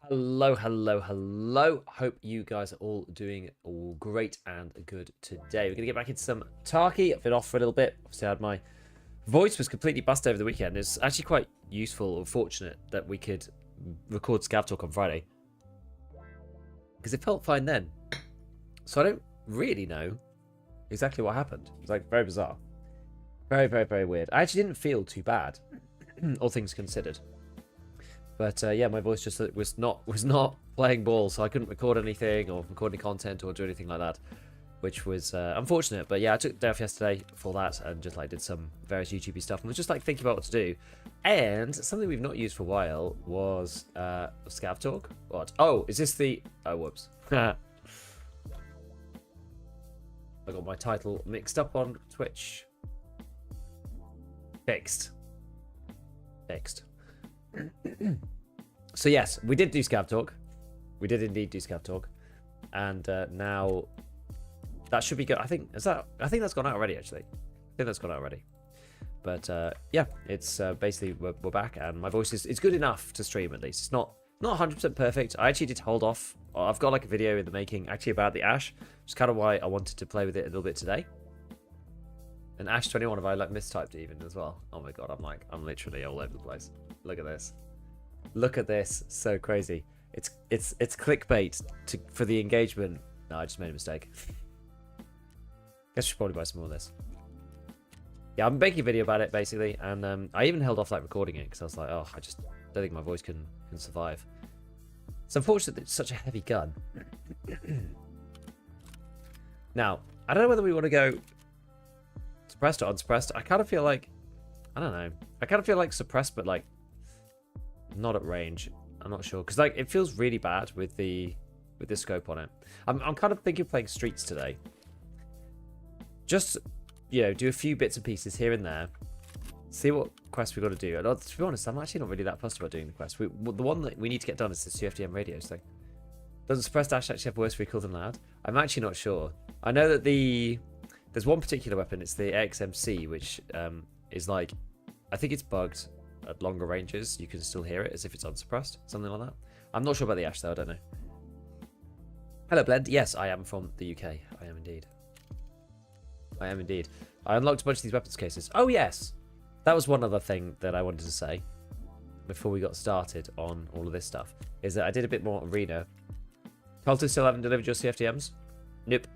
Hello, hello, hello. Hope you guys are all doing all great and good today. We're going to get back into some Tarkov. I've been off for a little bit. Obviously, I had my voice was completely busted over the weekend. It's actually quite useful or fortunate that we could record ScavTalk on Friday. Because it felt fine then. So I don't really know exactly what happened. It's like very bizarre. Very, very, very weird. I actually didn't feel too bad, all things considered. But yeah, my voice just was not playing ball, so I couldn't record anything or record any content or do anything like that, which was unfortunate. But yeah, I took the day off yesterday for that and just like did some various YouTube stuff and was just like thinking about what to do. And something we've not used for a while was ScavTalk. What? Oh, is this the? Oh, whoops. I got my title mixed up on Twitch. Fixed. So yes, we did do ScavTalk. We did indeed do ScavTalk, and now that should be good. I think that's gone out already. Actually, I think that's gone out already. But yeah, it's basically we're back, and my voice is good enough to stream at least. It's not 100% perfect. I actually did hold off. I've got like a video in the making actually about the Ash, which is kind of why I wanted to play with it a little bit today. And ASH-12, have I like mistyped it even as well? Oh my god, I'm literally all over the place. Look at this. Look at this. So crazy. It's clickbait for the engagement. No, I just made a mistake. Guess we should probably buy some more of this. Yeah, I'm making a video about it basically, and I even held off like recording it because I was like, oh, I just don't think my voice can survive. It's unfortunate that it's such a heavy gun. Now, I don't know whether we want to go suppressed or unsuppressed. I kind of feel like, I don't know. I kind of feel like suppressed, but like not at range. I'm not sure because like it feels really bad with the scope on it. I'm kind of thinking of playing streets today. Just do a few bits and pieces here and there. See what quest we got to do. And to be honest, I'm actually not really that fussed about doing the quest. The one that we need to get done is the CFDM radios thing. Doesn't suppressed dash actually have worse recoil than loud? I'm actually not sure. I know that there's one particular weapon. It's the XMC, which is like, I think it's bugged at longer ranges. You can still hear it as if it's unsuppressed, something like that. I'm not sure about the Ash though. I don't know. Hello, Blend. Yes, I am from the UK. I am indeed. I am indeed. I unlocked a bunch of these weapons cases. Oh yes, that was one other thing that I wanted to say before we got started on all of this stuff. Is that I did a bit more arena. Colton still haven't delivered your CFTMs? Nope.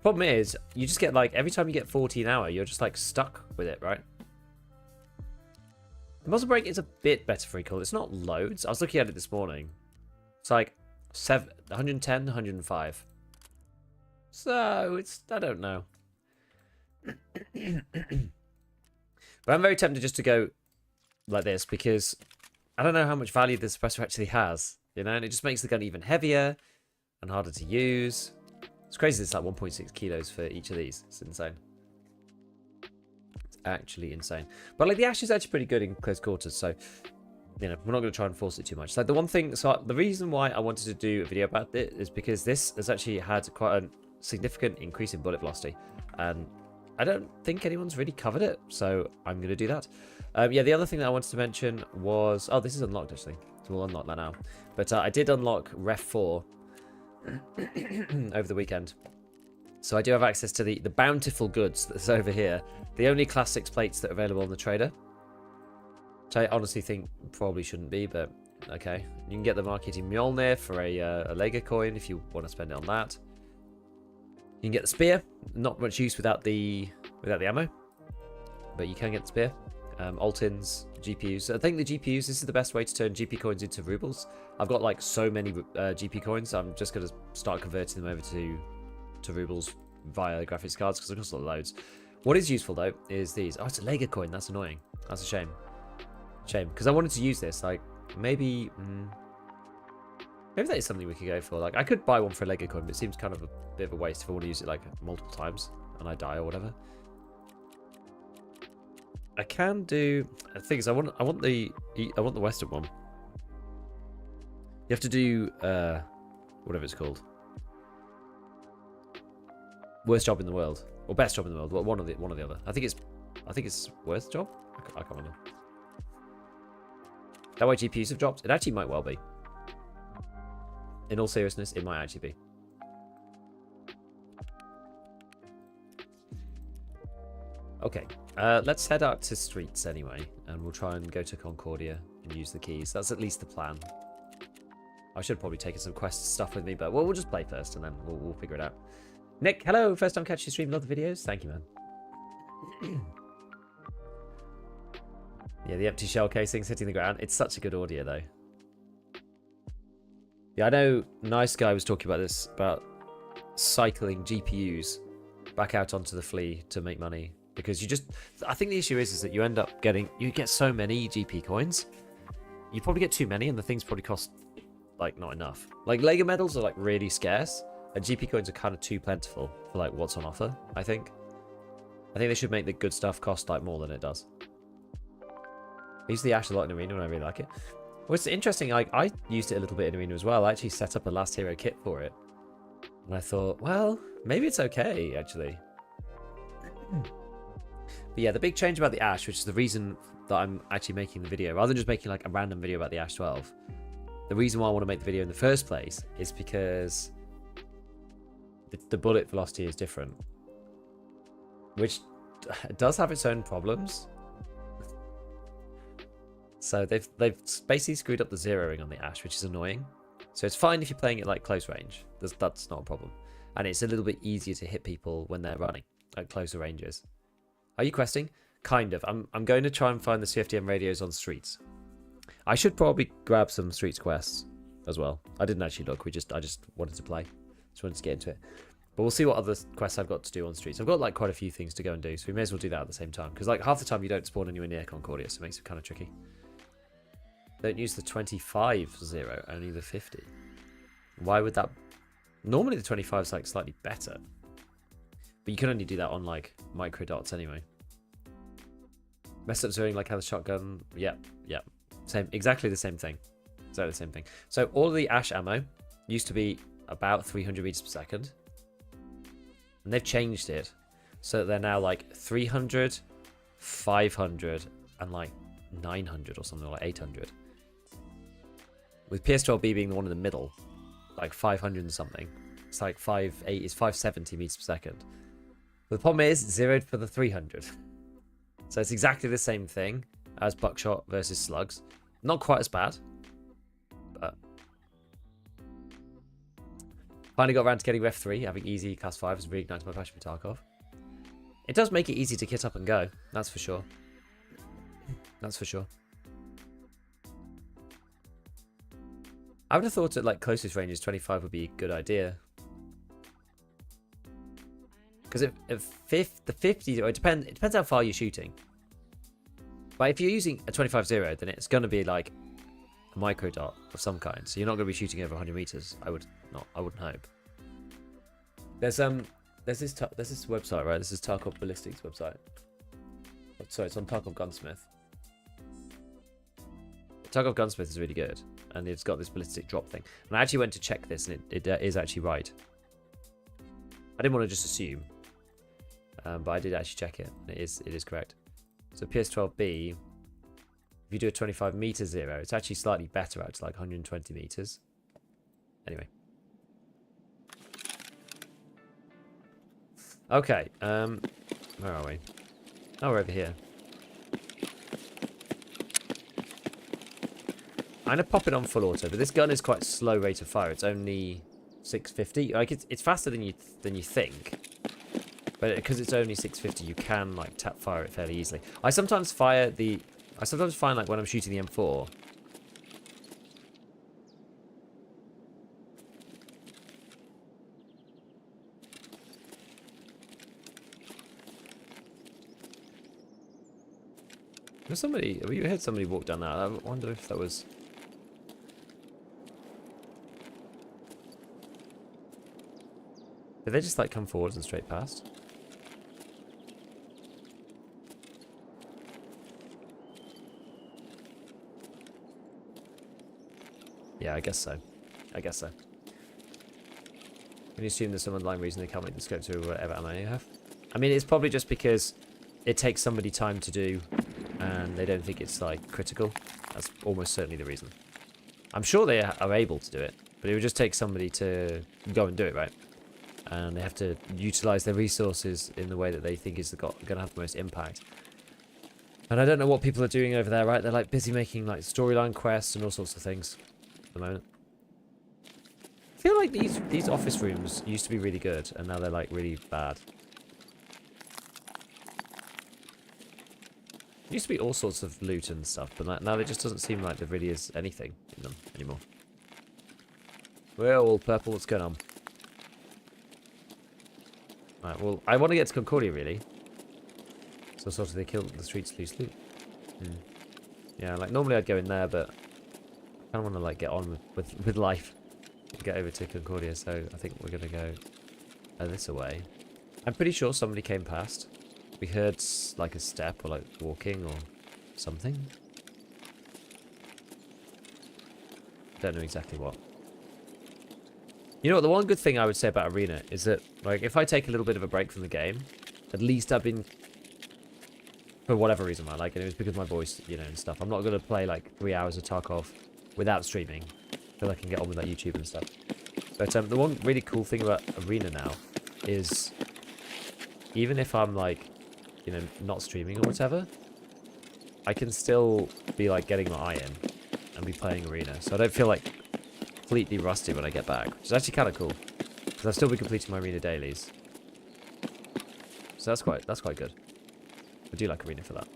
Problem is, you just get like, every time you get 14 hour, you're just like stuck with it, right? The muzzle brake is a bit better for recoil. It's not loads. I was looking at it this morning. It's like 110, 105. So, I don't know. But I'm very tempted just to go like this because I don't know how much value the suppressor actually has, and it just makes the gun even heavier and harder to use. It's crazy it's like 1.6 kilos for each of these. It's insane. It's actually insane. But like the Ash is actually pretty good in close quarters, so we're not going to try and force it too much. Like the one thing, so the reason why I wanted to do a video about it is because this has actually had quite a significant increase in bullet velocity, and I don't think anyone's really covered it, so I'm going to do that. Yeah, the other thing that I wanted to mention was, oh, this is unlocked actually, so we'll unlock that now. But I did unlock Ref 4 over the weekend, so I do have access to the bountiful goods that's over here, the only class 6 plates that are available on the trader, which I honestly think probably shouldn't be, but okay. You can get the Marketing Mjolnir for a Lego coin if you want to spend it on that. You can get the spear, not much use without the ammo, but you can get the spear. Altins, GPUs. I think the GPUs, this is the best way to turn GP coins into rubles. I've got like so many GP coins, I'm just going to start converting them over to rubles via graphics cards because it costs loads. What is useful though is these. Oh, it's a Lego coin. That's annoying. That's a shame. Shame, because I wanted to use this. Like maybe that is something we could go for. Like I could buy one for a Lego coin, but it seems kind of a bit of a waste if I want to use it like multiple times and I die or whatever. I can do. The thing is, I want the Western one. You have to do whatever it's called. Worst job in the world or best job in the world. Well, one or the other. I think it's worst job. I can't remember. that why GPUs have dropped? It actually might well be. In all seriousness, it might actually be. Okay, let's head out to streets anyway, and we'll try and go to Concordia and use the keys. That's at least the plan. I should have probably taken some quest stuff with me, but we'll just play first, and then we'll figure it out. Nick, hello! First time catching your stream. Love the videos. Thank you, man. Yeah, the empty shell casings hitting the ground. It's such a good audio, though. Yeah, I know Nice Guy was talking about this, about cycling GPUs back out onto the flea to make money. Because you just... I think the issue is that you end up getting... You get so many GP coins. You probably get too many, and the things probably cost, like, not enough. Like, Lego medals are, like, really scarce. And GP coins are kind of too plentiful for, like, what's on offer, I think. I think they should make the good stuff cost, like, more than it does. I use the Ash a lot in Arena, and I really like it. Well, it's interesting, like, I used it a little bit in Arena as well. I actually set up a Last Hero kit for it. And I thought, well, maybe it's okay, actually. But yeah, the big change about the Ash, which is the reason that I'm actually making the video, rather than just making like a random video about the ASH-12, the reason why I want to make the video in the first place is because the bullet velocity is different, which does have its own problems. So they've basically screwed up the zeroing on the Ash, which is annoying. So it's fine if you're playing it like close range. That's not a problem. And it's a little bit easier to hit people when they're running at closer ranges. Are you questing? Kind of. I'm going to try and find the CFDM radios on streets. I should probably grab some streets quests as well. I didn't actually look. I just wanted to play. Just wanted to get into it. But we'll see what other quests I've got to do on streets. I've got like quite a few things to go and do, so we may as well do that at the same time. Because like half the time you don't spawn anywhere near Concordia, so it makes it kind of tricky. Don't use the 25-0, only the 50. Why would that... Normally the 25 is like slightly better. But you can only do that on like micro dots anyway. Messed up zeroing like how the shotgun... Yep. Same, exactly the same thing. Exactly the same thing. So all of the Ash ammo used to be about 300 meters per second. And they've changed it. So they're now like 300, 500, and like 900 or something, or like 800. With PS12B being the one in the middle, like 500 and something. It's like 570 meters per second. But the problem is, zeroed for the 300. So it's exactly the same thing as buckshot versus slugs. Not quite as bad, but... Finally got around to getting Ref 3, having easy class 5 has reignited my passion for Tarkov. It does make it easy to kit up and go, that's for sure. That's for sure. I would have thought at like closest ranges 25 would be a good idea. Because the 50, it depends how far you're shooting. But if you're using a 25-0, then it's going to be like a micro dot of some kind. So you're not going to be shooting over 100 meters. I wouldn't hope. There's this website, right? This is Tarkov Ballistics website. Sorry, it's on Tarkov Gunsmith. Tarkov Gunsmith is really good, and it's got this ballistic drop thing. And I actually went to check this, and it is actually right. I didn't want to just assume, but I did actually check it. And it is correct. So PS12B, if you do a 25 meter zero, it's actually slightly better out to like 120 meters. Anyway. Okay, where are we? Oh, we're over here. I'm gonna pop it on full auto, but this gun is quite slow rate of fire. It's only 650. Like it's faster than you think. But because it's only 650, you can like tap fire it fairly easily. I sometimes find like when I'm shooting the M4. There's somebody. We heard somebody walk down that. I wonder if that was. Did they just like come forwards and straight past? Yeah, I guess so. I guess so. Can you assume there's some underlying reason they can't make the scope to whatever ammo you have? I mean, it's probably just because it takes somebody time to do and they don't think it's like critical. That's almost certainly the reason. I'm sure they are able to do it, but it would just take somebody to go and do it, right? And they have to utilize their resources in the way that they think is going to have the most impact. And I don't know what people are doing over there, right? They're like busy making like storyline quests and all sorts of things at the moment. I feel like these office rooms used to be really good, and now they're like really bad. There used to be all sorts of loot and stuff, but now there just doesn't seem like there really is anything in them anymore. We're all purple, what's going on? Right, well, I want to get to Concordia, really. So sort of they kill the streets loose loot. Yeah, like normally I'd go in there, but I kind of want to like get on with life and get over to Concordia, so I think we're going to go this away. I'm pretty sure somebody came past. We heard like a step or like walking or something. Don't know exactly what. You know what, the one good thing I would say about Arena is that, like, if I take a little bit of a break from the game, at least I've been, for whatever reason, right, like, and it was because of my voice, you know, and stuff. I'm not going to play, like, 3 hours of Tarkov without streaming, so I can get on with, like, YouTube and stuff. But the one really cool thing about Arena now is, even if I'm, like, you know, not streaming or whatever, I can still be, like, getting my eye in and be playing Arena, so I don't feel, like, completely rusty when I get back, which is actually kind of cool, because I'll still be completing my Arena dailies. So that's quite good. I do like Arena for that.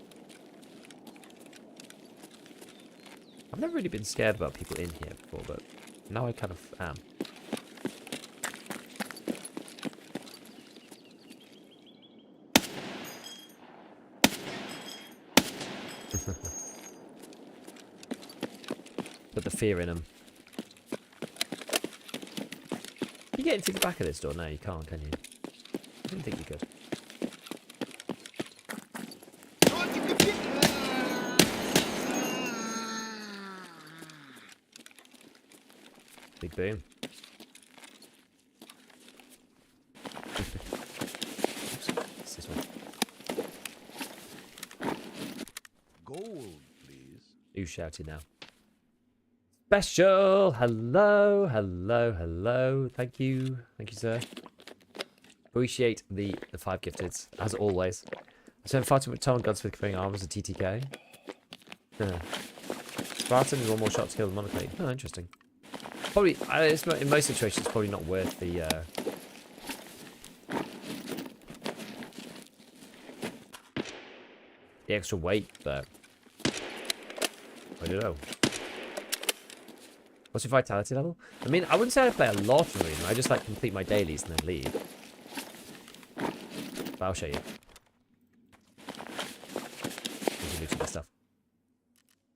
I've never really been scared about people in here before, but now I kind of am. Put the fear in them. Can you get into the back of this door? No, you can't, can you? I didn't think you could. Big boom. What's this one? Gold, please. Who's shouting now? Special! Hello, hello, hello. Thank you. Thank you, sir. Appreciate the 5 gifteds, as always. I spent far too much time on Gunsmith carrying arms and TTK. Spartan is 1 more shot to kill the monoclete. Oh, interesting. Probably, it's not, in most situations, it's probably not worth the extra weight, though. I don't know. What's your vitality level? I mean, I wouldn't say I play a lot of Arena. I just like complete my dailies and then leave. But I'll show you. Looting this stuff.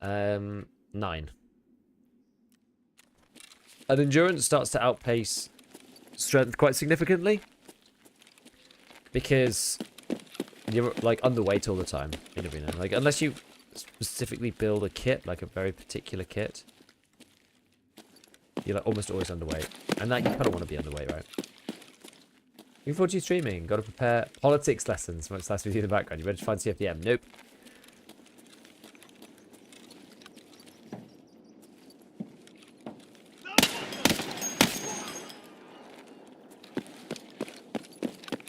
9. And endurance starts to outpace strength quite significantly, because you're like underweight all the time in Arena. Like, unless you specifically build a kit, like a very particular kit, you're like almost always underweight. And that you kind of want to be underweight, right? Looking forward to you streaming. Got to prepare politics lessons. Much nice with you in the background. You ready to find CFDM? Nope.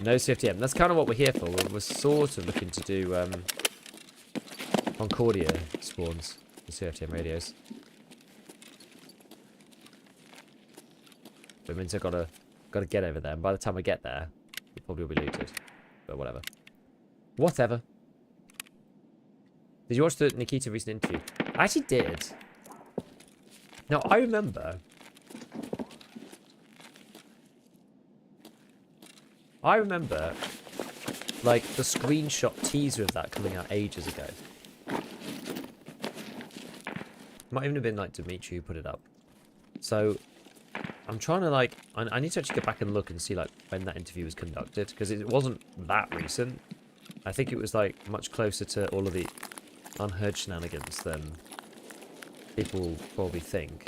No CFTM. That's kind of what we're here for. We're sort of looking to do Concordia spawns for CFTM radios. But it means I've got to get over there. And by the time I get there, it probably will be looted. But whatever. Whatever. Did you watch the Nikita recent interview? I actually did. Now, I remember... like, the screenshot teaser of that coming out ages ago. Might even have been, like, Dimitri who put it up. So, I'm trying to, like... I need to actually go back and look and see, like, when that interview was conducted. Because it wasn't that recent. I think it was, like, much closer to all of the unheard shenanigans than people probably think.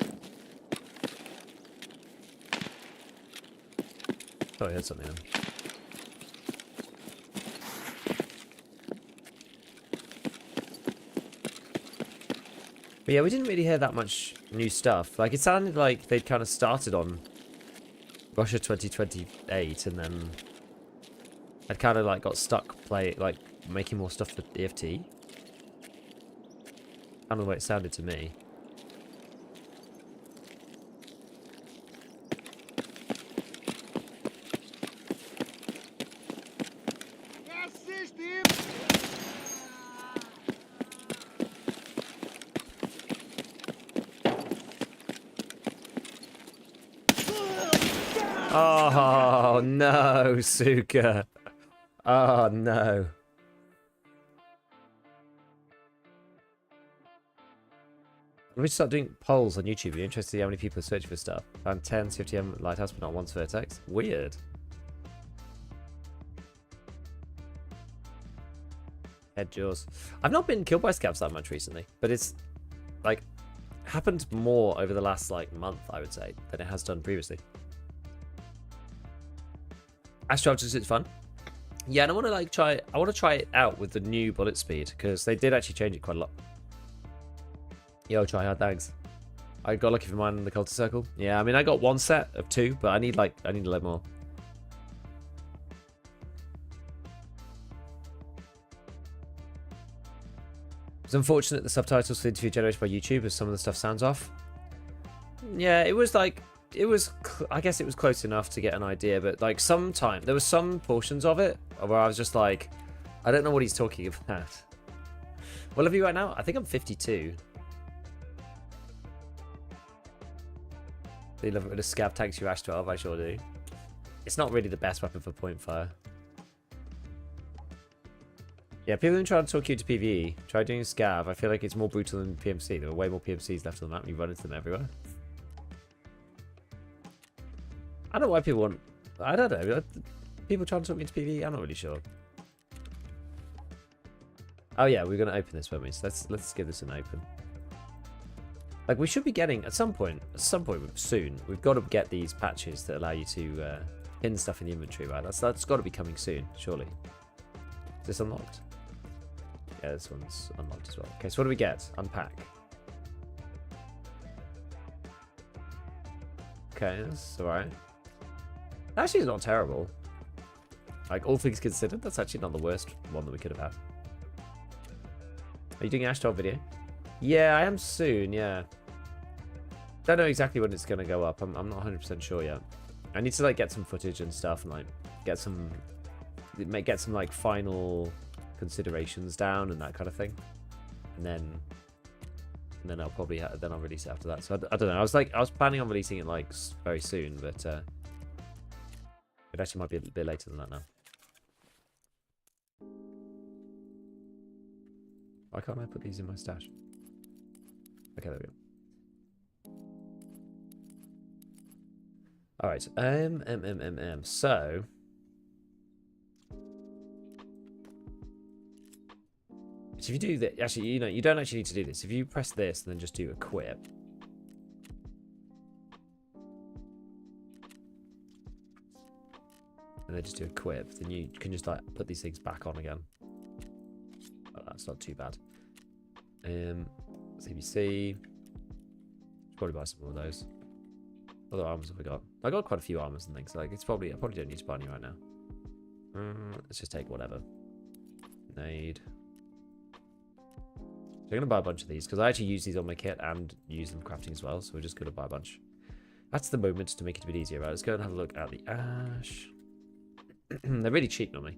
Oh, I heard something then. But yeah, we didn't really hear that much new stuff. Like, it sounded like they'd kind of started on Russia 2028 and then I'd kind of like got stuck making more stuff for EFT. Kind of the way it sounded to me. Oh no, Suka. Oh no. We should start doing polls on YouTube. Be interested to see how many people are searching for stuff. Found 10 CFTM Lighthouse, but not once Vertex. Weird. Head jaws. I've not been killed by scavs that much recently, but it's like happened more over the last like month, I would say, than it has done previously. ASH-12 just it's fun. Yeah, and I want to like try. I want to try it out with the new bullet speed because they did actually change it quite a lot. Yo, try hard, thanks. I got lucky for mine in the cultist circle. Yeah, I mean I got one set of 2, but I need a lot more. It's unfortunate the subtitles for the interview generated by YouTube as some of the stuff sounds off. Yeah, it was like I guess it was close enough to get an idea, but like there was some portions of it where I was just like, I don't know what he's talking about. What level are you right now? I think I'm 52. Do you love it when a scav tanks your ASH-12? I sure do. It's not really the best weapon for point fire. Yeah, people who try to talk you to PvE, try doing scav. I feel like it's more brutal than PMC. There are way more PMCs left on the map and you run into them everywhere. I don't know why people want... I don't know. People trying to talk me into PvE? I'm not really sure. Oh yeah, we're going to open this, won't we? So let's give this an open. Like, we should be getting, at some point soon, we've got to get these patches that allow you to pin stuff in the inventory, right? That's got to be coming soon, surely. Is this unlocked? Yeah, this one's unlocked as well. Okay, so what do we get? Unpack. Okay, that's alright. Actually, it's not terrible. Like, all things considered, that's actually not the worst one that we could have had. Are you doing an ASH-12 video? Yeah, I am soon, yeah. Don't know exactly when it's going to go up. I'm not 100% sure yet. I need to, like, get some footage and stuff and, like, get some like, final considerations down and that kind of thing. And then I'll probably, then I'll release it after that. So, I don't know. I was planning on releasing it, like, very soon, but, it actually might be a bit later than that now. Why can't I put these in my stash? Okay, there we go. Alright, so... if you do that, actually, you don't actually need to do this. If you press this and then just do equip... and then just do equip, then you can just like put these things back on again. Oh, that's not too bad. CBC. Probably buy some more of those. What other armors have I got? I got quite a few armors and things. Like I probably don't need to buy any right now. Let's just take whatever. Nade. So I'm gonna buy a bunch of these because I actually use these on my kit and use them crafting as well. So we're just gonna buy a bunch. That's the moment to make it a bit easier, right? Let's go and have a look at the ash. They're really cheap normally.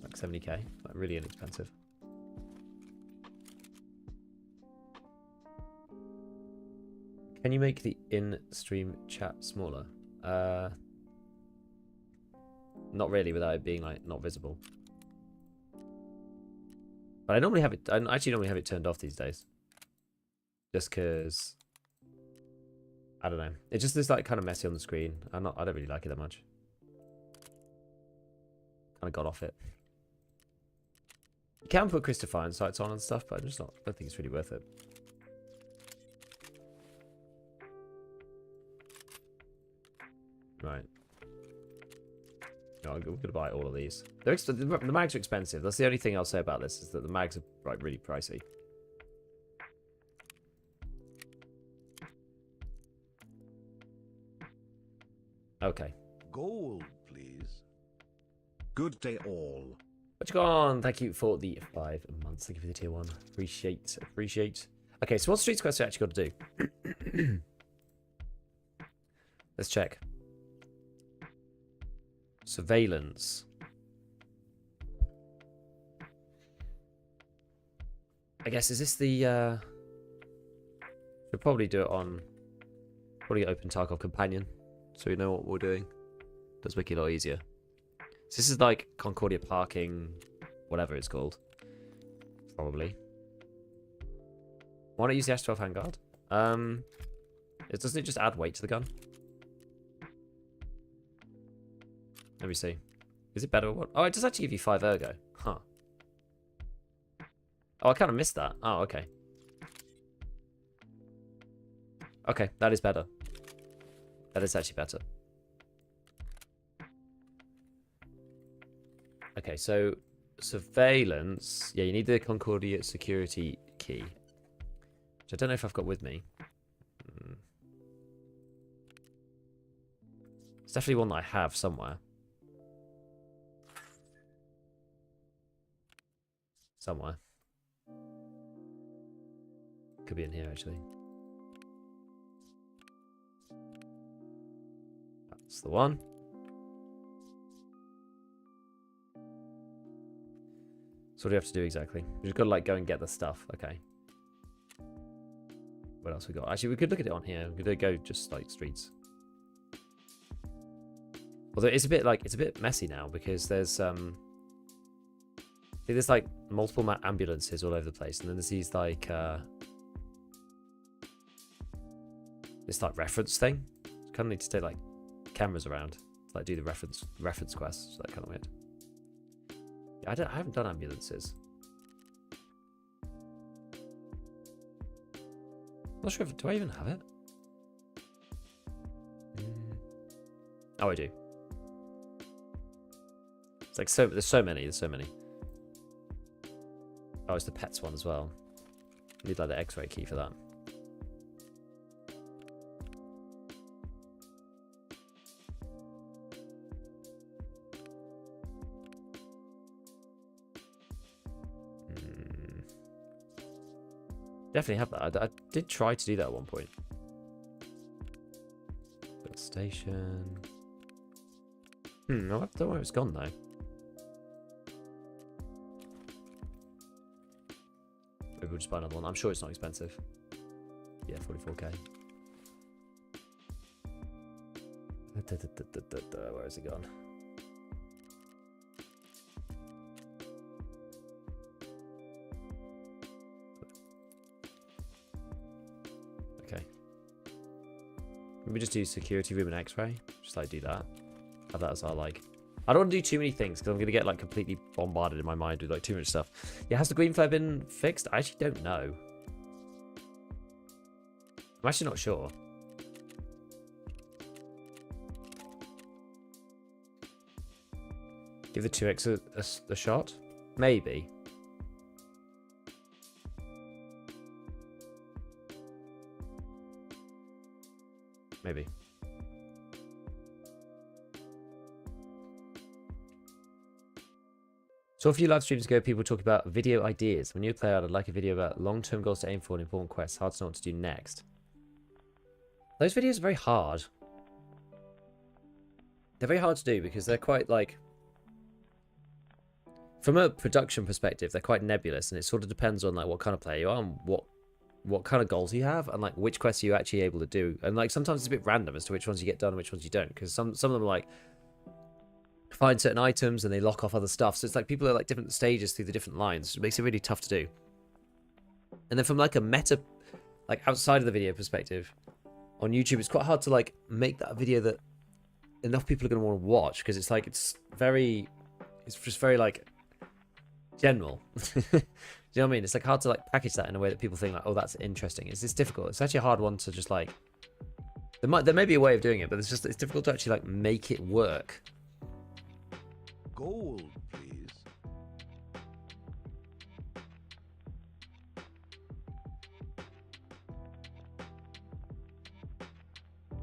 Like 70k, like really inexpensive. Can you make the in-stream chat smaller? Not really, without it being like not visible. But I normally have it. I actually normally have it turned off these days, just because. I don't know. It just is like kind of messy on the screen. I don't really like it that much. Kind of got off it. You can put crystalline sights on and stuff, but I don't think it's really worth it. Right. No, I'm going to buy all of these. The mags are expensive. That's the only thing I'll say about this, is that the mags are like really pricey. Okay. Gold, please. Good day all. What you got on? Thank you for the 5 months. Thank you for the tier 1. Appreciate. Okay, so what streets quests we actually got to do? Let's check. Surveillance. I guess, is this the... We'll probably do it on... Probably open Tarkov Companion, so we know what we're doing. Does make it a lot easier. So this is like Concordia parking, whatever it's called. Probably. Why not use the ASH-12 handguard? Doesn't it just add weight to the gun? Let me see. Is it better or what? Oh, it does actually give you 5 ergo. Huh. Oh, I kind of missed that. Oh, okay. Okay, that is better. That is actually better. Okay, so surveillance. Yeah, you need the Concordia security key, which I don't know if I've got with me. It's definitely one that I have somewhere. Somewhere. Could be in here, actually. That's the one. So what do you have to do exactly? We just got to like go and get the stuff. Okay. What else we got? Actually, we could look at it on here. We could go just like streets. Although it's a bit messy now because there's there's like multiple ambulances all over the place, and then there's these like this like reference thing. Kind of need to take like cameras around to like do the reference quests. So that kind of weird. I haven't done ambulances. I'm not sure if... Do I even have it? Oh, I do. It's like there's so many. Oh, it's the pets one as well. I need like the X-ray key for that. Definitely have that. I did try to do that at one point. But station. I don't know where it's gone though. Maybe we'll just buy another one. I'm sure it's not expensive. Yeah, 44k. Where has it gone? Okay. Maybe just do security room and X-ray. Just like do that. Have that as our like. I don't want to do too many things because I'm gonna get like completely bombarded in my mind with like too much stuff. Yeah, has the green flare been fixed? I actually don't know. I'm actually not sure. Give the 2x a shot? Maybe. Maybe. So a few live streams ago, people talk about video ideas. When you're a player, I'd like a video about long-term goals to aim for and important quests. Hard to know what to do next. Those videos are very hard. They're very hard to do because they're quite like... From a production perspective, they're quite nebulous, and it sort of depends on like what kind of player you are and what kind of goals you have, and like which quests you're actually able to do. And like sometimes it's a bit random as to which ones you get done and which ones you don't, because some of them are like find certain items and they lock off other stuff. So it's like people are like different stages through the different lines. It makes it really tough to do. And then from like a meta, like outside of the video perspective, on YouTube, it's quite hard to like make that video that enough people are going to want to watch, because it's like it's just very like general. Do you know what I mean? It's like hard to like package that in a way that people think like, oh, that's interesting. It's difficult. It's actually a hard one to just like. There may be a way of doing it, but it's difficult to actually like make it work. Gold, please.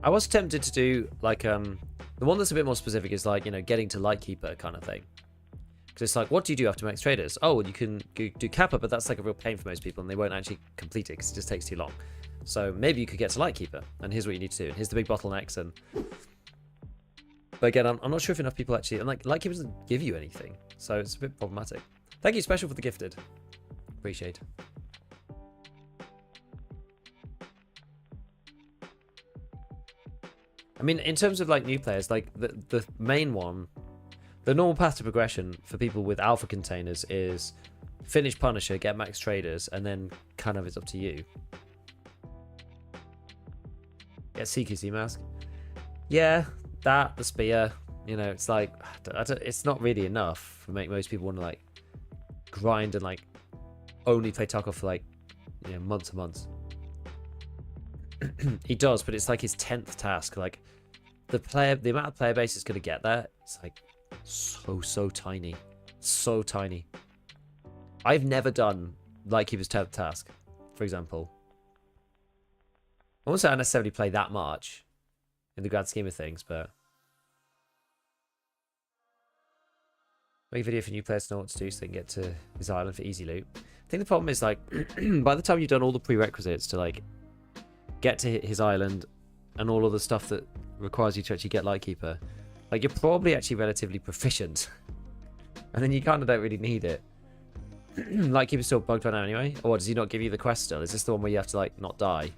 I was tempted to do like the one that's a bit more specific is like, you know, getting to Lightkeeper kind of thing. Because it's like, what do you do after max traders? Oh, well, you can do Kappa, but that's like a real pain for most people, and they won't actually complete it because it just takes too long. So maybe you could get to Lightkeeper, and here's what you need to do. And here's the big bottlenecks. And but again, I'm not sure if enough people actually, and like Lightkeeper doesn't give you anything, so it's a bit problematic. Thank you, Special, for the gifted. Appreciate. I mean, in terms of like new players, like the main one, the normal path to progression for people with alpha containers is finish Punisher, get max traders, and then kind of it's up to you. Get CQC mask. Yeah, that, the spear, you know, it's like, it's not really enough to make most people want to like grind and like only play Tarkov for like, you know, months and months. He does, but it's like his 10th task. Like the amount of player base is going to get there, it's like so tiny. So tiny. I've never done Lightkeeper's 10th task, for example. I won't say I necessarily play that much in the grand scheme of things, but make a video for new players to know what to do so they can get to his island for easy loot. I think the problem is like by the time you've done all the prerequisites to like get to his island and all of the stuff that requires you to actually get Lightkeeper, like you're probably actually relatively proficient, and then you kind of don't really need it. Lightkeeper's still bugged right now anyway. Or does he not give you the quest still? Is this the one where you have to like not die?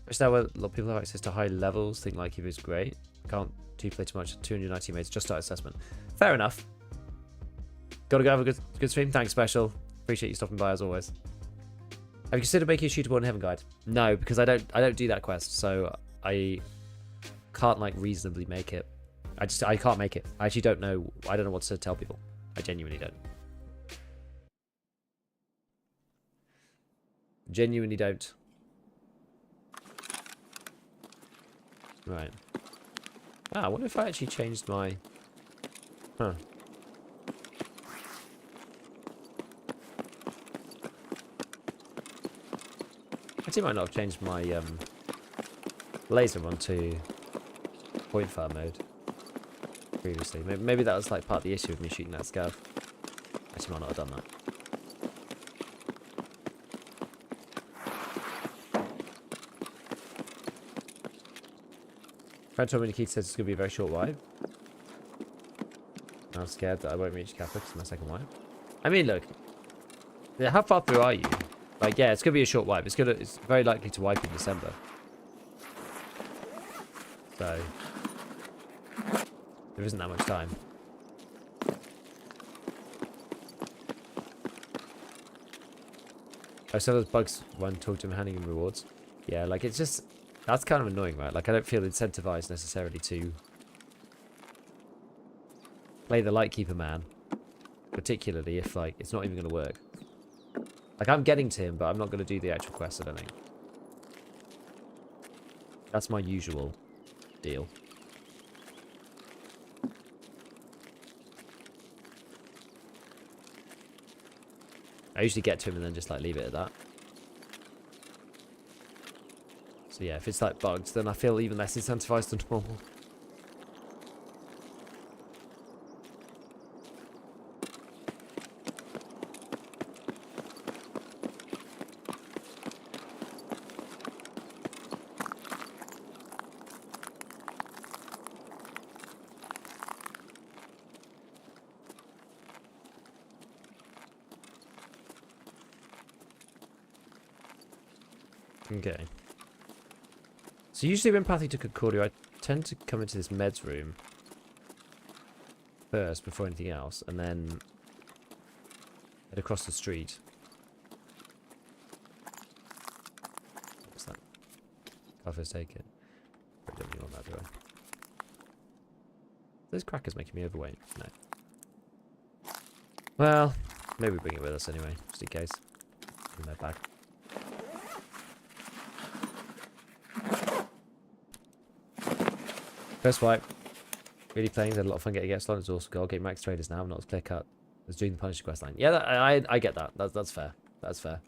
Which now where a lot of people have access to high levels, think Lightkeeper is great. Can't play too much. 290 mates, just start assessment. Fair enough. Gotta go have a good stream. Thanks, Special. Appreciate you stopping by as always. Have you considered making a shootable in Heaven guide? No, because I don't do that quest, so I can't like reasonably make it. I can't make it. I actually don't know. I don't know what to tell people. I genuinely don't. Genuinely don't. Right. Ah, I wonder if I actually changed my... Huh. Actually, might not have changed my laser run to point fire mode previously. Maybe that was like part of the issue with me shooting that scav. Actually, might not have done that. Friend told me Nikita says it's going to be a very short wipe. I'm scared that I won't reach Kappa because it's my second wipe. I mean, look. How far through are you? Like, yeah, it's going to be a short wipe. It's very likely to wipe in December. So, there isn't that much time. Oh, so those bugs when talking to him handing him rewards. Yeah, like it's just... That's kind of annoying, right? Like, I don't feel incentivized necessarily to play the Lightkeeper man. Particularly if, like, it's not even going to work. Like, I'm getting to him, but I'm not going to do the actual quest, I don't think. That's my usual deal. I usually get to him and then just, like, leave it at that. So yeah, if it's like bugs, then I feel even less incentivized than normal. Okay. So usually when pathing to Concordia, I tend to come into this meds room first before anything else, and then head across the street. What's that? I'll first take it. I don't really want that, do I? Those crackers making me overweight? No. Well, maybe bring it with us anyway, just in case. In my bag. First wipe. Really playing. Had a lot of fun getting Epsilon. It's also goal. Getting max traders now. Not as clear cut as doing the Punisher quest line. Yeah, I get that. That's fair. That's fair.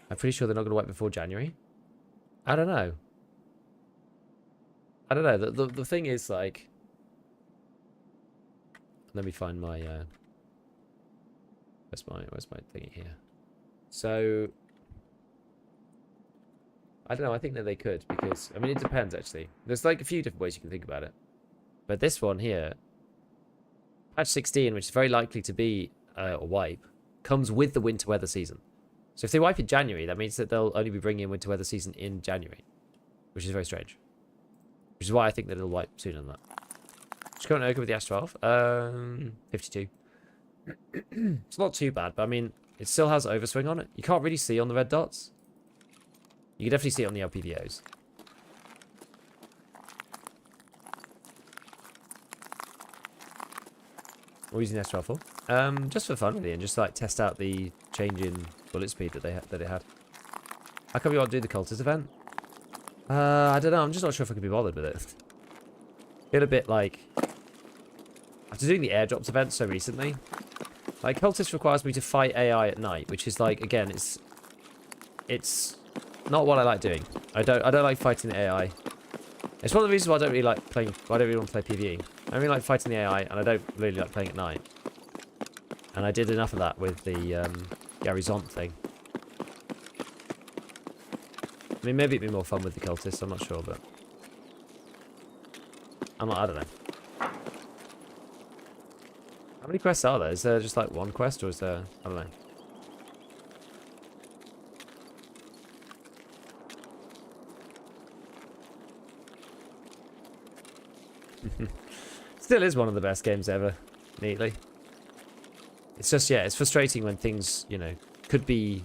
I'm pretty sure they're not going to wipe before January. I don't know. I don't know. The thing is, like... Let me find my... Where's my thingy here? So... I don't know. I think that they could because... I mean, it depends, actually. There's, like, a few different ways you can think about it. But this one here... Patch 16, which is very likely to be a wipe, comes with the winter weather season. So if they wipe in January, that means that they'll only be bringing in winter weather season in January. Which is very strange. Which is why I think that it'll wipe sooner than that. Just going over with the ASH-12. 52. It's not too bad, but I mean, it still has overswing on it. You can't really see on the red dots. You can definitely see it on the LPVOs. What are we using the ASH-12 for? Just for fun, really, and just like test out the change in bullet speed that it had. How come you want to do the cultist event? I don't know. I'm just not sure if I can be bothered with it. Feel a bit like after doing the airdrops event so recently, like cultist requires me to fight AI at night, which is like again, it's not what I like doing. I don't like fighting the AI. It's one of the reasons why I don't really like playing. Why I don't really want to play PvE. I really like fighting the AI, and I don't really like playing at night. And I did enough of that with the Gary Zont thing. I mean, maybe it'd be more fun with the cultists. I'm not sure, but I don't know. How many quests are there? Is there just like one quest, or is there? I don't know. Still is one of the best games ever. Neatly. It's just it's frustrating when things could be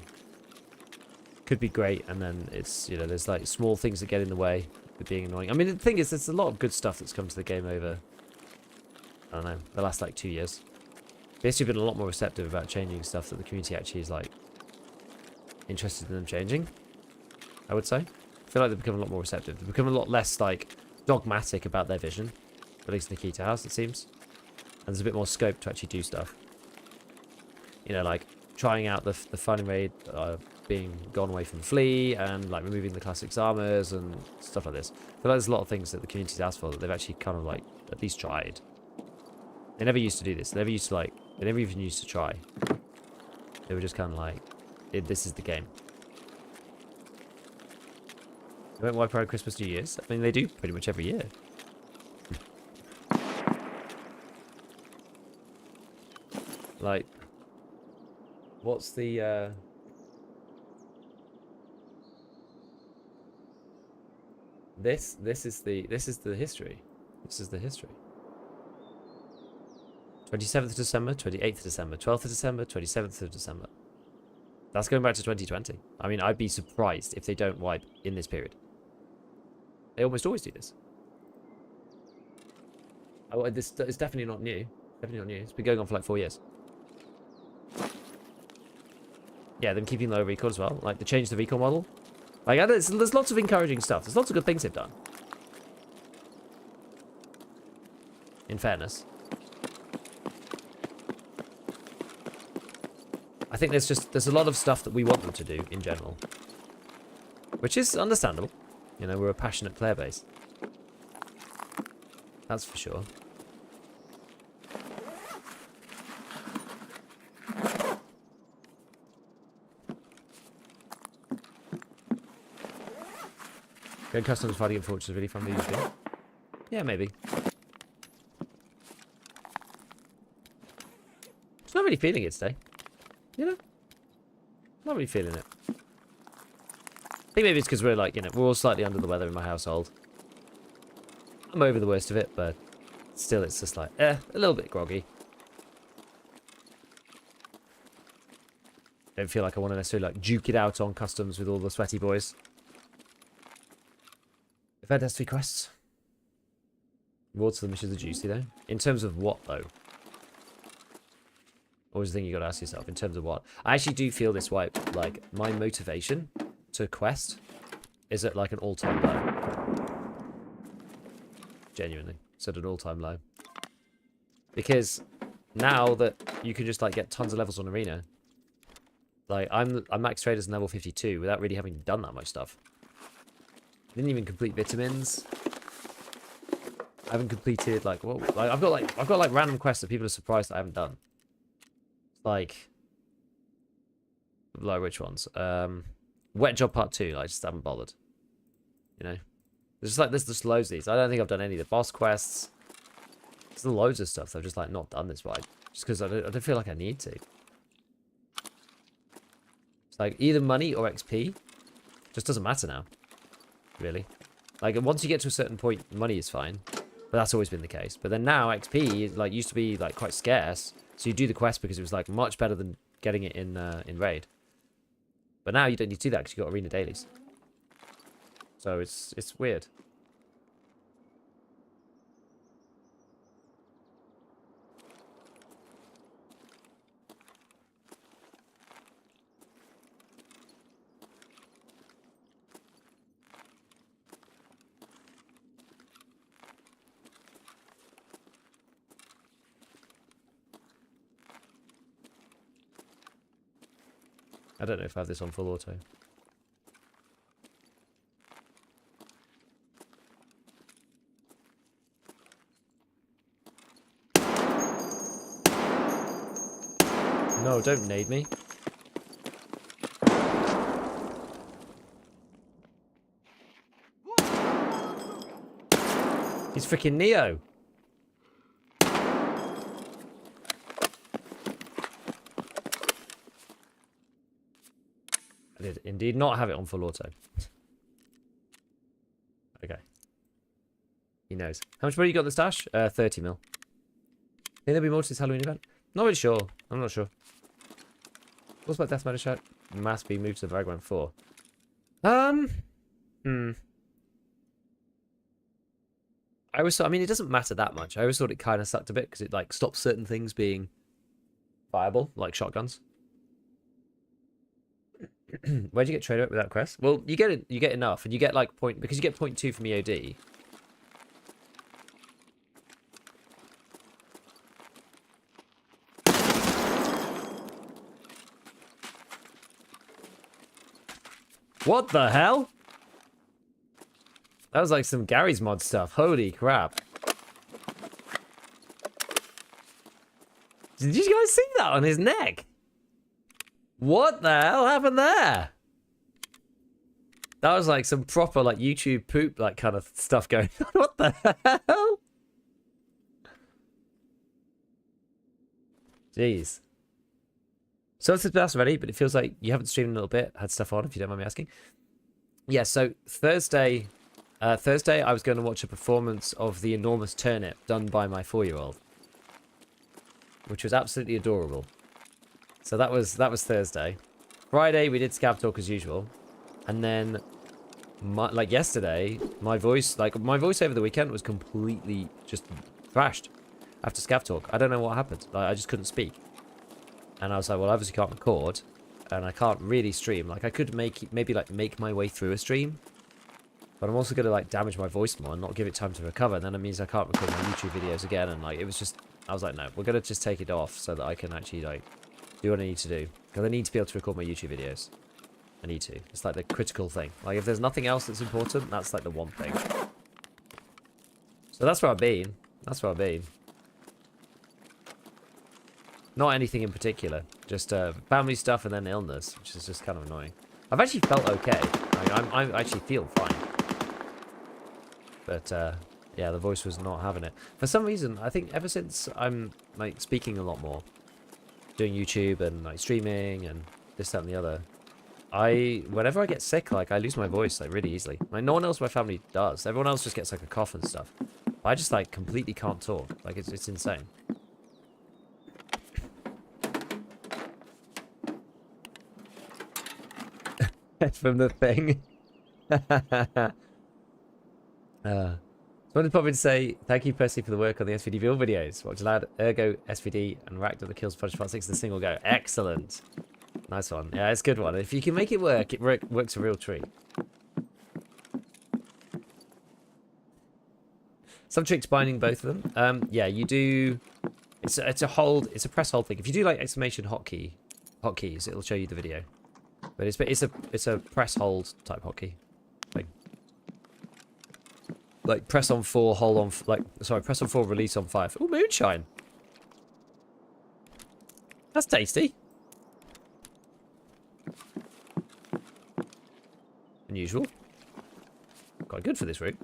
great, and then it's there's like small things that get in the way of being annoying. I mean, the thing is, there's a lot of good stuff that's come to the game over, I don't know, the last like 2 years. Basically been a lot more receptive about changing stuff that the community actually is like interested in them changing, I would say. I feel like they've become a lot more receptive. They've become a lot less like dogmatic about their vision, at least in the Nikita house, it seems. And there's a bit more scope to actually do stuff. Like trying out the fighting raid, being gone away from Flea, and like removing the classics armors and stuff like this. I feel like there's a lot of things that the community's asked for that they've actually kind of like at least tried. They never used to do this. They never even used to try. They were just kind of like, this is the game. They won't wipe around Christmas, New Year's. I mean, they do pretty much every year. Like, what's the this is the history. This is the history. 27th of December, 28th of December, 12th of December, 27th of December. That's going back to 2020. I mean, I'd be surprised if they don't wipe in this period. They almost always do this. Oh, this is definitely not new. Definitely not new. It's been going on for like 4 years. Yeah, them keeping low recall as well. Like, they changed the recall model. Like, there's lots of encouraging stuff. There's lots of good things they've done. In fairness. I think there's a lot of stuff that we want them to do in general. Which is understandable. We're a passionate player base. That's for sure. Going customs fighting in Fortress is really fun to use. Yeah, maybe. Just not really feeling it today. Not really feeling it. I think maybe it's because we're like, we're all slightly under the weather in my household. I'm over the worst of it, but still it's just like, a little bit groggy. Don't feel like I want to necessarily like duke it out on customs with all the sweaty boys. Event has 3 quests. Rewards for the missions are juicy though. In terms of what though? Always the thing you got to ask yourself. In terms of what? I actually do feel this wipe. Like my motivation to quest is at like an all-time low. genuinely. It's at an all-time low. Because now that you can just like get tons of levels on Arena, like I'm max traders in level 52 without really having done that much stuff. Didn't even complete vitamins. I haven't completed like I've got like random quests that people are surprised that I haven't done. Like which ones? Wet Job Part 2, I just haven't bothered. You know? There's just loads of these. I don't think I've done any of the boss quests. There's loads of stuff that I've just like not done this right. Just because I don't feel like I need to. It's like either money or XP. Just doesn't matter now. Really. Like once you get to a certain point, money is fine. But that's always been the case. But then now XP like used to be like quite scarce. So you do the quest because it was like much better than getting it in raid. But now you don't need to do that because you got arena dailies. So it's weird. I don't know if I have this on full auto. No, don't nade me. He's freaking Neo. I did indeed not have it on full auto. Okay. He knows. How much money you got in the stash? 30 mil. Think there'll be more to this Halloween event? Not really sure. I'm not sure. What's about Death Metal shirt? Must be moved to the Vagrant 4. I mean, it doesn't matter that much. I always thought it kind of sucked a bit because it like stops certain things being viable, like shotguns. Where'd you get traded without quest? Well, you get enough, and you get like because you get 0.2 from EOD. What the hell? That was like some Gary's mod stuff. Holy crap. Did you guys see that on his neck? What the hell happened there? That was like some proper like YouTube poop like kind of stuff going on. What the hell? Jeez. So it's that's ready, but it feels like you haven't streamed in a little bit. Had stuff on, if you don't mind me asking. Yeah, so Thursday I was going to watch a performance of The Enormous Turnip done by my 4-year-old, which was absolutely adorable. So that was Thursday. Friday we did ScavTalk as usual, and then like yesterday, my voice over the weekend was completely just thrashed after ScavTalk. I don't know what happened. Like, I just couldn't speak, and I was like, well, I obviously can't record, and I can't really stream. Like I could maybe make my way through a stream. But I'm also going to like damage my voice more and not give it time to recover. And then it means I can't record my YouTube videos again. And like, it was just, I was like, no, we're going to just take it off so that I can actually like do what I need to do. Because I need to be able to record my YouTube videos. I need to. It's like the critical thing. Like if there's nothing else that's important, that's like the one thing. So that's where I've been. That's where I've been. Not anything in particular. Just family stuff and then illness, which is just kind of annoying. I've actually felt okay. I actually feel fine. But, yeah, the voice was not having it. For some reason, I think ever since I'm, like, speaking a lot more, doing YouTube and, like, streaming and this, that, and the other, whenever I get sick, like, I lose my voice, like, really easily. Like, no one else in my family does. Everyone else just gets, like, a cough and stuff. But I just, like, completely can't talk. Like, it's insane. From the thing. Someone probably to say thank you Percy for the work on the SVD build videos. Watch Lad, Ergo, SVD, and racked up the kills punch part 6 in a single go. Excellent. Nice one. Yeah, it's a good one. If you can make it works a real treat. Some tricks binding both of them. Yeah, you do. It's a press hold thing. If you do like exclamation hotkeys, it'll show you the video. But it's a press hold type hotkey thing. Like press on 4, hold on, press on 4, release on 5. Oh, moonshine. That's tasty. Unusual. Quite good for this room.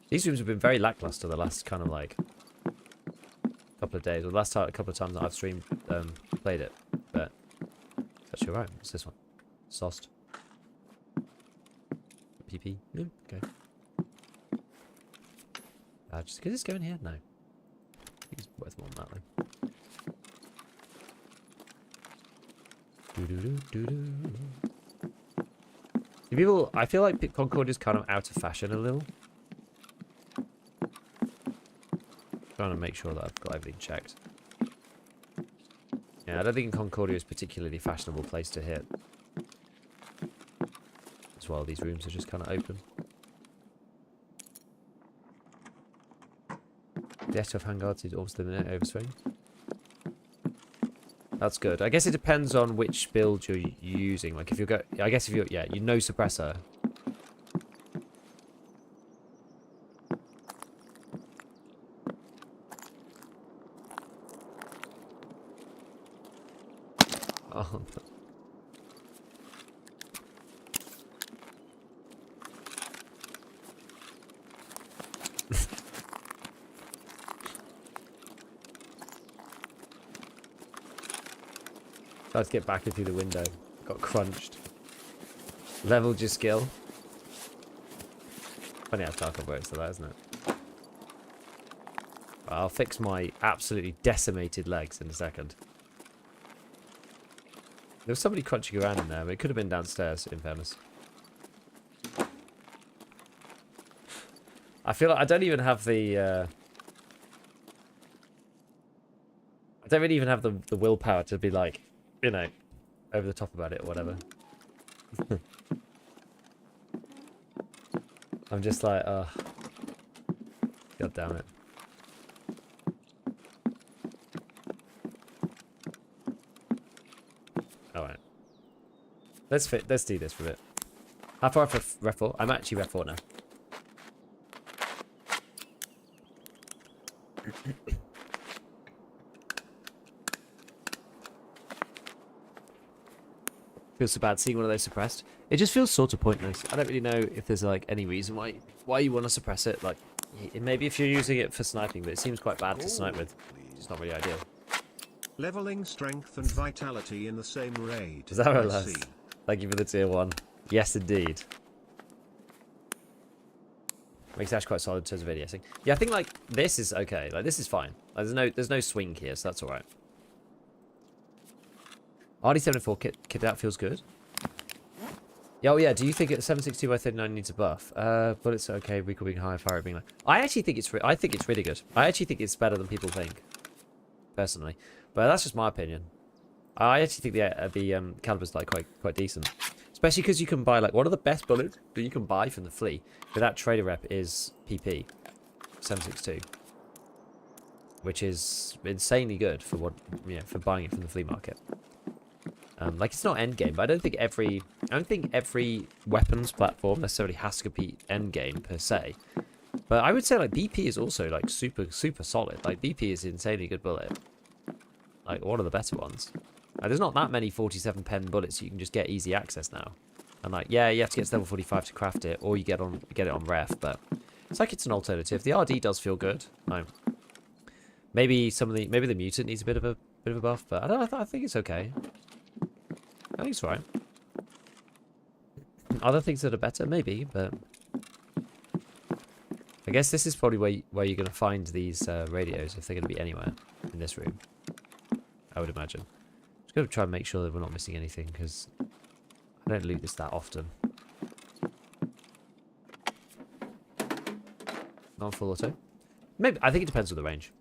These rooms have been very lackluster the last kind of like couple of days, or the last time, a couple of times that I've streamed, played it. But it's actually alright. What's this one? Sauced. PP. Yeah, okay. Just because it's going here? No. I think it's worth more than that, though. People, I feel like Concordia is kind of out of fashion a little. Trying to make sure that I've got everything checked. Yeah, I don't think Concordia is a particularly fashionable place to hit. As well, these rooms are just kind of open. The S-12 handguards is obviously the minute overswing. That's good. I guess it depends on which build you're using. Like if you're yeah, you know suppressor. Oh. Tried to get back in through the window. Got crunched. Leveled your skill. Funny how Tarkov works to that, isn't it? I'll fix my absolutely decimated legs in a second. There was somebody crunching around in there, but it could have been downstairs, in fairness. I feel like I don't even have the... I don't really even have the willpower to be like, you know, over the top about it or whatever. I'm just like, oh. God damn it. Alright. Let's do this for a bit. How far for ref 4? I'm actually ref 4 now. Feels so bad seeing one of those suppressed. It just feels sort of pointless. I don't really know if there's like any reason why you want to suppress it. Like maybe if you're using it for sniping, but it seems quite bad to snipe with. It's not really ideal. Leveling strength and vitality in the same raid. Is that what it I was? see. Thank you for the tier 1. Yes, indeed. Makes Ash quite solid in terms of ADSing. Yeah, I think like this is okay. Like this is fine. Like, there's no swing here, so that's all right. RD74 kit out feels good. Yeah, oh yeah, do you think 762 by 39 needs a buff? Bullets are okay, recoil being high, fire being low. I actually think it's really good. I actually think it's better than people think, personally. But that's just my opinion. I actually think the caliber's like quite decent, especially because you can buy like one of the best bullets that you can buy from the flea without trader rep is PP 762, which is insanely good for for buying it from the flea market. Like it's not end game, but I don't think every weapons platform necessarily has to compete end game per se. But I would say like BP is also like super solid. Like BP is an insanely good bullet. Like one of the better ones. There's not that many 47 pen bullets you can just get easy access now. And like yeah, you have to get to level 45 to craft it, or you get it on ref. But it's like it's an alternative. The RD does feel good. Like, maybe the mutant needs a bit of a buff, but I think it's okay. I think it's right. Other things that are better, maybe, but I guess this is probably where you're going to find these radios if they're going to be anywhere in this room. I would imagine. Just going to try and make sure that we're not missing anything because I don't loot this that often. Not full auto. Maybe I think it depends on the range.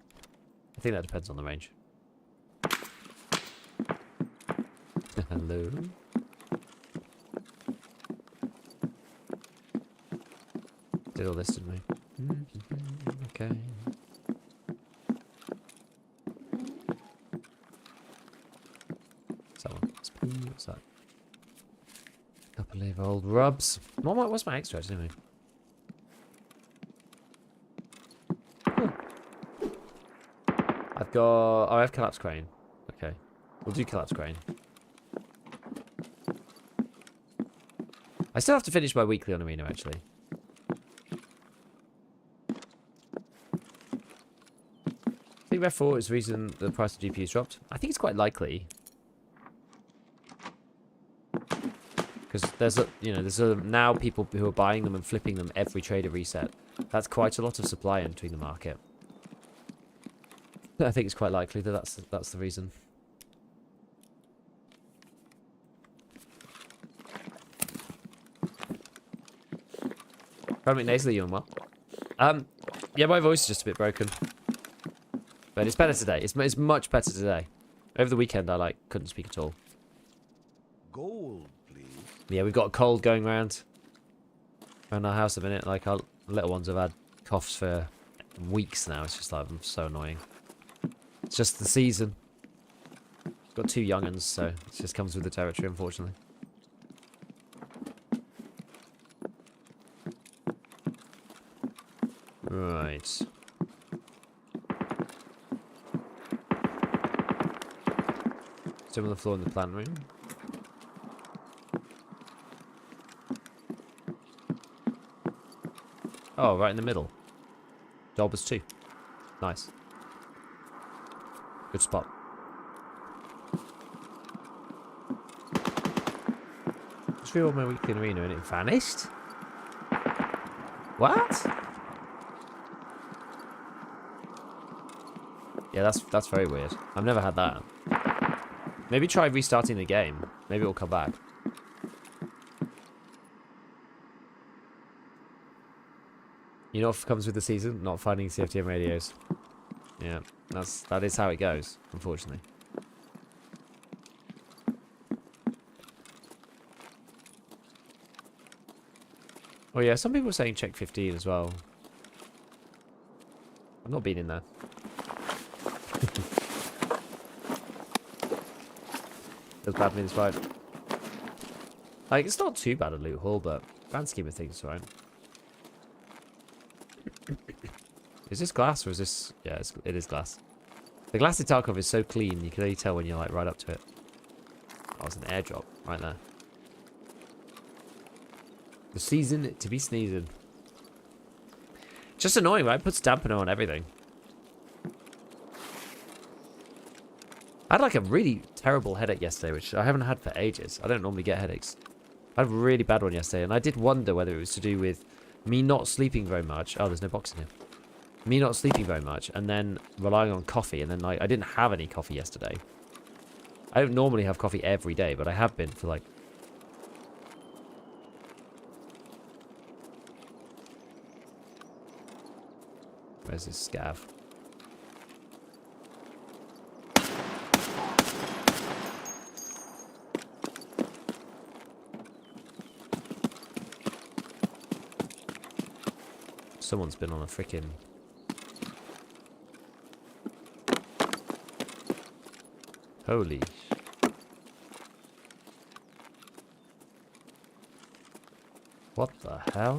I think that depends on the range. Hello. Did all this, didn't we? Okay. What's that one? What's that? Couple of old rubs. What's my extra anyway? I've got... Oh, I have collapse crane. Okay. We'll do collapse crane. I still have to finish my weekly on Arena, actually. I think Rev 4 is the reason the price of GPUs dropped. I think it's quite likely. Because there's now people who are buying them and flipping them every trader reset. That's quite a lot of supply entering the market. I think it's quite likely that that's the reason. Probably nasally, you and what? Yeah, my voice is just a bit broken. But it's better today. It's much better today. Over the weekend, I couldn't speak at all. Gold, please. Yeah, we've got a cold going around our house a minute. Like, our little ones have had coughs for weeks now. It's just like, I'm so annoying. It's just the season. Got 2 young uns, so it just comes with the territory, unfortunately. Right. Still on the floor in the plant room. Oh, right in the middle. Dolbers 2. Nice. Good spot. Just real my weekly in Arena and it vanished? What? Yeah, that's very weird. I've never had that. Maybe try restarting the game. Maybe it'll come back. You know what comes with the season? Not finding CFTM radios. Yeah, that is how it goes, unfortunately. Oh yeah, some people are saying check 15 as well. I've not been in there. Does bad mean it's fine. Like, it's not too bad a loot haul, but grand scheme of things, right? Is this glass or is this... Yeah, it is glass. The glass in Tarkov is so clean, you can only tell when you're like right up to it. Oh, it's an airdrop right there. The season to be sneezing. Just annoying, right? It puts dampener on everything. I had like a really terrible headache yesterday, which I haven't had for ages. I don't normally get headaches. I had a really bad one yesterday, and I did wonder whether it was to do with me not sleeping very much. Oh, there's no box in here. Me not sleeping very much, and then relying on coffee, and then like I didn't have any coffee yesterday. I don't normally have coffee every day, but I have been for like... Where's this scav? Someone's been on a freaking... Holy... What the hell?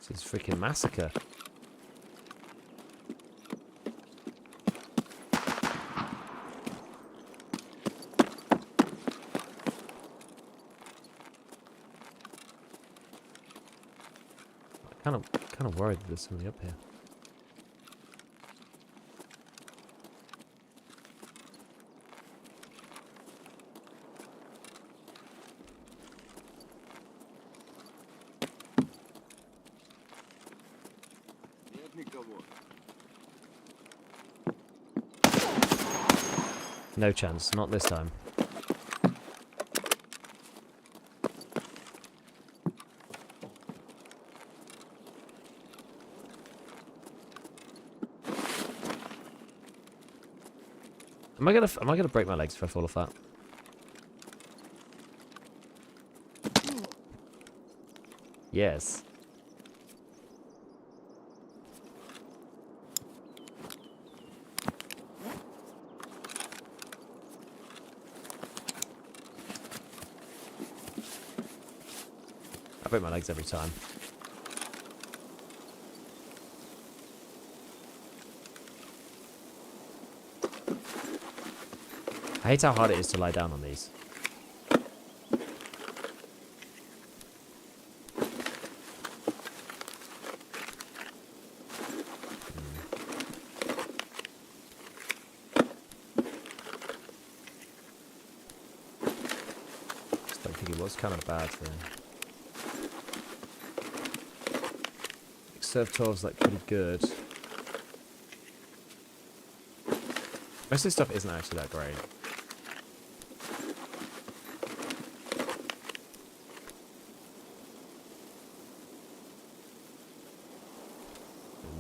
This is freaking massacre. Kind of worried that there's somebody up here. No chance, not this time. Am I gonna break my legs if I fall off that? Yes. I break my legs every time. I hate how hard it is to lie down on these. Just don't think it was kind of bad though. ScavTalk's like pretty good. Most of this stuff isn't actually that great.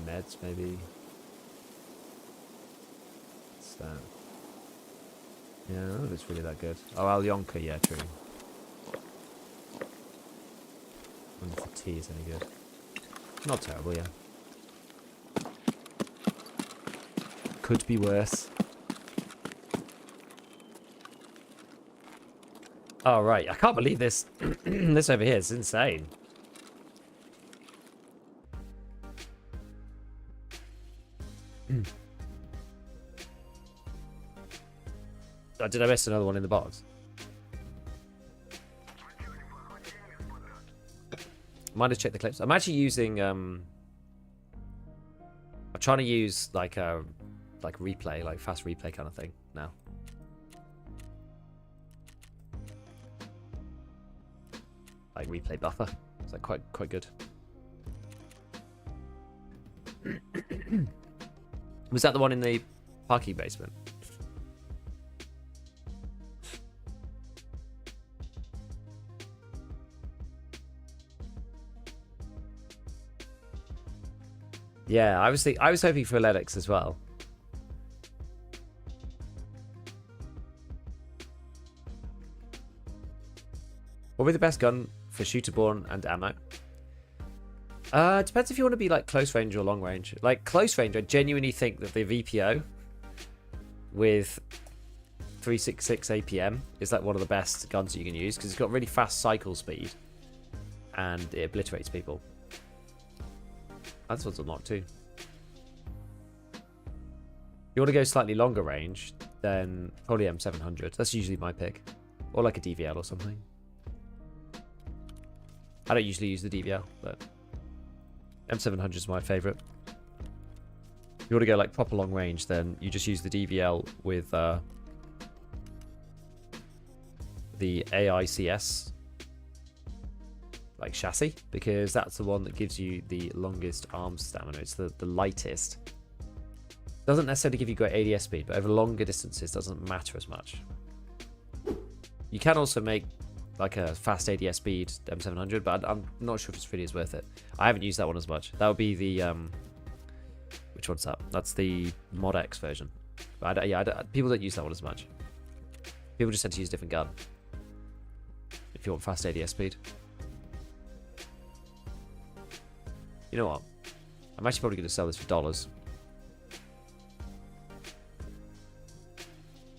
Meds maybe. What's that? Yeah, I don't know if it's really that good. Oh, Alyonka, yeah, true. I wonder if the tea is any good. Not terrible, yeah. Could be worse. Oh, right. I can't believe this. This over here is insane. Oh, did I miss another one in the box? Might have checked the clips. I'm actually using I'm trying to use like a replay, like fast replay kind of thing now. Like replay buffer. It's like quite good. Was that the one in the parking basement? Yeah, I was hoping for Lennox as well. What would be the best gun for shooter-borne and ammo? Depends if you want to be like close range or long range. Like close range, I genuinely think that the VPO with 366 APM is like one of the best guns you can use because it's got really fast cycle speed and it obliterates people. This one's unlocked too. If you want to go slightly longer range, then probably M700. That's usually my pick. Or like a DVL or something. I don't usually use the DVL, but M700 is my favourite. If you want to go like proper long range, then you just use the DVL with the AICS like chassis, because that's the one that gives you the longest arm stamina. It's the lightest. Doesn't necessarily give you great ADS speed, but over longer distances doesn't matter as much. You can also make like a fast ADS speed M700, but I'm not sure if it's really as worth it. I haven't used that one as much. That would be the which one's that? That's the Mod X version. But people don't use that one as much. People just tend to use a different gun if you want fast ADS speed. You know what? I'm actually probably going to sell this for dollars.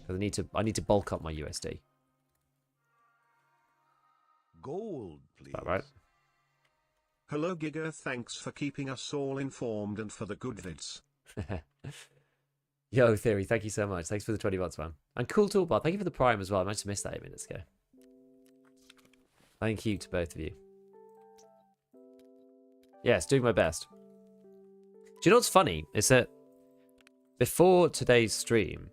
Because I need to bulk up my USD. Gold, please. Is that right? Hello Giga, thanks for keeping us all informed and for the good vids. Yo, Theory, thank you so much. Thanks for the 20 months, man. And Cool Toolbar, thank you for the Prime as well. I managed to miss that 8 minutes ago. Thank you to both of you. Yes, doing my best. Do you know what's funny? Is that before today's stream,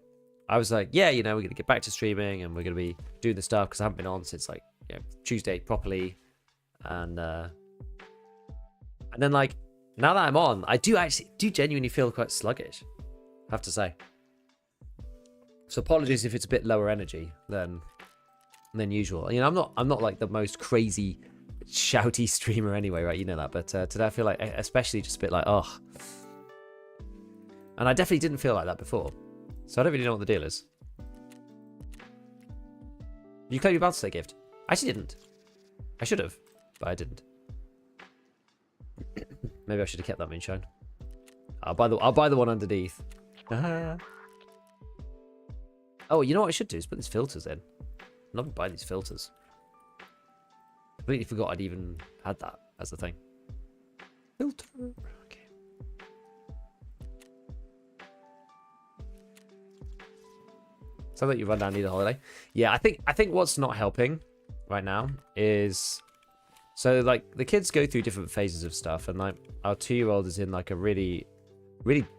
I was like, yeah, you know, we're going to get back to streaming and we're going to be doing the stuff because I haven't been on since like, you know, Tuesday properly. And then like, now that I'm on, I do genuinely feel quite sluggish, I have to say. So apologies if it's a bit lower energy than usual. You know, I'm not like the most crazy shouty streamer anyway, right? You know that. But today I feel like especially just a bit like, oh. And I definitely didn't feel like that before. So I don't really know what the deal is. You claim your birthday gift. I actually didn't. I should have, but I didn't. Maybe I should have kept that moonshine. I'll buy the one underneath. Oh, you know what I should do is put these filters in. I'm not gonna buy these filters. Completely forgot I'd even had that as a thing. Filter. Okay. Sounds like you run down, need a holiday. Yeah, I think what's not helping right now is, so like the kids go through different phases of stuff, and like our 2-year-old is in like a really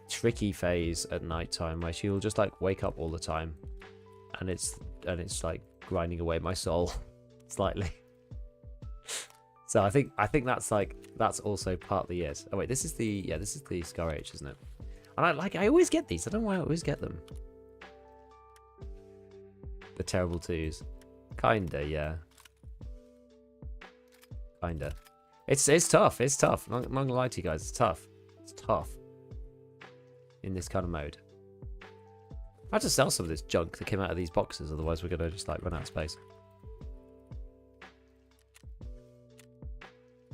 tricky phase at night time where she'll just like wake up all the time, and it's like grinding away my soul slightly. So I think that's also partly it. Oh wait, this is the Scar H, isn't it? And I always get these. I don't know why I always get them. The terrible 2s. Kinda, yeah. Kinda. It's tough. It's tough. I'm not gonna lie to you guys. It's tough. It's tough. In this kind of mode. I have to sell some of this junk that came out of these boxes, otherwise we're gonna just like run out of space.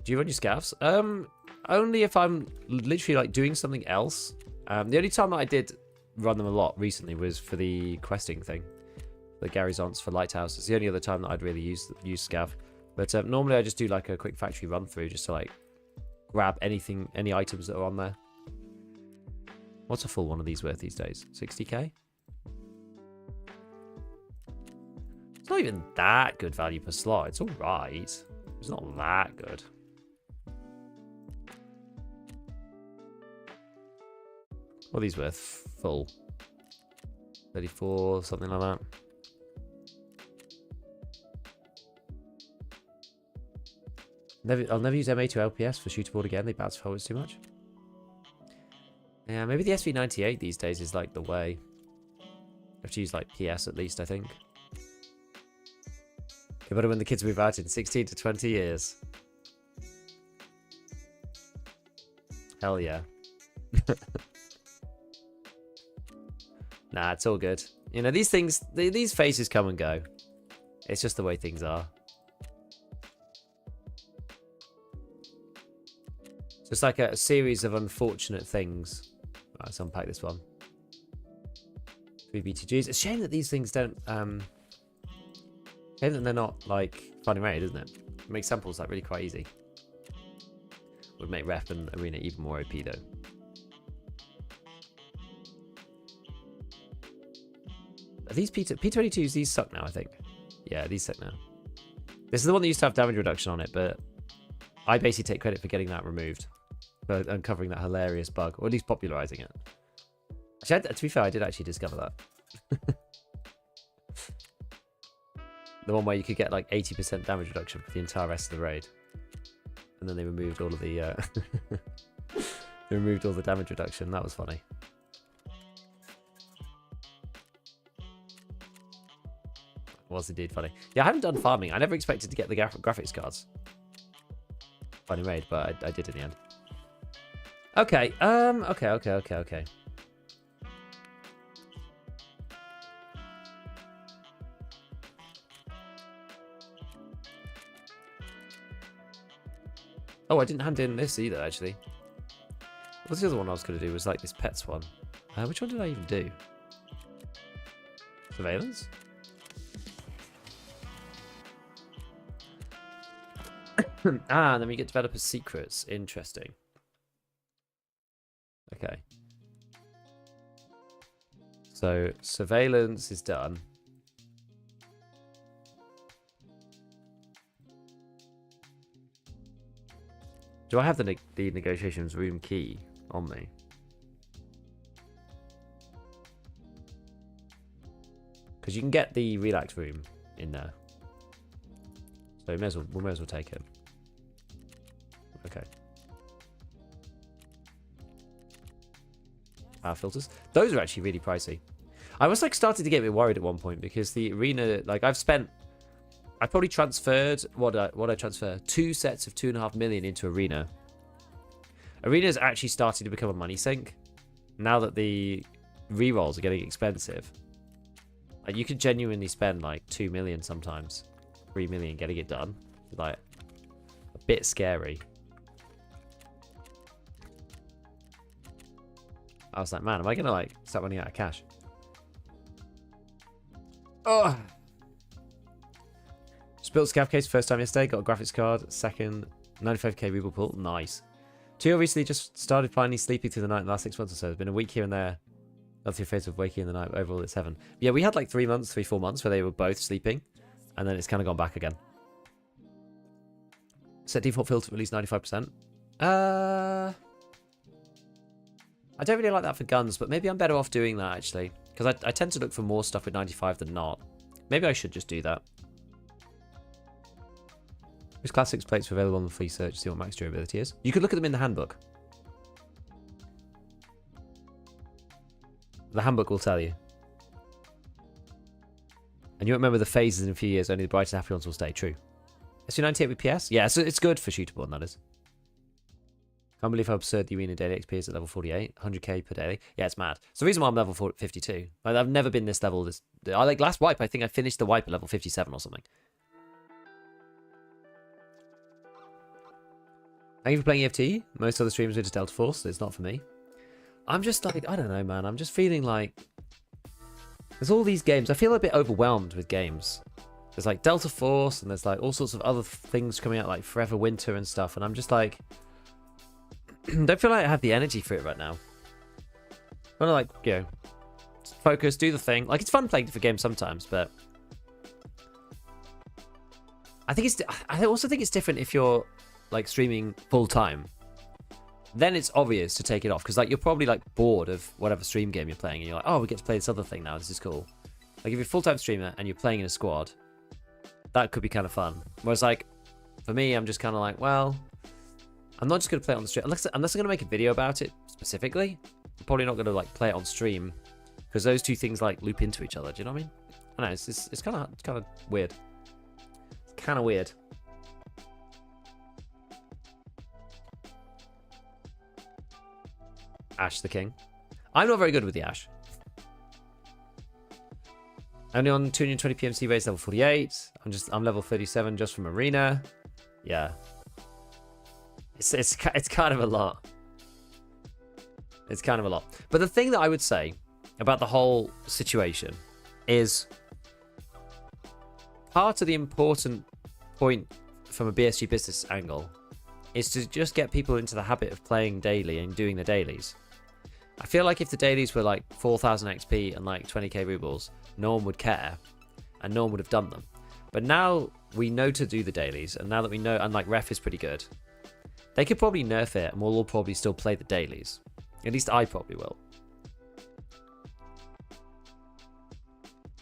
Do you run your scavs? Only if I'm literally like doing something else. The only time that I did run them a lot recently was for the questing thing. The Gary's Aunts for Lighthouse. It's the only other time that I'd really use scav. But normally I just do like a quick factory run through just to like grab any items that are on there. What's a full one of these worth these days? 60k? It's not even that good value per slot. It's alright. It's not that good. What are these worth? Full. 34, something like that. I'll never use MA to LPS for shooterboard again. They bounce forwards too much. Yeah, maybe the SV98 these days is like the way. You have to use like PS at least, I think. Okay, better when the kids move out in 16 to 20 years. Hell yeah. Nah, it's all good. You know, these things, these phases come and go. It's just the way things are. It's like a series of unfortunate things. Right, let's unpack this one. 3 BTGs. It's a shame that these things don't... shame that they're not, like, finding raid, isn't it? It makes samples, like, really quite easy. Would make rep and arena even more OP, though. Are these P22s? These suck now, I think. Yeah, these suck now. This is the one that used to have damage reduction on it, but I basically take credit for getting that removed. For uncovering that hilarious bug, or at least popularizing it. Actually, to be fair, I did actually discover that. The one where you could get like 80% damage reduction for the entire rest of the raid. And then they removed all of the they removed all the damage reduction. That was funny. Was indeed funny. Yeah, I haven't done farming. I never expected to get the graphics cards. Funny raid, but I did in the end. Okay, okay. Oh, I didn't hand in this either, actually. What's the other one I was going to do? Was like this pets one. Which one did I even do? Surveillance? And then we get developer secrets. Interesting. Okay. So surveillance is done. Do I have the negotiations room key on me? Because you can get the relax room in there. So we may as well take it. Okay. Power filters. Those are actually really pricey. I was like starting to get a bit worried at one point because the arena, like I probably transferred what I transfer 2 sets of 2.5 million into arena. Arena's actually starting to become a money sink now that the rerolls are getting expensive. Like, you could genuinely spend like 2 million sometimes, 3 million getting it done. Like, a bit scary. I was like, man, am I gonna like start running out of cash? Oh. Just built a scav case first time yesterday. Got a graphics card. Second, 95k ruble pool. Nice. Tio recently just started finally sleeping through the night in the last 6 months or so. There's been a week here and there. That's your phase of waking in the night. Overall, it's heaven. Yeah, we had like 3 months, 4 months where they were both sleeping, and then it's kind of gone back again. Set default filter to at least 95%. I don't really like that for guns, but maybe I'm better off doing that actually, because I tend to look for more stuff with 95 than not. Maybe I should just do that. Which classics plates are available on the free search to see what max durability is? You could look at them in the handbook. The handbook will tell you. And you remember the phases in a few years, only the bright and happy ones will stay. True. SU98 with PS? Yeah, so it's good for shootable, that is. Can't believe how absurd the arena daily XP is at level 48. 100k per daily. Yeah, it's mad. It's the reason why I'm level 52. Like, I've never been this level. I like last wipe, I think I finished the wipe at level 57 or something. Thank you for playing EFT. Most other streamers are just Delta Force, so it's not for me. I'm just like, I don't know, man. I'm just feeling like there's all these games. I feel a bit overwhelmed with games. There's like Delta Force, and there's like all sorts of other things coming out, like Forever Winter and stuff. And I'm just like, don't feel like I have the energy for it right now. I want to like, you know, focus, do the thing. Like, it's fun playing for games sometimes, but I also think it's different if you're like streaming full time. Then it's obvious to take it off because like you're probably like bored of whatever stream game you're playing, and you're like, oh, we get to play this other thing now. This is cool. Like, if you're a full-time streamer and you're playing in a squad, that could be kind of fun. Whereas like for me, I'm just kind of like, well, I'm not just going to play it on the stream unless I'm going to make a video about it specifically. I'm probably not going to like play it on stream because those two things like loop into each other. Do you know what I mean? I know it's kind of weird. It's kind of weird. Ash the King. I'm not very good with the Ash. Only on 220 PMC base level 48. I'm level 37 just from arena. Yeah. It's kind of a lot. It's kind of a lot. But the thing that I would say about the whole situation is part of the important point from a BSG business angle is to just get people into the habit of playing daily and doing the dailies. I feel like if the dailies were like 4,000 XP and like 20k rubles, no one would care and no one would have done them. But now we know to do the dailies, and now that we know, and like ref is pretty good, they could probably nerf it and we'll all probably still play the dailies. At least I probably will.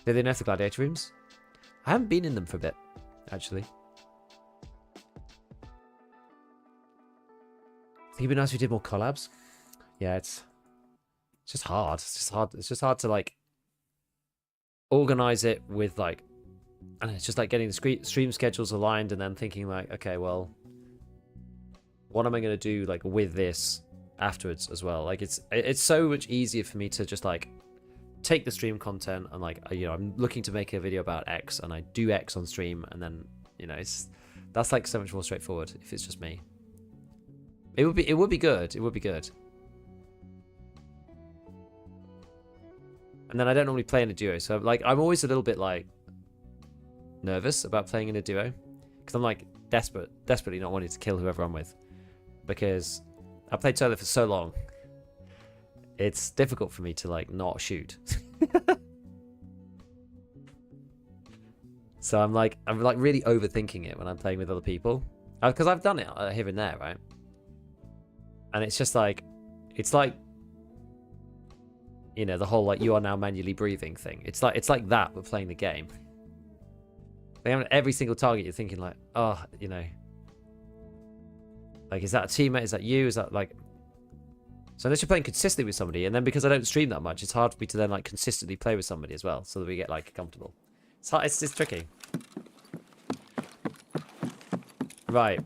Did they nerf the gladiator rooms? I haven't been in them for a bit, actually. I think it'd be nice if we did more collabs. Yeah, it's just hard. It's just hard to like organize it with like, I don't know, it's just like getting the stream schedules aligned and then thinking like, okay, well, what am I going to do like with this afterwards as well? Like it's so much easier for me to just like take the stream content and like, you know, I'm looking to make a video about X and I do X on stream, and then, you know, that's like so much more straightforward if it's just me. It would be good. It would be good. And then I don't normally play in a duo, so like I'm always a little bit like nervous about playing in a duo because I'm like desperately not wanting to kill whoever I'm with, because I played solo for so long. It's difficult for me to like not shoot. So I'm like really overthinking it when I'm playing with other people, because I've done it here and there, right? And it's just like, it's like, you know, the whole like you are now manually breathing thing. It's like that, but playing the game. Like, every single target you're thinking like, oh, you know, like, is that a teammate? Is that you? Is that like? So unless you're playing consistently with somebody, and then because I don't stream that much, it's hard for me to then like consistently play with somebody as well, so that we get like comfortable. It's hard, it's tricky. Right.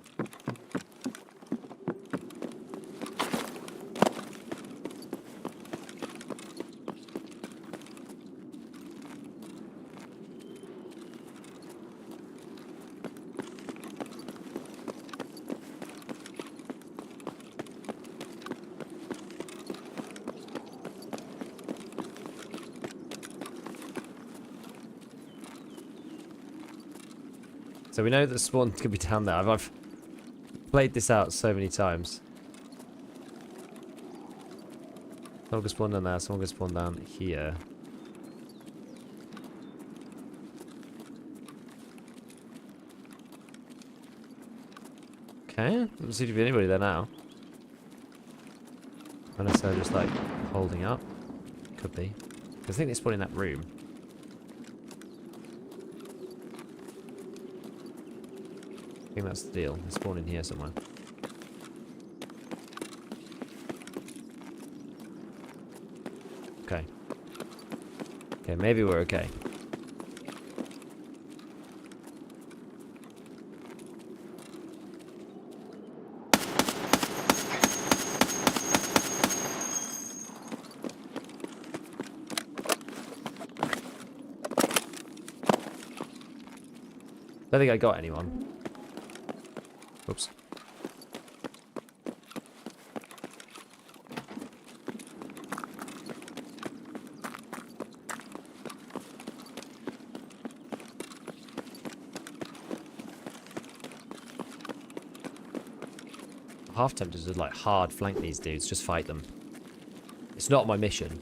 So we know that spawn could be down there. I've played this out so many times. Someone could spawn down there, someone could spawn down here. Okay, doesn't seem to be anybody there now. Unless they're just like holding up. Could be. I think they spawned in that room. I think that's the deal. They spawn in here somewhere. Okay. Okay, maybe we're okay. Don't think I got anyone. Oops. Half tempted to like hard flank these dudes, just fight them. It's not my mission.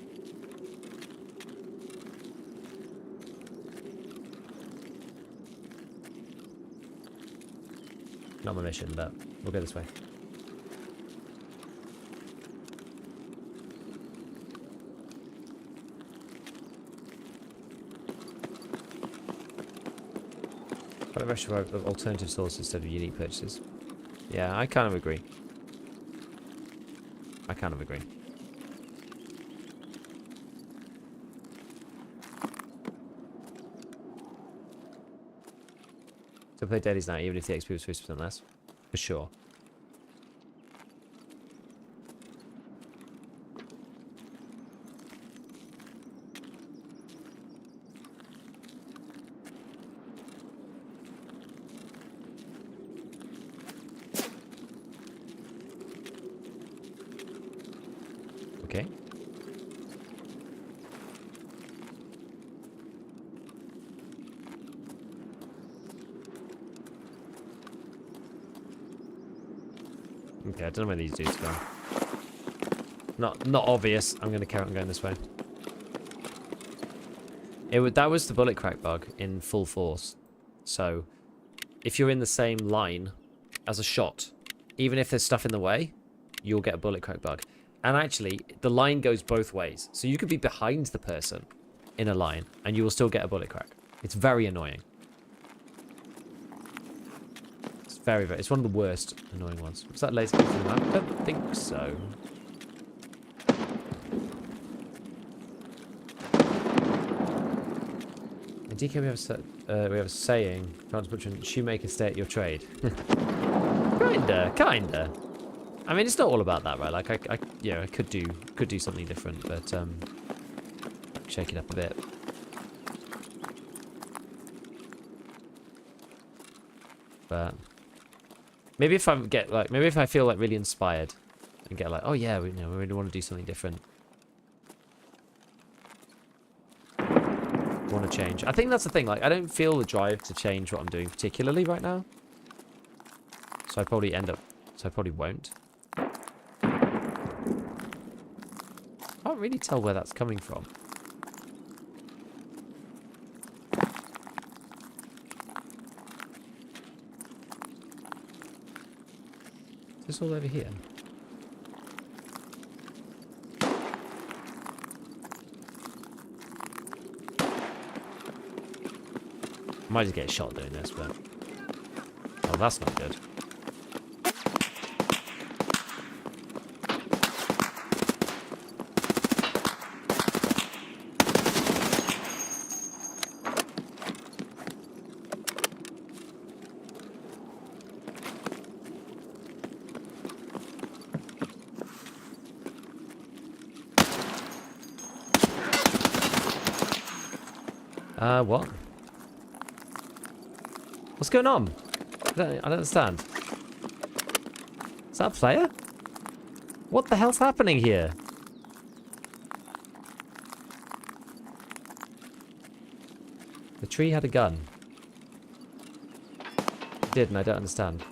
Not my mission, but we'll go this way. But I should have alternative sources instead of unique purchases. Yeah, I kind of agree. I kind of agree. So play dailies now, even if the XP was 50% less. For sure. Okay. Okay, I don't know where these dudes go. Not obvious. I'm gonna carry on going this way. That was the bullet crack bug in full force. So, if you're in the same line as a shot, even if there's stuff in the way, you'll get a bullet crack bug. And actually, the line goes both ways. So you could be behind the person in a line, and you will still get a bullet crack. It's very annoying. It's very, it's one of the worst annoying ones. Was that laser coming from the map? I don't think so. In DK we have a saying, can't butcher, shoemaker, stay at your trade. Kinda. I mean, it's not all about that, right? Like, I could do something different, but shake it up a bit. But maybe if I feel like really inspired and get like, oh yeah, we really want to do something different. Want to change. I think that's the thing. Like, I don't feel the drive to change what I'm doing particularly right now. So I probably won't. Can't really tell where that's coming from. Is this all over here? Might just get shot doing this, but oh, that's not good. What? What's going on? I don't understand. Is that a player? What the hell's happening here? The tree had a gun. did, and I don't understand.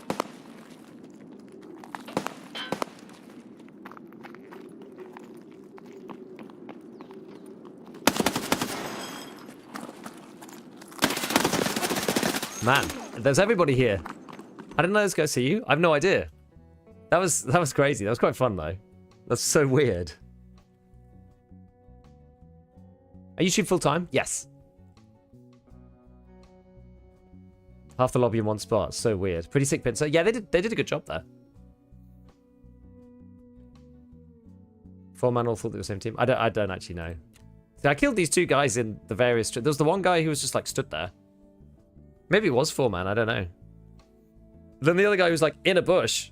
Man, there's everybody here. I didn't know this guy see you. I have no idea. That was crazy. That was quite fun though. That's so weird. Are you shooting full time? Yes. Half the lobby in one spot. So weird. Pretty sick pincer. Yeah, they did a good job there. 4-man all thought they were the same team. I don't actually know. See, I killed these two guys in the various. There was the one guy who was just like stood there. Maybe it was 4-man. I don't know. Then the other guy was like in a bush,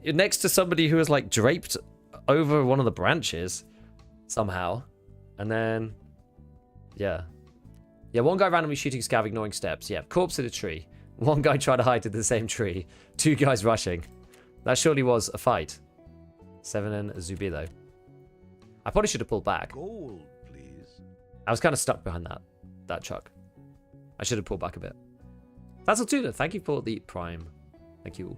next to somebody who was like draped over one of the branches somehow, and then yeah, one guy randomly shooting scav, ignoring steps. Yeah, corpse in a tree. One guy tried to hide in the same tree. 2 guys rushing. That surely was a fight. 7 and Zubi though. I probably should have pulled back. Gold, please. I was kind of stuck behind that truck. I should have pulled back a bit. That's all too. Thank you for the prime. Thank you.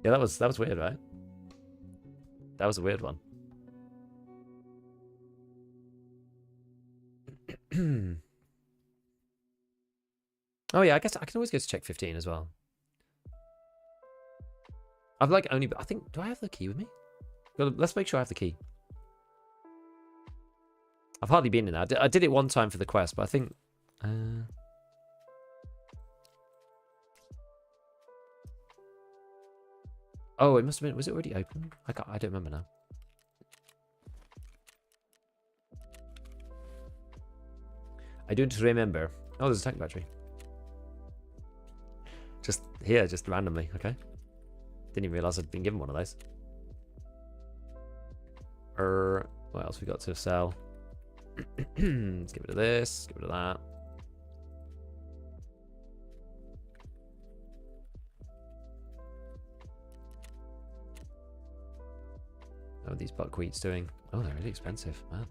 Yeah, that was weird, right? That was a weird one. Oh yeah, I guess I can always go to check 15 as well. I've like only. I think. Do I have the key with me? Well, let's make sure I have the key. I've hardly been in there. I did it one time for the quest, but I think... Oh, it must have been... Was it already open? I don't remember now. I don't remember. Oh, there's a tank battery. Just here, just randomly. Okay. Didn't even realize I'd been given one of those. What else we got to sell? Let's get rid of this, get rid of that. How are these buckwheats doing? Oh, they're really expensive, man.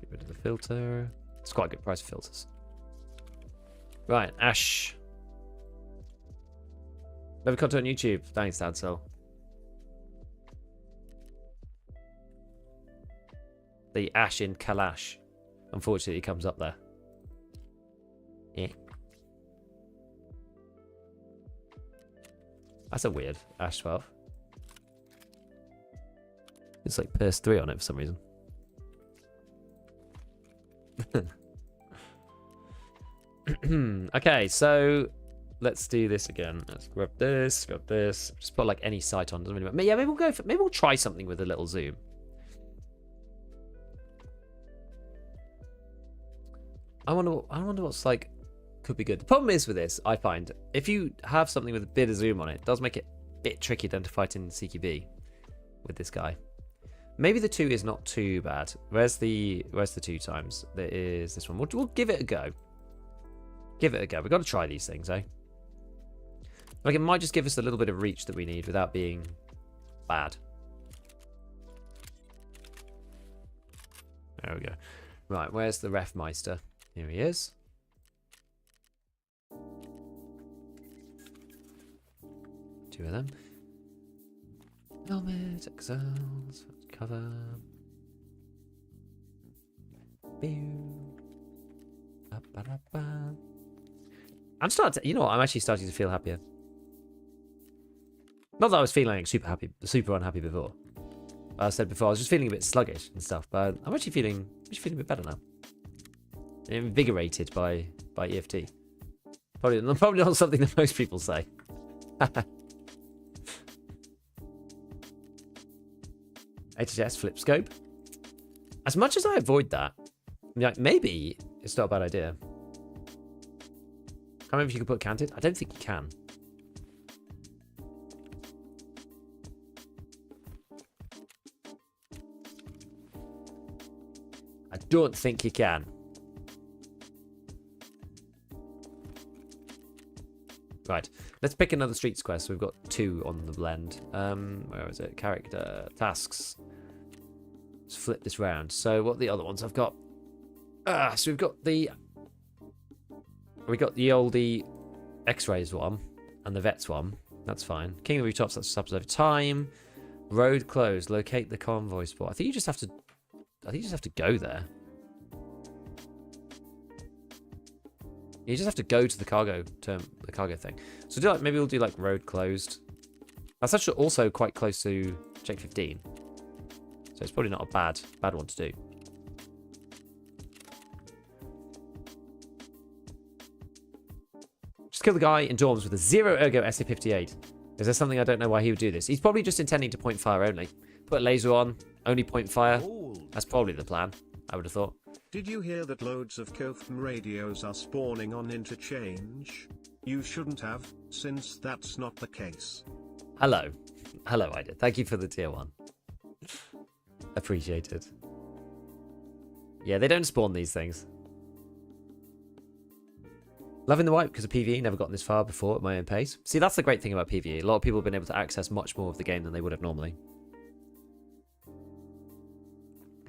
Get rid of the filter. It's quite a good price for filters. Right, Ash. Never content on YouTube. Thanks, Dadsel. The Ash in Kalash. Unfortunately, comes up there. Yeah. That's a weird ASH-12. It's like PS3 on it for some reason. Okay, so let's do this again. Let's grab this, grab this. Just put like any sight on. Doesn't really matter. Yeah, maybe we'll go for, maybe we'll try something with a little zoom. I wonder what's like could be good. The problem is with this, I find if you have something with a bit of zoom on it, it does make it a bit tricky then to fight in CQB with this guy. Maybe the 2 is not too bad. Where's the 2 times? There is this one. We'll give it a go. Give it a go. We've got to try these things, eh? Like it might just give us a little bit of reach that we need without being bad. There we go. Right, where's the Refmeister? Here he is. Two of them. Helmet, exiles, cover. I'm starting to, you know what, I'm actually starting to feel happier. Not that I was feeling like super unhappy before. I said before, I was just feeling a bit sluggish and stuff, but I'm actually feeling a bit better now. Invigorated by EFT. Probably not something that most people say. HHS flip scope. As much as I avoid that, maybe it's not a bad idea. Can't remember if you can put canted. I don't think you can. I don't think you can. Right, let's pick another streets quest. We've got 2 on the blend. Where is it? Character tasks. Let's flip this round. So what are the other ones I've got? So we've got the oldie X-rays one and the vets one. That's fine. King of Rooftops, that's subs over time. Road closed. Locate the convoy spot. I think you just have to go there. You just have to go to the cargo thing. So maybe we'll do like road closed. That's actually also quite close to Check 15. So it's probably not a bad one to do. Just kill the guy in dorms with a 0 ergo SA-58. Is there something I don't know why he would do this? He's probably just intending to point fire only. Put a laser on, only point fire. That's probably the plan, I would have thought. Did you hear that loads of Kofn radios are spawning on interchange? You shouldn't have, since that's not the case. Hello. Hello, I did. Thank you for the tier 1. Appreciated. Yeah, they don't spawn these things. Loving the wipe because of PvE, never gotten this far before at my own pace. See, that's the great thing about PvE. A lot of people have been able to access much more of the game than they would have normally.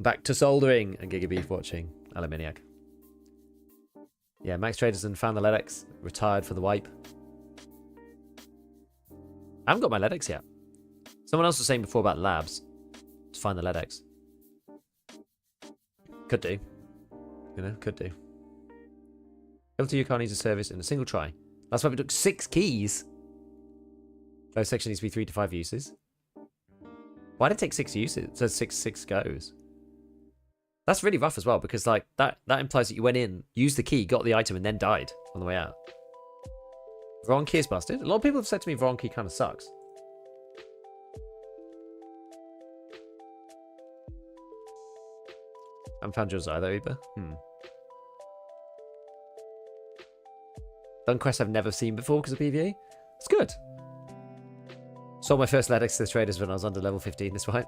Back to soldering and Gigabeef watching. Aluminiac. Yeah, Max Traders and found the LEDX. Retired for the wipe. I haven't got my LEDX yet. Someone else was saying before about labs. To find the LEDX. Could do. You know, could do. L2 Yukon needs a service in a single try. That's why we took 6 keys. Both section needs to be 3 to 5 uses. Why did it take 6 uses? So 6 goes. That's really rough as well, because like that implies that you went in, used the key, got the item, and then died on the way out. Wrong key is busted. A lot of people have said to me wrong key kind of sucks. I haven't found yours either, Uber. Done quests I've never seen before because of PvE. It's good. Saw my first LEDX to the traders when I was under level 15 this fight.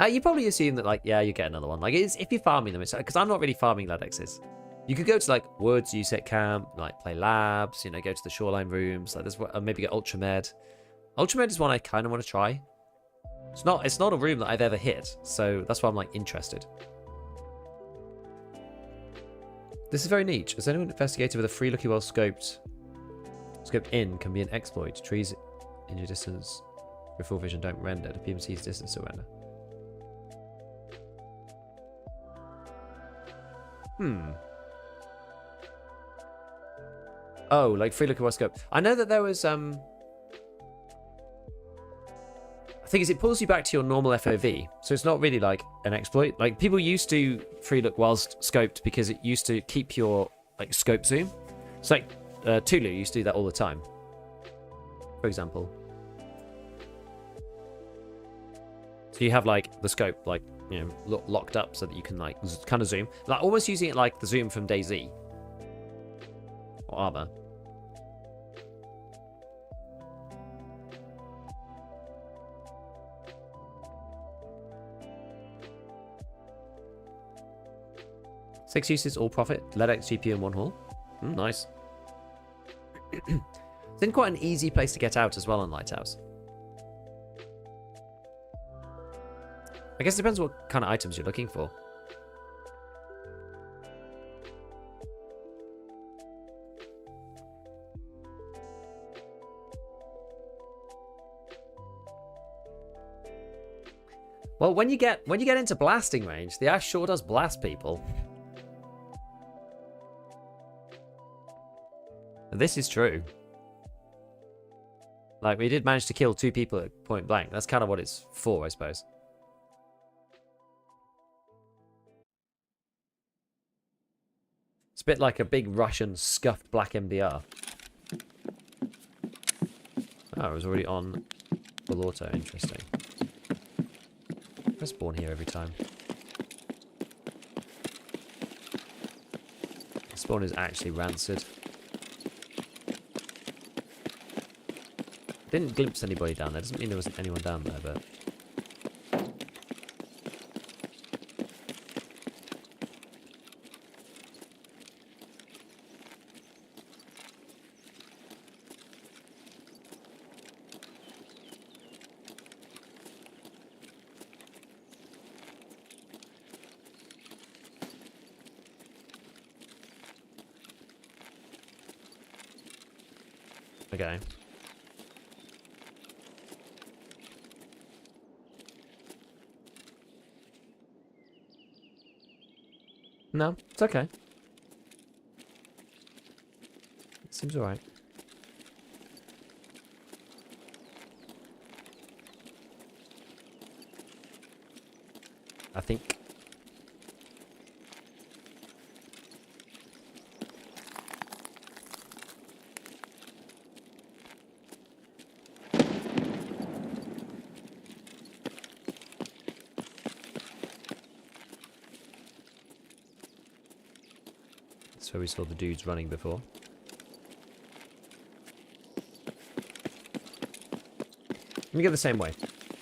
You probably assume that, like, yeah, you get another one. Like, it's, if you're farming them, it's because I'm not really farming LEDXs. You could go to, like, woods, USEC camp, like, play labs, you know, go to the shoreline rooms, like, there's maybe get Ultramed. Ultramed is one I kind of want to try. It's not a room that I've ever hit, so that's why I'm, like, interested. This is very niche. Has anyone investigated whether free looky well scoped in can be an exploit? Trees in your distance with full vision don't render. The PMC's distance to render. Oh, like free looky well scope. I know that there was I think it pulls you back to your normal FOV, so it's not really like an exploit. Like people used to free look whilst scoped because it used to keep your like scope zoom. It's like Tulu used to do that all the time, for example. So you have like the scope like, you know, locked up so that you can like kind of zoom, like almost using it like the zoom from DayZ or Armor. Six uses, all profit. LEDX, GPU, and 1 haul. Nice. It's in quite an easy place to get out as well on Lighthouse. I guess it depends what kind of items you're looking for. Well, when you get into blasting range, the Ash sure does blast people. And this is true. Like, we did manage to kill 2 people at point blank. That's kind of what it's for, I suppose. It's a bit like a big Russian scuffed black MBR. Oh, it was already on full auto. Interesting. I spawn here every time. The spawn is actually rancid. Didn't glimpse anybody down there. Doesn't mean there wasn't anyone down there, but... Okay. No, it's okay. It seems alright. I think. That's where we saw the dudes running before. Let me go the same way.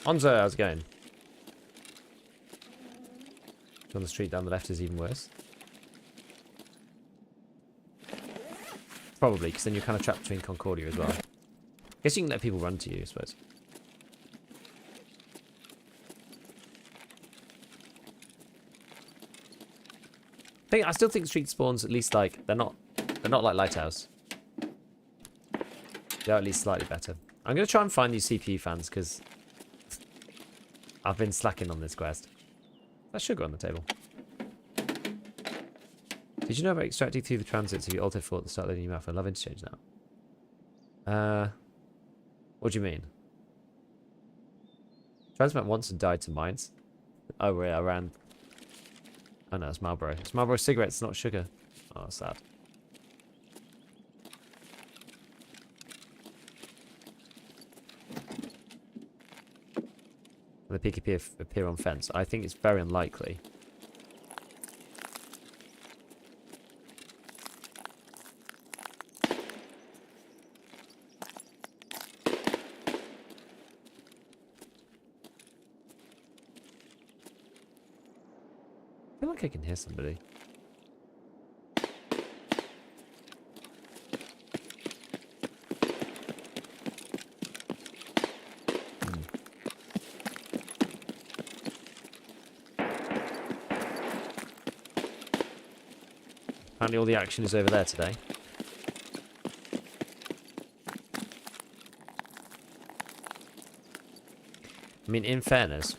Onzo, how's it going? On the street down the left is even worse. Probably, because then you're kind of trapped between Concordia as well. I guess you can let people run to you, I suppose. I still think street spawns at least like they're not like Lighthouse. They're at least slightly better. I'm gonna try and find these CPU fans because I've been slacking on this quest. That's sugar on the table. Did you know about extracting through the transits if you alter for at the start loading your mouth? I love interchange now. What do you mean? Transmat once and died to mines. Oh yeah, I ran. Oh no, it's Marlboro. It's Marlboro cigarettes, not sugar. Oh, sad. Will the PvP appear on fence? I think it's very unlikely. I feel like I can hear somebody. Apparently all the action is over there today. I mean, in fairness,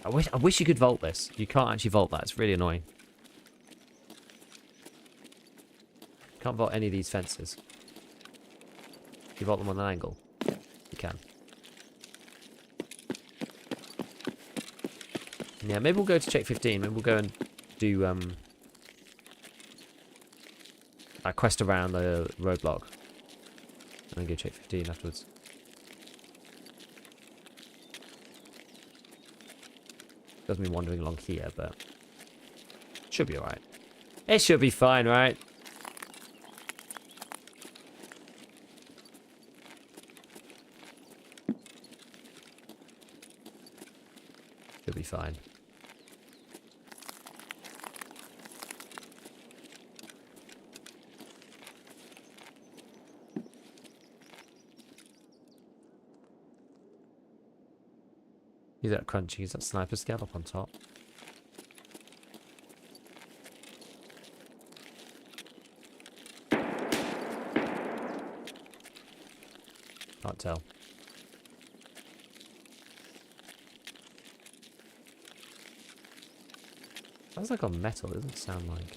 I wish you could vault this. You can't actually vault that. It's really annoying. Can't vault any of these fences. You vault them on an angle. You can. Yeah, maybe we'll go to check 15. Maybe we'll go and do a quest around the roadblock. And then go check 15 afterwards. Doesn't mean wandering along here, but should be alright. It should be fine, right? Should be fine. Is that crunchy? Is that sniper scav up on top? Can't tell. Sounds like on metal, it doesn't sound like.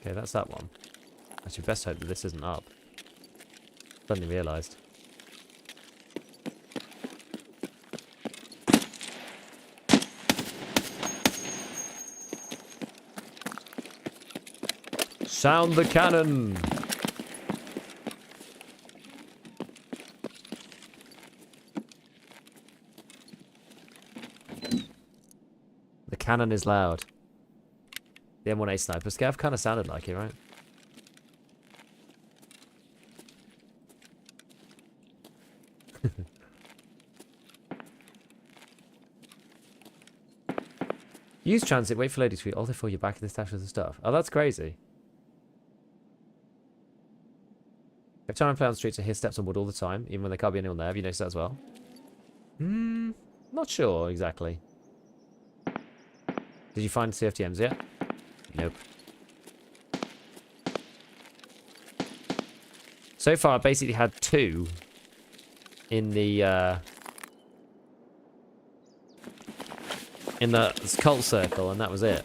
Okay, that's that one. Actually, best hope that this isn't up. Suddenly realised. Sound the cannon! The cannon is loud. The M1A sniper scav kind of sounded like it, right? Use transit, wait for loading to be all before you're back in the stash with the stuff. Oh, that's crazy. If time and play on the streets, I hear steps on wood all the time, even when there can't be anyone there. Have you noticed that as well? Not sure exactly. Did you find CFTMs yet? Nope. So far, I basically had 2 in the cult circle, and that was it.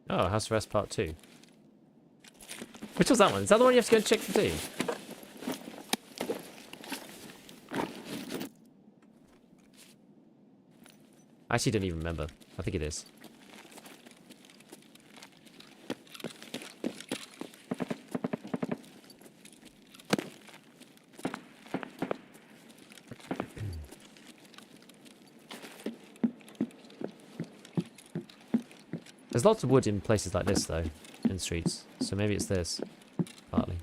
Oh, House Arrest Part 2. Which was that one? Is that the one you have to go and check for tea? I actually don't even remember. I think it is. There's lots of wood in places like this, though, in streets. So maybe it's this, partly.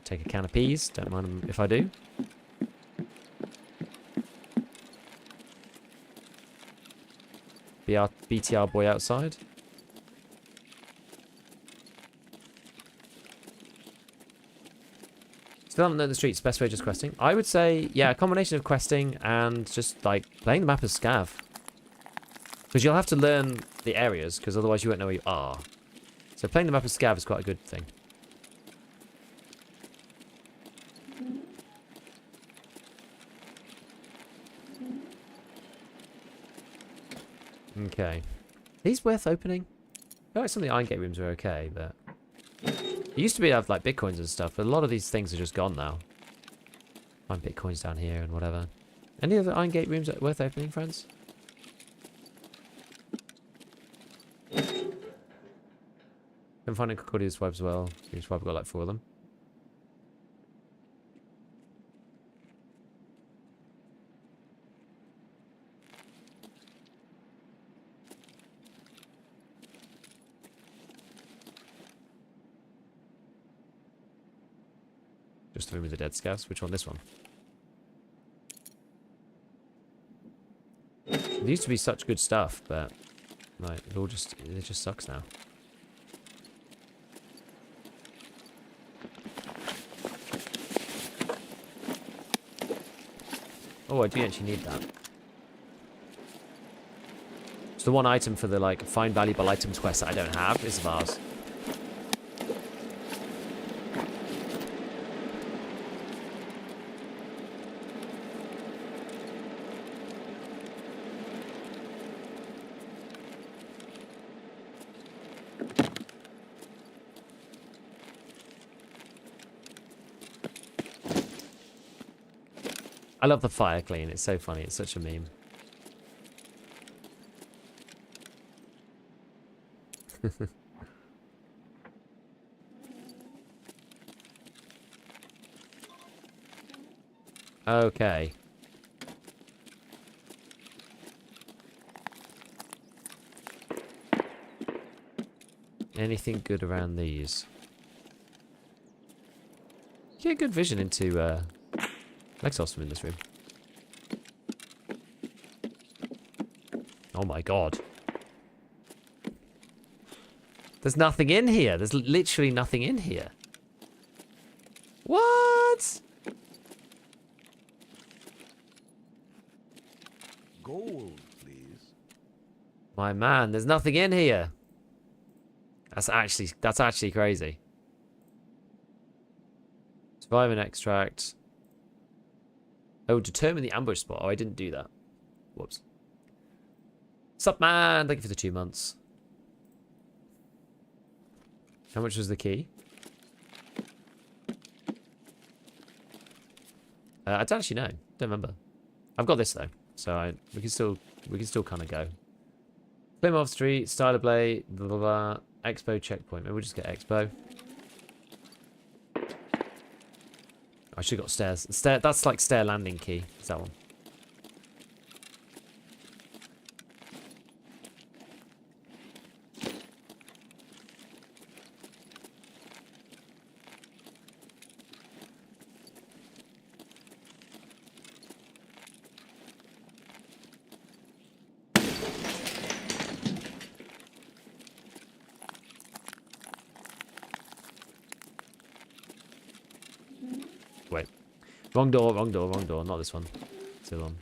Take a can of peas. Don't mind them if I do. BTR boy outside. Still haven't learned the streets. Best way just questing. I would say, yeah, a combination of questing and just like playing the map as scav. Because you'll have to learn the areas, because otherwise you won't know where you are. So playing the map as scav is quite a good thing. Okay. These worth opening? I feel like some of the Iron Gate rooms are okay, but... It used to be to have like bitcoins and stuff, but a lot of these things are just gone now. Find bitcoins down here and whatever. Any other Iron Gate rooms worth opening, friends? I'm finding Concordia swipes as well. Each swipe got like 4 of them. Just the room with the dead scavs. Which one? This one. It used to be such good stuff, but like it just sucks now. Oh, I do actually need that. It's the one item for the like find valuable items quest that I don't have is vase. I love the fire clean. It's so funny. It's such a meme. Okay. Anything good around these? Get good vision into Lexos from in this room. Oh my god. There's nothing in here. There's literally nothing in here. What? Gold, please. My man, there's nothing in here. That's actually crazy. Survive and extract. Oh, determine the ambush spot. Oh, I didn't do that. Whoops. Sup, man? Thank you for the 2 months. How much was the key? I don't actually know. Don't remember. I've got this though, so we can still kind of go. Plymouth Street, Styler Blade, blah blah blah. Expo checkpoint. Maybe we'll just get Expo. I should have got stairs. That's like stair landing key. Is that one? Wait. Wrong door, wrong door, wrong door. Not this one. Still on.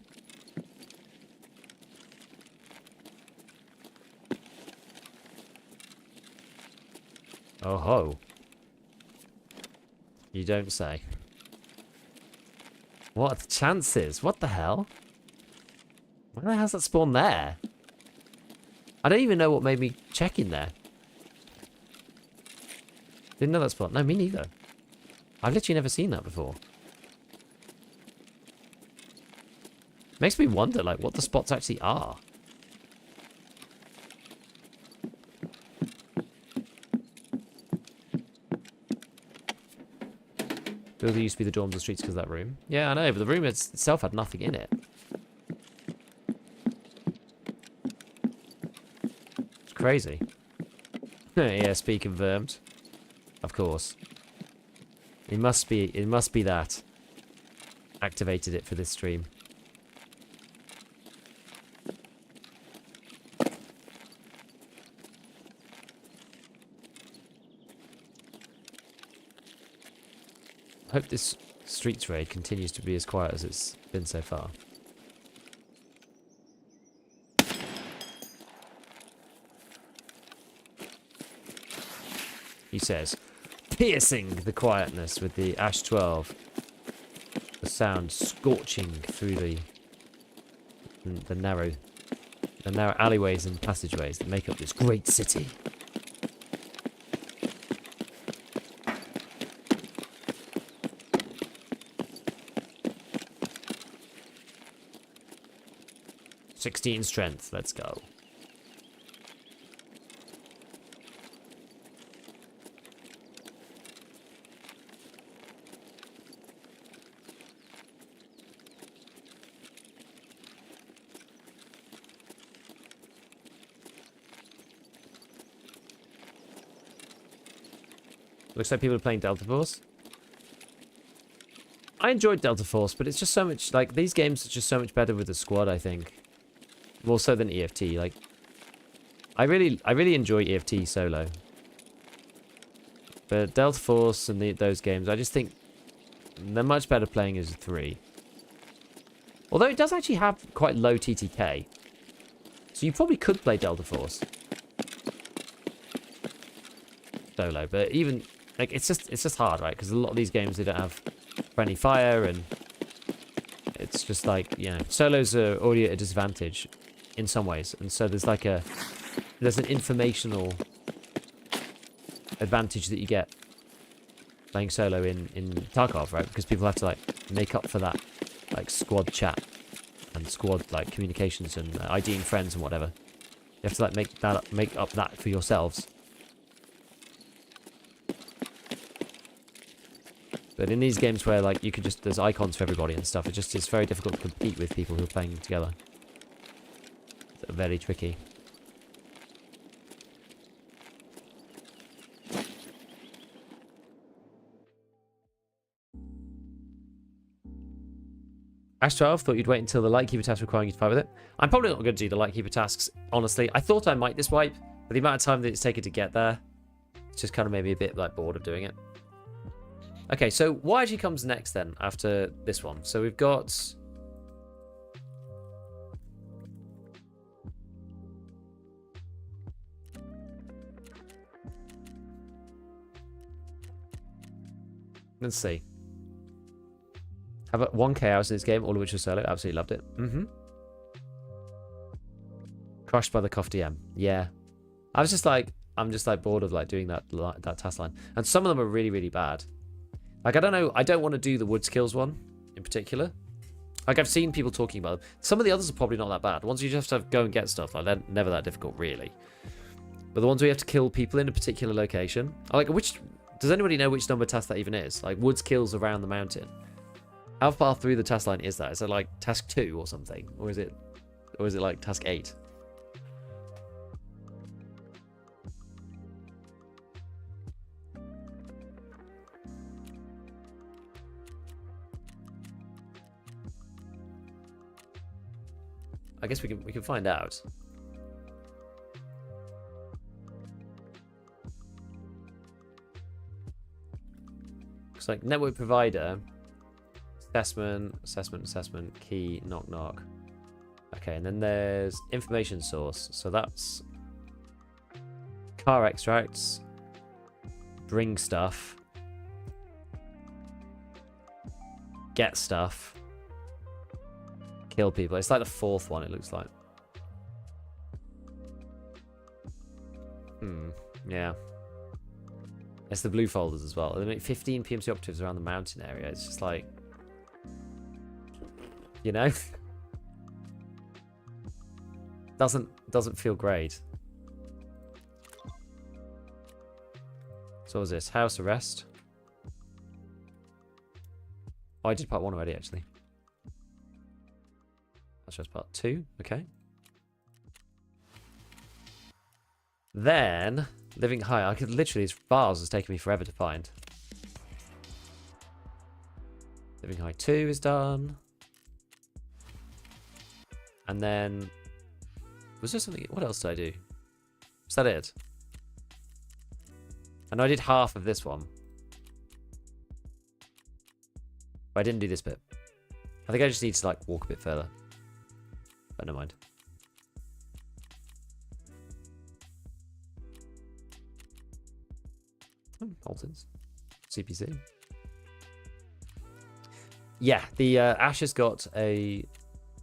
Oh ho. You don't say. What are the chances? What the hell? Why the hell's that spawn there? I don't even know what made me check in there. Didn't know that spot. No, me neither. I've literally never seen that before. Makes me wonder, like, what the spots actually are. Building used to be the dorms and streets because of that room. Yeah, I know, but the room itself had nothing in it. It's crazy. ESP confirmed. Of course. It must be that. Activated it for this stream. I hope this streets raid continues to be as quiet as it's been so far. He says, piercing the quietness with the ASH-12. The sound scorching through the narrow alleyways and passageways that make up this great city. "16 strength, let's go." Looks like people are playing Delta Force. I enjoyed Delta Force, but it's just so much, like, these games are just so much better with the squad, I think. More so than EFT. Like, I really enjoy EFT solo. But Delta Force and those games, I just think they're much better playing as a 3. Although it does actually have quite low TTK. So you probably could play Delta Force solo, but even like it's just hard, right? Because a lot of these games, they don't have friendly fire, and it's just like, you know, solos are already at a disadvantage in some ways, and so there's an informational advantage that you get playing solo in Tarkov, right? Because people have to like make up for that, like squad chat and squad like communications and IDing friends and whatever. You have to like make up that for yourselves. But in these games where like you can just, there's icons for everybody and stuff, it's very difficult to compete with people who are playing together. It's very tricky. ASH-12, thought you'd wait until the Lightkeeper task requiring you to fight with it. I'm probably not going to do the Lightkeeper tasks, honestly. I thought I might this wipe, but the amount of time that it's taken to get there, it's just kind of made me a bit like bored of doing it. Okay, so what actually comes next then after this one? So we've got... Let's see. Have about 1k hours in this game, all of which was solo. Absolutely loved it. Crushed by the Cough DM. Yeah. I'm just like bored of like doing that task line. And some of them are really, really bad. Like, I don't know. I don't want to do the Woods Kills one in particular. Like, I've seen people talking about them. Some of the others are probably not that bad. Ones you just have to go and get stuff, like, they're never that difficult, really. But the ones where you have to kill people in a particular location, like, does anybody know which number task that even is? Like, woods kills around the mountain. How far through the task line is that? Is it like task 2 or something? Or is it like task 8? I guess we can find out. Looks like network provider, assessment, key, knock. Okay, and then there's information source. So that's car extracts, bring stuff, get stuff, kill people. It's like the 4th one, it looks like. Yeah. It's the blue folders as well. They make 15 PMC operatives around the mountain area. It's just like, you know, doesn't feel great. So what was this? House arrest. Oh, I did part 1 already, actually. That's just part 2. Okay. Then living high. I could literally, these bars has taken me forever to find. Living high 2 is done. And then was there something? What else did I do? Was that it? I know I did half of this one, but I didn't do this bit. I think I just need to like walk a bit further. But never mind. Alton's CPC. Yeah, the Ash has got a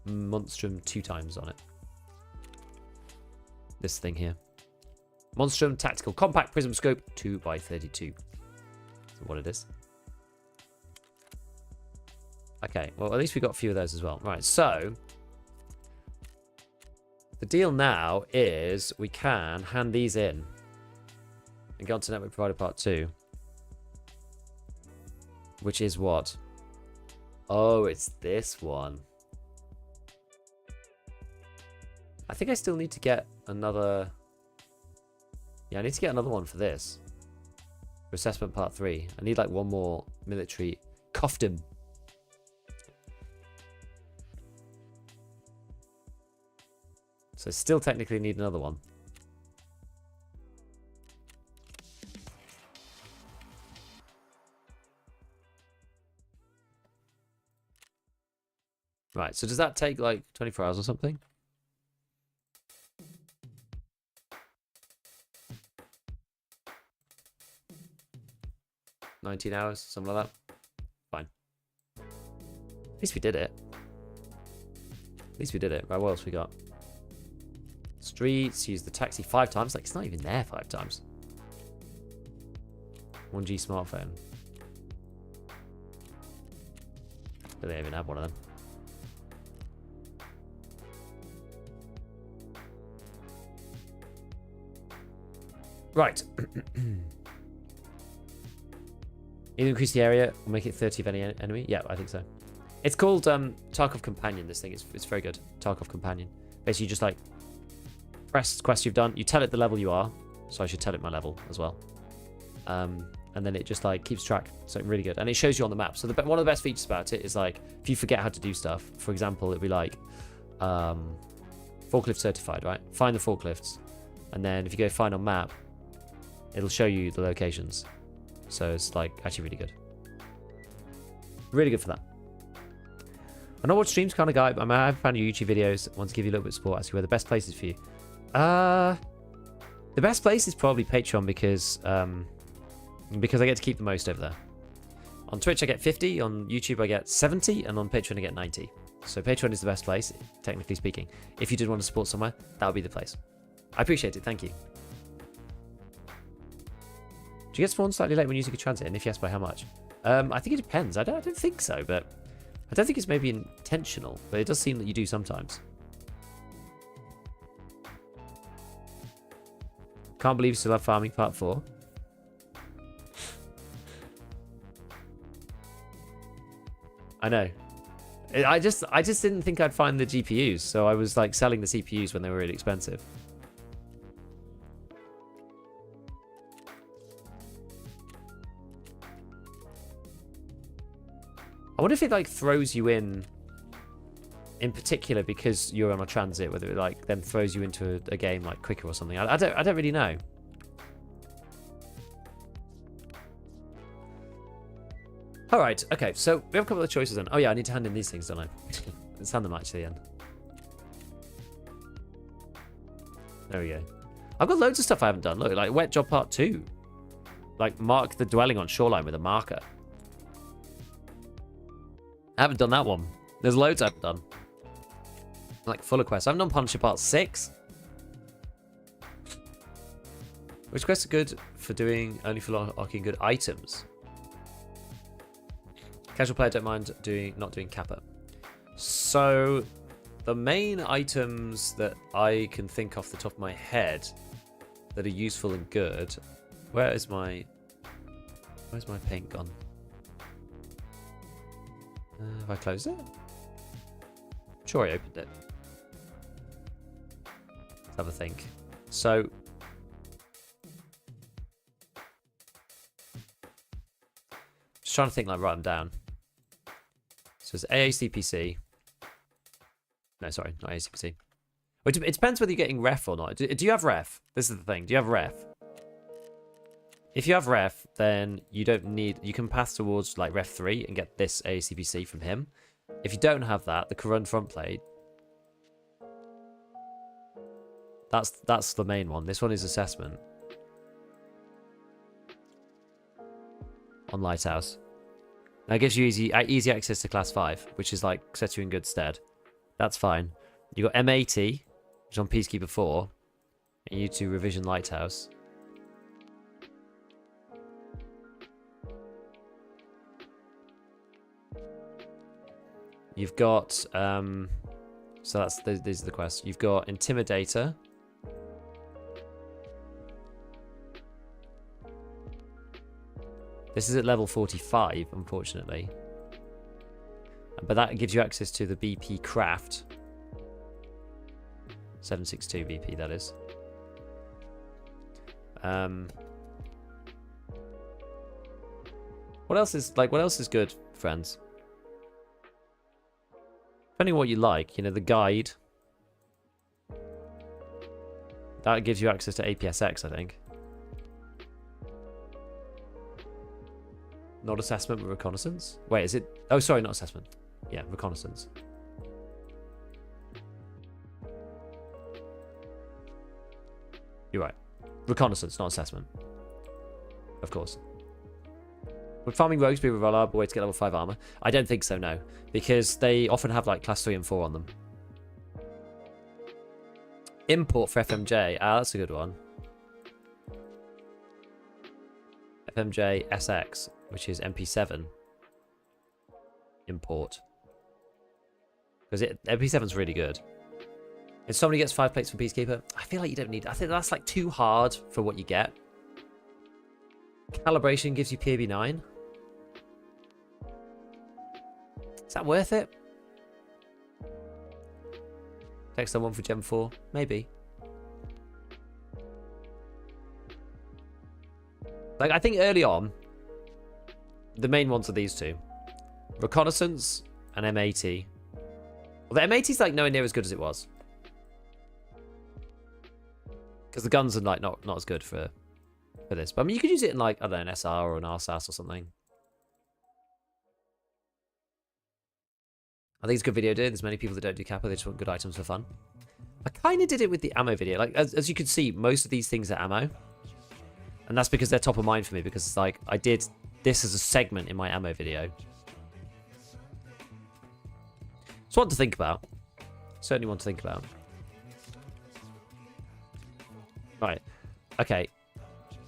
Monstrum 2 times on it. This thing here. Monstrum Tactical Compact Prism Scope 2x32. That's what it is. Okay, well, at least we got a few of those as well. Right, so the deal now is we can hand these in and go on to Network Provider Part 2. Which is what? Oh, it's this one. I think I still need to get another... Yeah, I need to get another one for this. For Assessment Part 3. I need like one more military costume. So I still technically need another one. Right, so does that take like 24 hours or something? $19 hours, something like that. Fine. At least we did it. At least we did it. Right, what else we got? Streets, use the taxi 5 times. Like, it's not even there 5 times. 1G smartphone. Do they even have one of them? Right. Either increase the area or make it 30 of any enemy. Yeah, I think so. It's called Tarkov Companion, this thing. It's very good. Tarkov Companion. Basically, you just like press quest you've done. You tell it the level you are. So I should tell it my level as well. And then it just like keeps track. So really good. And it shows you on the map. So one of the best features about it is like, if you forget how to do stuff, for example, it'd be like forklift certified, right? Find the forklifts. And then if you go find on map, it'll show you the locations. So it's like actually really good. Really good for that. I know what streams kind of guy. I mean, I've found your YouTube videos. I want to give you a little bit of support. Ask you where the best place is for you. The best place is probably Patreon because I get to keep the most over there. On Twitch I get 50, on YouTube I get 70, and on Patreon I get 90. So Patreon is the best place, technically speaking. If you did want to support somewhere, that would be the place. I appreciate it. Thank you. Do you get spawned slightly late when using a transit? And if yes, by how much? I think it depends. I don't think so, but I don't think it's maybe intentional, but it does seem that you do sometimes. Can't believe you still have farming part 4. I know. I just didn't think I'd find the GPUs, so I was like selling the CPUs when they were really expensive. I wonder if it like throws you in particular because you're on a transit, whether it like then throws you into a game like quicker or something. I don't really know. All right, okay, so we have a couple of choices then. Oh yeah, I need to hand in these things, don't I? Let's hand them actually in. There we go. I've got loads of stuff I haven't done. Look, like Wet Job Part 2. Like mark the dwelling on shoreline with a marker. I haven't done that one. There's loads I haven't done. Like full of quests. I haven't done Punisher Part 6. Which quests are good for doing only for unlocking good items? Casual player don't mind not doing Kappa. So the main items that I can think off the top of my head that are useful and good. Where's my paint gone? Have I closed it? Sure, I opened it. Let's have a think. So just trying to think, like, write them down. So it's AACPC. No, sorry, not AACPC. It depends whether you're getting ref or not. Do you have ref? This is the thing. Do you have ref? If you have ref, then you don't need... You can pass towards like ref 3 and get this AACPC from him. If you don't have that, the Corun front plate... That's the main one. This one is assessment. On Lighthouse. That gives you easy access to class 5, which is like sets you in good stead. That's fine. You got M80, which is on Peacekeeper 4, and you do Revision Lighthouse. You've got so these are the quests. You've got Intimidator. This is at level 45, unfortunately. But that gives you access to the BP Craft. 762 BP, that is. What else is good, friends? Depending on what you like, you know, the guide. That gives you access to APSX, I think. Not assessment, but reconnaissance? Wait, is it... Oh, sorry, not assessment. Yeah, reconnaissance. You're right. Reconnaissance, not assessment. Of course. Would farming rogues be a reliable way to get level 5 armor? I don't think so, no. Because they often have like class 3 and 4 on them. Import for FMJ. Ah, that's a good one. FMJ SX, which is MP7. Import. Because MP7's really good. If somebody gets 5 plates from Peacekeeper, I feel like you don't need... I think that's like too hard for what you get. Calibration gives you PAB 9. Is that worth it? Take someone for Gem 4? Maybe. Like, I think early on, the main ones are these two. Reconnaissance and M80. Well, the M80's like nowhere near as good as it was. Because the guns are like not as good for this. But I mean, you could use it in like, I don't know, an SR or an RSAS or something. I think it's a good video, dude. There's many people that don't do Kappa. They just want good items for fun. I kind of did it with the ammo video. Like, as you can see, most of these things are ammo. And that's because they're top of mind for me. Because it's like, I did this as a segment in my ammo video. It's one to think about. Certainly one to think about. Right. Okay.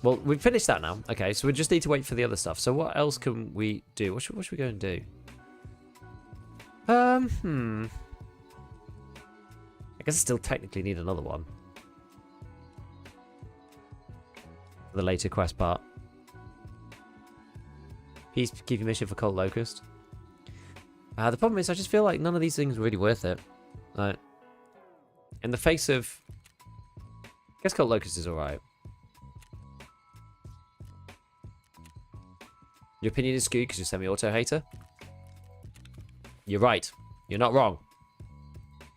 Well, we've finished that now. Okay, so we just need to wait for the other stuff. So what else can we do? What should we go and do? I guess I still technically need another one. For the later quest part. Peacekeeping mission for Cult Locust. The problem is I just feel like none of these things are really worth it. Like, in the face of... I guess Cult Locust is alright. Your opinion is skewed because you're semi-auto hater? You're right. You're not wrong.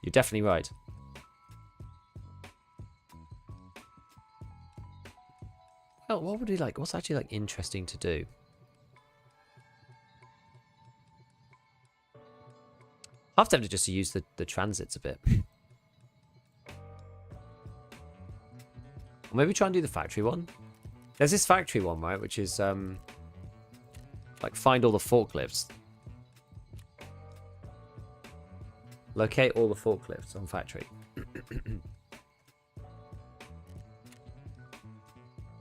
You're definitely right. Well, what would we like? What's actually like interesting to do? Half tempted just to use the transits a bit. Or maybe try and do the factory one. There's this factory one, right, which is like find all the forklifts. Locate all the forklifts on factory.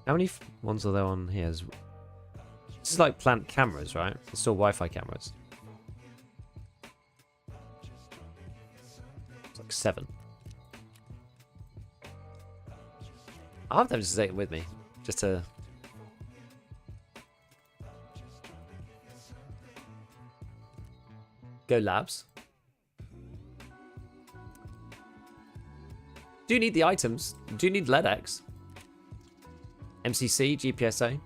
How many ones are there on here? This is like plant cameras, right? It's still Wi-Fi cameras. It's like 7. I'll have them just take it with me. Just to... Go labs. Do you need the items? Do you need LEDX? MCC, GPSA?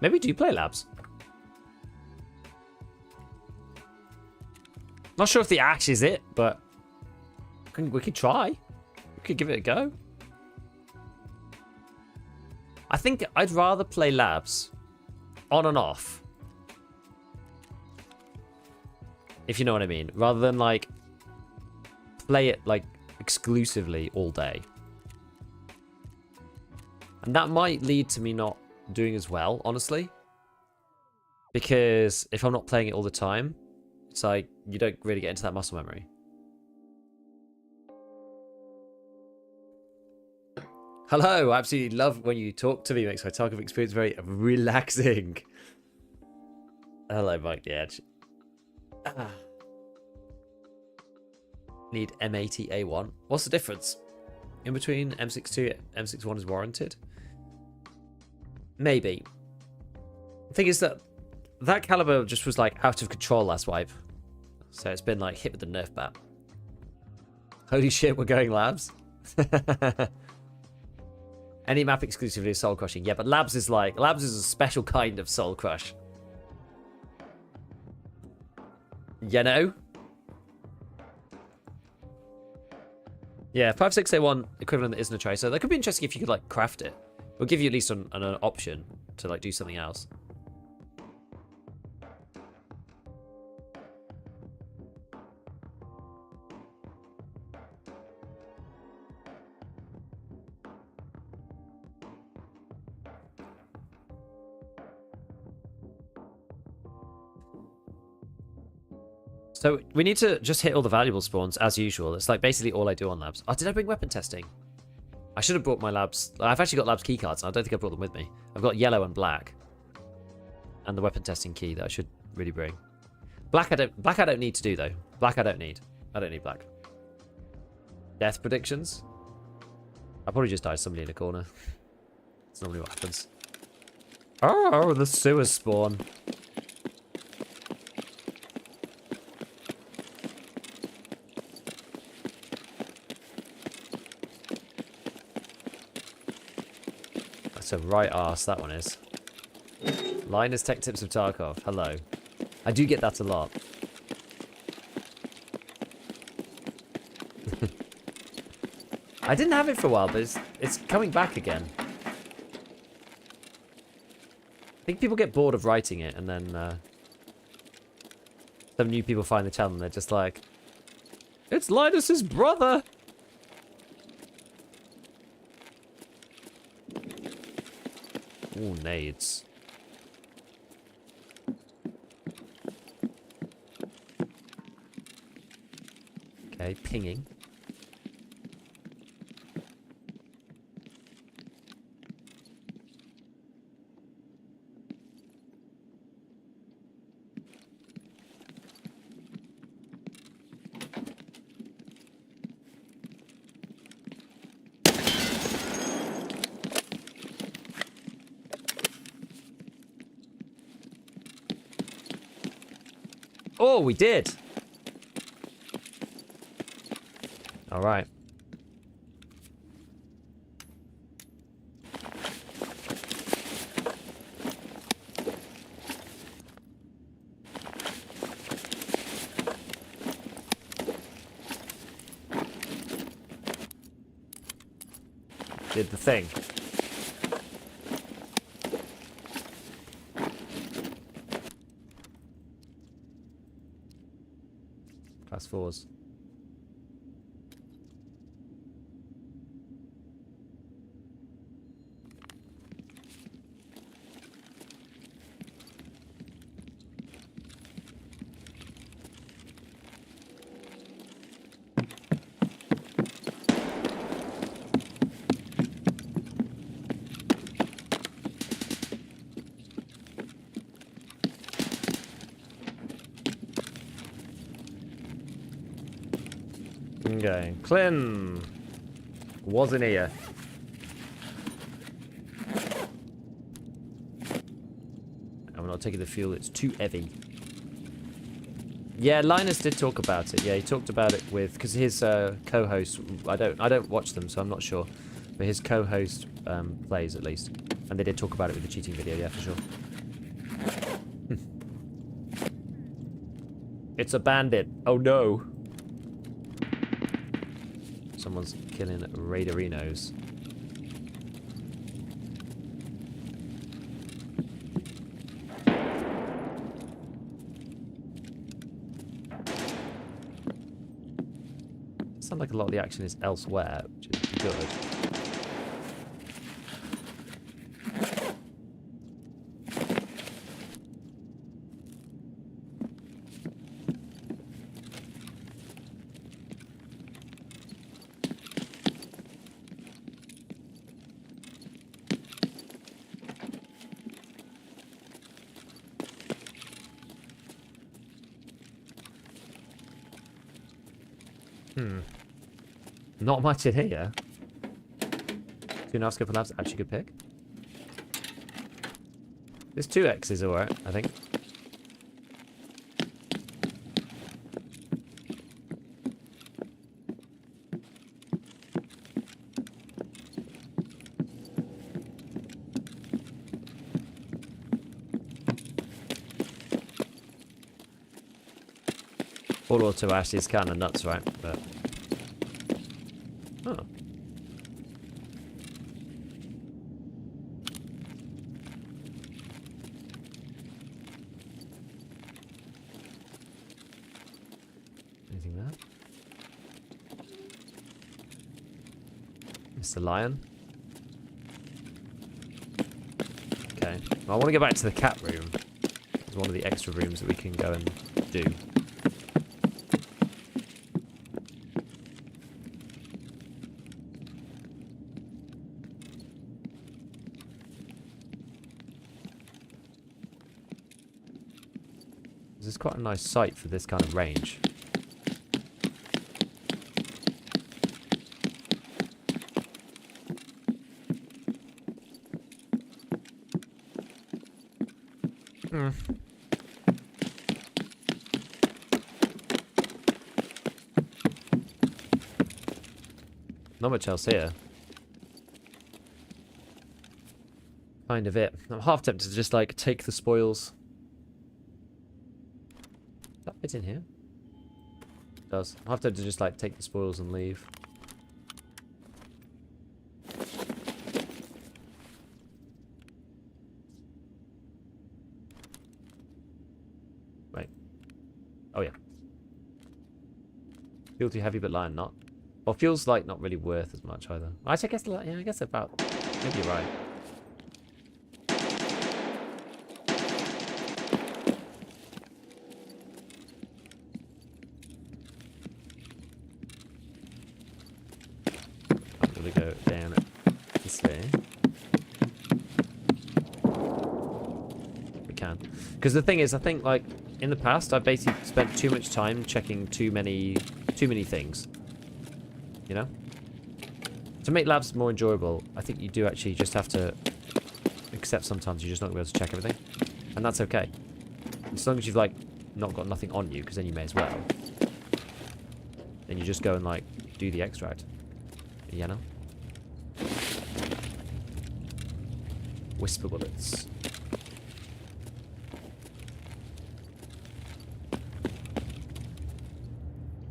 Maybe do play labs. Not sure if the axe is it, but we could try. We could give it a go. I think I'd rather play labs on and off. If you know what I mean. Rather than like play it like exclusively all day. And that might lead to me not doing as well, honestly. Because if I'm not playing it all the time, it's like you don't really get into that muscle memory. Hello, I absolutely love when you talk to me. It makes my Tarkov experience very relaxing. Hello, Mike the Edge. Need M80A1. What's the difference? In between M62 and M61 is warranted? Maybe. The thing is that that caliber just was like out of control last wipe. So it's been like hit with the nerf bat. Holy shit, we're going labs. Any map exclusively is soul crushing. Yeah, but labs is a special kind of soul crush. You know? Yeah, 56A1 equivalent that isn't a tracer. That could be interesting if you could like craft it. It'll give you at least an option to like do something else. So we need to just hit all the valuable spawns as usual. It's like basically all I do on labs. Oh, did I bring weapon testing? I should have brought my labs. I've actually got labs keycards, and I don't think I brought them with me. I've got yellow and black, and the weapon testing key that I should really bring. Black I don't need to do though. Black I don't need. I don't need black. Death predictions. I'll probably just die somebody in a corner. That's normally what happens. Oh, the sewer spawn. That's a right arse, that one is. Linus Tech Tips of Tarkov. Hello. I do get that a lot. I didn't have it for a while, but it's coming back again. I think people get bored of writing it, and then some new people find the channel and they're just like, it's Linus's brother! Ooh, nades. Okay, pinging. Oh, we did. All right. Did the thing. Class 4s. Okay, Clem wasn't here. I'm not taking the fuel, it's too heavy. Yeah, Linus did talk about it. Yeah, he talked about it with, because his co-host, I don't watch them, so I'm not sure, but his co-host plays at least, and they did talk about it with the cheating video. Yeah, for sure. It's a bandit. Oh no. Someone's killing Raiderinos. Sounds like a lot of the action is elsewhere, which is good. Not much in here. 2.5 scope labs, actually a good pick. This 2x is alright, I think. All auto Ash is kind of nuts, right? But oh. Anything there? Mr. Lion. Okay. Well, I want to go back to the cat room. It's one of the extra rooms that we can go and do. This is quite a nice site for this kind of range. Not much else here. Kind of it. I'm half tempted to just like take the spoils. That fits in here. It does. I'll have to just like take the spoils and leave. Wait. Oh yeah. Fuel too heavy but lion not. Well, fuel's like not really worth as much either. Actually, I guess, yeah, I guess about. Maybe you're right. Go down this way. We can. Because the thing is, I think like in the past I've basically spent too much time checking too many things. You know? To make labs more enjoyable, I think you do actually just have to accept sometimes you're just not going to be able to check everything. And that's okay. As long as you've like not got nothing on you, because then you may as well. Then you just go and, like, do the extract. You know? Whisper bullets.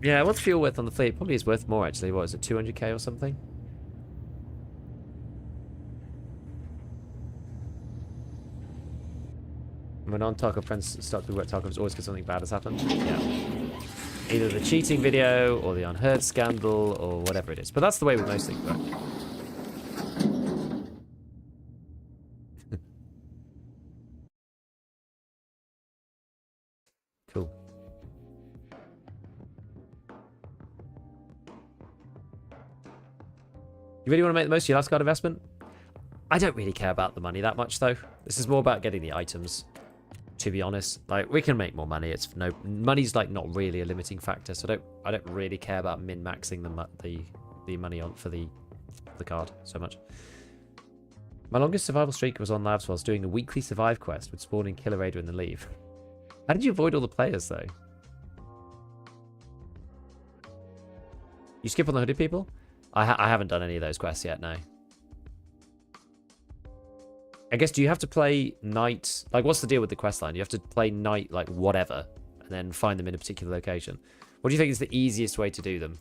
Yeah, what's fuel worth on the fleet? Probably is worth more, actually. What is it, 200k or something? When on Tarkov friends start to work Tarkov, it's always because something bad has happened. Yeah. Either the cheating video, or the unheard scandal, or whatever it is. But that's the way with most things, right? Cool. You really want to make the most of your last card investment? I don't really care about the money that much, though. This is more about getting the items, to be honest. Like, we can make more money. It's no money's like not really a limiting factor, so I don't really care about min-maxing the money on for the card so much. My longest survival streak was on Labs whilst doing the weekly survive quest with spawning Killer Raider and then leave. How did you avoid all the players, though? You skip on the hooded people? I haven't done any of those quests yet, no. I guess, do you have to play night? Like, what's the deal with the quest line? You have to play night, like, whatever, and then find them in a particular location. What do you think is the easiest way to do them?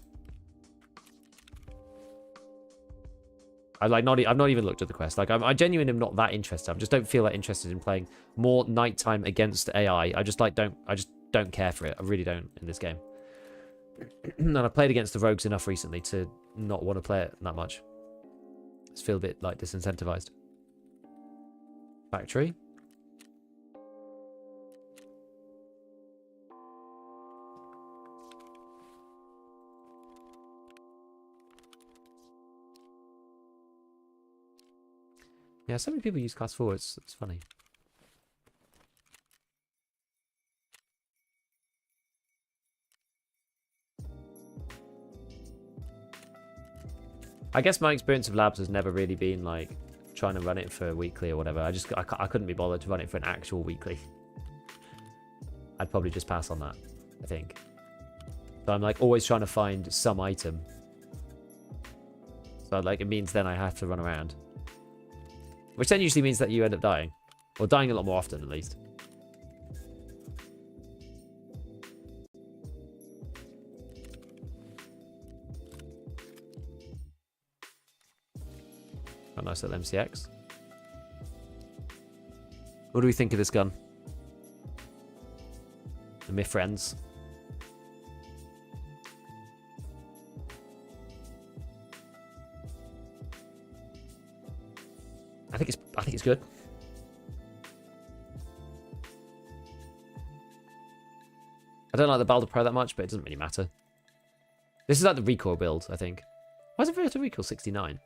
I've not even looked at the quest. Like, I genuinely am not that interested. I just don't feel that interested in playing more nighttime against AI. I just don't care for it. I really don't in this game. And I played against the rogues enough recently to not want to play it that much. I just feel a bit like disincentivized. Factory. Yeah, so many people use class 4. It's funny. I guess my experience of labs has never really been like trying to run it for a weekly or whatever. I couldn't be bothered to run it for an actual weekly. I'd probably just pass on that, I think. So I'm like always trying to find some item. So like it means then I have to run around. Which then usually means that you end up dying. Or dying a lot more often at least. A nice little MCX. What do we think of this gun? And my friends. I think it's good. I don't like the Balder Pro that much, but it doesn't really matter. This is like the recoil build, I think. Why is it vertical recoil 69?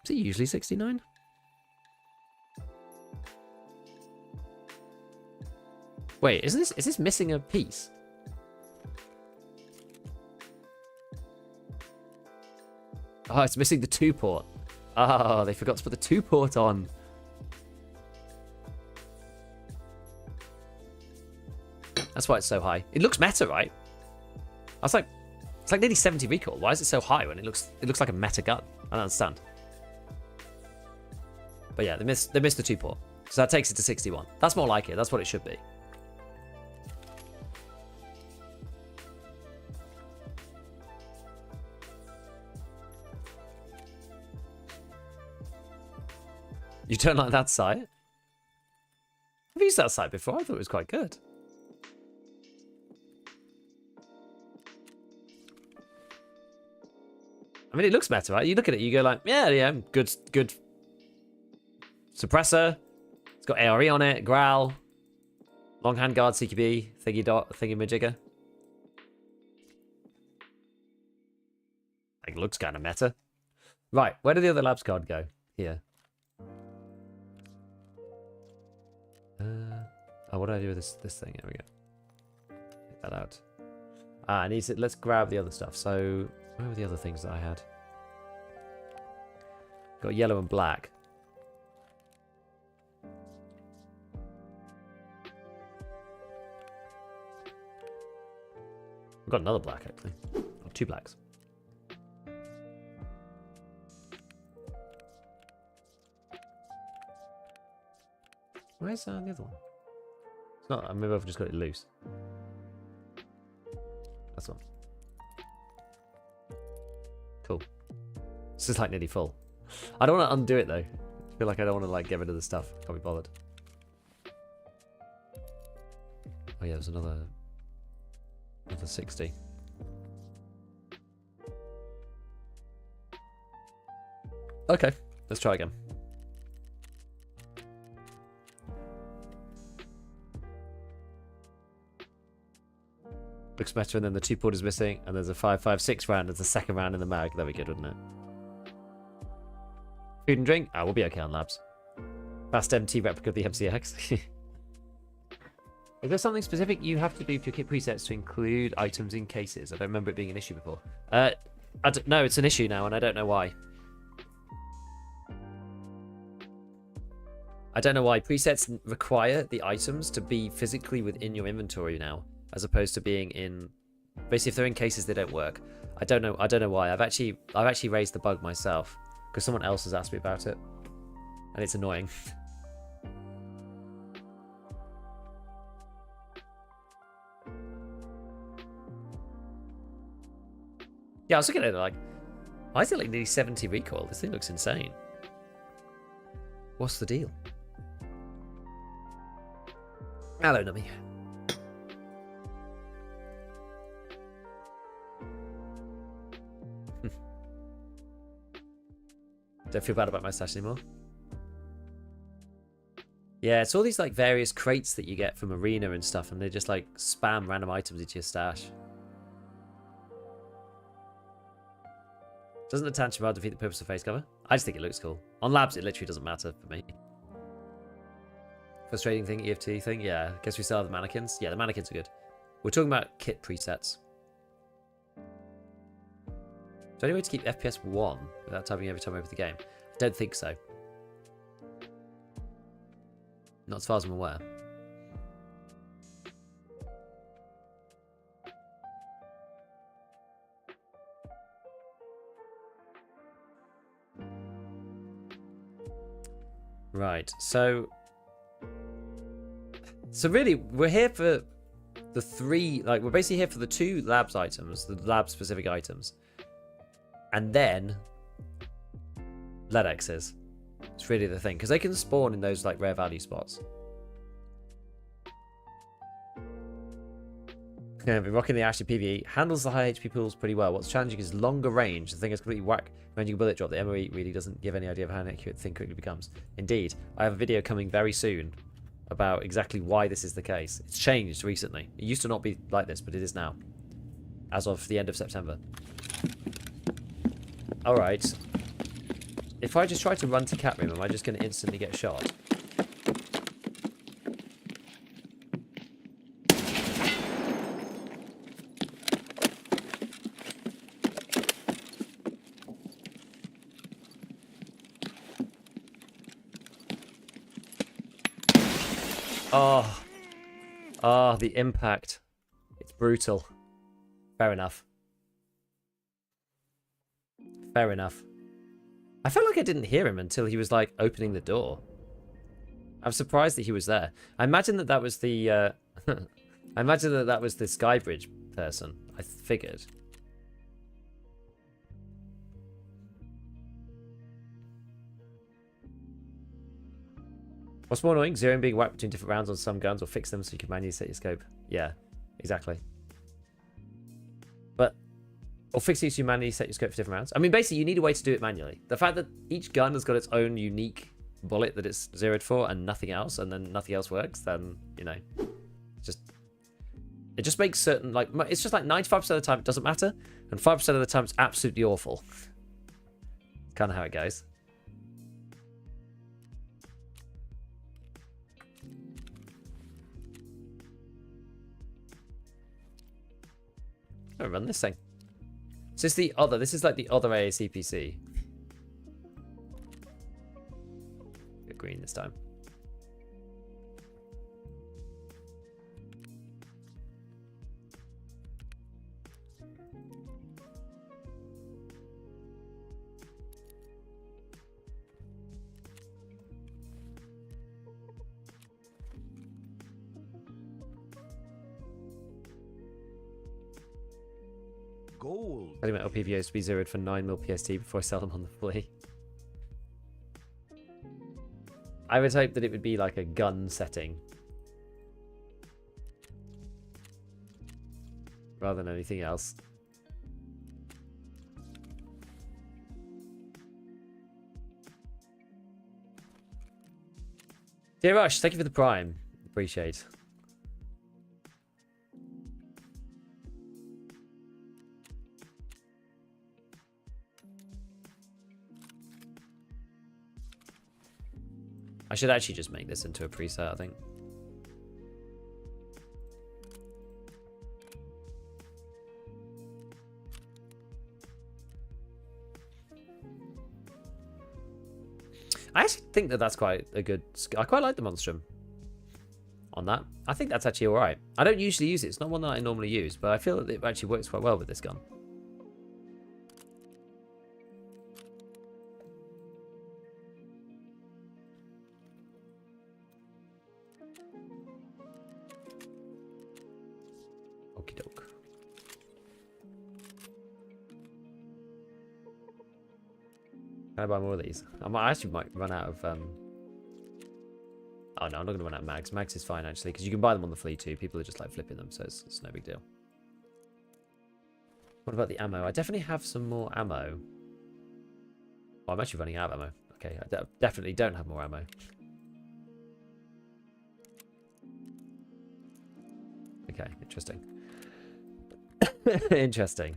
Is it usually 69? Wait, is this missing a piece? Oh, it's missing the 2-port. Oh, they forgot to put the 2-port on. That's why it's so high. It looks meta, right? I was like, it's like nearly 70 recoil. Why is it so high when it looks like a meta gun? I don't understand. But yeah, they missed the 2-port. So that takes it to 61. That's more like it. That's what it should be. You don't like that sight? I've used that sight before. I thought it was quite good. I mean, it looks better, right? You look at it, you go like, yeah, good suppressor. It's got ARE on it, growl, long handguard, CQB, thingy majigger. It looks kind of meta. Right, where did the other labs card go? Here. Oh, what do I do with this thing? There we go. Take that out. I need to. Let's grab the other stuff. So, where were the other things that I had? Got yellow and black. We've got another black, actually. Oh, 2 blacks. Where's the other one? It's not. Maybe I've just got it loose. That's one. Cool. This is like nearly full. I don't want to undo it though. I feel like I don't want to like get rid of the stuff. Can't be bothered. Oh yeah, there's another 60. Okay, let's try again. Looks better, and then the 2 port is missing, and there's a 5.56 round. There's a second round in the mag. That'd be good, wouldn't it? Food and drink? Ah, we'll be okay on labs. Fast MT replica of the MCX. Is there something specific you have to do to your kit presets to include items in cases? I don't remember it being an issue before. No, it's an issue now, and I don't know why. I don't know why. Presets require the items to be physically within your inventory now, as opposed to being in. Basically, if they're in cases, they don't work. I don't know why. I've actually raised the bug myself because someone else has asked me about it, and it's annoying. Yeah, I was looking at it like, why is it like nearly 70 recoil? This thing looks insane. What's the deal? Hello, Nummy. Don't feel bad about my stash anymore. Yeah, it's all these like various crates that you get from Arena and stuff, and they just like spam random items into your stash. Doesn't the Tantra bar defeat the purpose of face cover? I just think it looks cool. On labs, it literally doesn't matter for me. Frustrating thing, EFT thing? Yeah, guess we still have the mannequins. Yeah, the mannequins are good. We're talking about kit presets. Is there any way to keep FPS 1 without typing every time over the game? I don't think so. Not as far as I'm aware. Right, so really, we're here for the 3, like, we're basically here for the 2 labs items, the lab specific items, and then LEDXs. It's really the thing, because they can spawn in those, like, rare value spots. Yeah, I've been rocking the Ashley PvE. Handles the high HP pools pretty well. What's challenging is longer range. The thing is completely whack. Ranging bullet drop. The MOE really doesn't give any idea of how inaccurate the thing quickly becomes. Indeed. I have a video coming very soon about exactly why this is the case. It's changed recently. It used to not be like this, but it is now. As of the end of September. Alright. If I just try to run to cat room, am I just going to instantly get shot? Oh, the impact. It's brutal. Fair enough. Fair enough. I felt like I didn't hear him until he was, like, opening the door. I'm surprised that he was there. I imagine that was the, I imagine that that was the Skybridge person. I figured. What's more annoying? Zeroing being whacked between different rounds on some guns, or fix them so you can manually set your scope. Yeah, exactly. But, or fix it so you manually set your scope for different rounds. I mean, basically, you need a way to do it manually. The fact that each gun has got its own unique bullet that it's zeroed for and nothing else, and then nothing else works, then, you know, it just makes certain, like, it's just like 95% of the time it doesn't matter, and 5% of the time it's absolutely awful. It's kind of how it goes. I'm gonna run this thing. Is this the other? This is like the other AACPC. Get green this time. Gold. Telling my LPVOs to be zeroed for 9mm PST before I sell them on the flea. I would hope that it would be like a gun setting. Rather than anything else. Dear Rush, thank you for the prime. Appreciate. I should actually just make this into a preset, I think. I actually think that that's quite a good... I quite like the Monstrum on that. I think that's actually alright. I don't usually use it. It's not one that I normally use, but I feel that it actually works quite well with this gun. Okie doke. Can I buy more of these? I actually might run out of... Oh no, I'm not going to run out of mags. Mags is fine actually, because you can buy them on the flea too. People are just like flipping them, so it's no big deal. What about the ammo? I definitely have some more ammo. Oh, I'm actually running out of ammo. Okay, I definitely don't have more ammo. Okay, interesting. Interesting.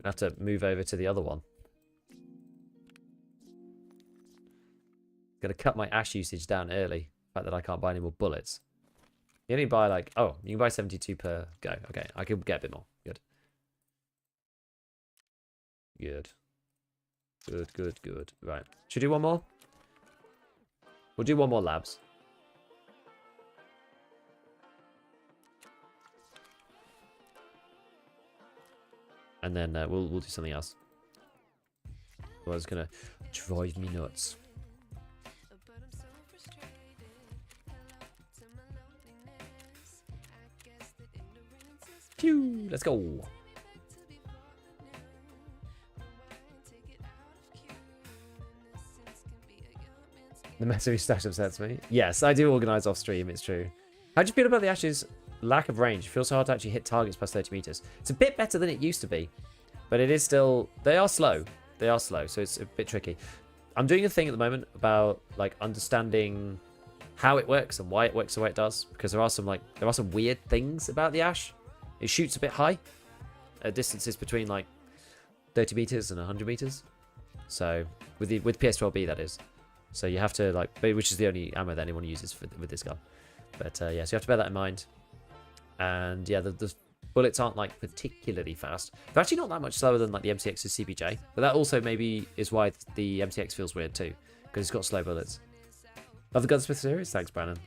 I have to move over to the other one. Gonna cut my ash usage down early. The fact that I can't buy any more bullets. You only buy like... Oh, you can buy 72 per go. Okay, I can get a bit more. Good. Good. Good, good, good. Right. Should we do one more? We'll do one more labs. And then we'll do something else. Well, it's gonna drive me nuts. Phew, let's go. The messy stash upsets me. Yes, I do organise off stream, it's true. How do you feel about the Ash's lack of range? It feels so hard to actually hit targets past 30 meters. It's a bit better than it used to be, but it is still... They are slow. They are slow, so it's a bit tricky. I'm doing a thing at the moment about like understanding how it works and why it works the way it does, because there are some weird things about the Ash. It shoots a bit high at distances between like 30 meters and 100 meters. So with PS12B, that is. So you have to like, which is the only ammo that anyone uses with this gun. But yeah, so you have to bear that in mind. And yeah, the bullets aren't like particularly fast. They're actually not that much slower than like the MCX's CBJ. But that also maybe is why the MCX feels weird too, because it's got slow bullets. Love the Gunsmith series. Thanks, Brandon.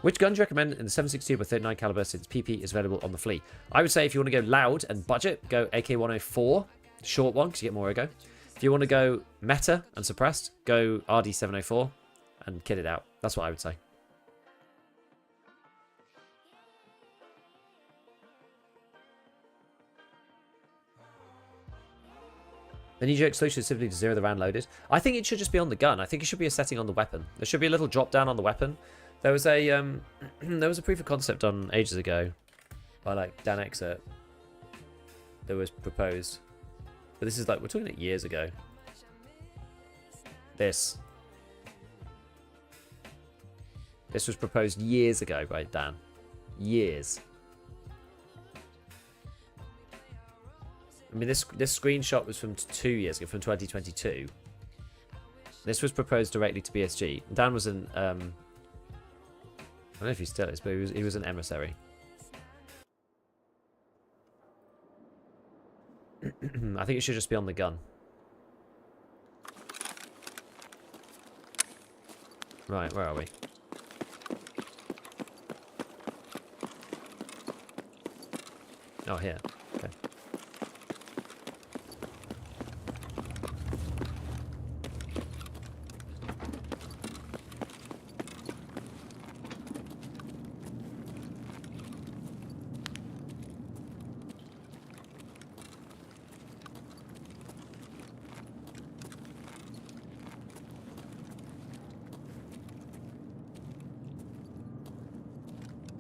Which gun do you recommend in the 7.62 by 39 caliber since PP is available on the flea? I would say if you want to go loud and budget, go AK-104, short one because you get more ago. If you want to go meta and suppressed, go RD-704 and kit it out. That's what I would say. The knee-jerk solution is simply to zero the round loaded. I think it should just be on the gun. I think it should be a setting on the weapon. There should be a little drop down on the weapon. There was a there was a proof of concept on ages ago by like Dan Exert that was proposed. But this is like, we're talking like years ago. This was proposed years ago by Dan. Years. I mean, this screenshot was from 2 years ago, from 2022. This was proposed directly to BSG. Dan was an I don't know if he still is, but he was an emissary. I think it should just be on the gun. Right, where are we? Oh, here. Okay.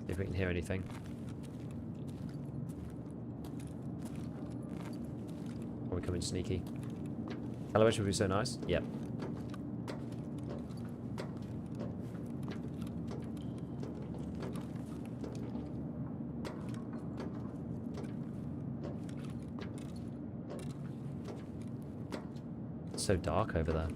See if we can hear anything. Are we coming sneaky? Television would be so nice. Yep. It's so dark over there.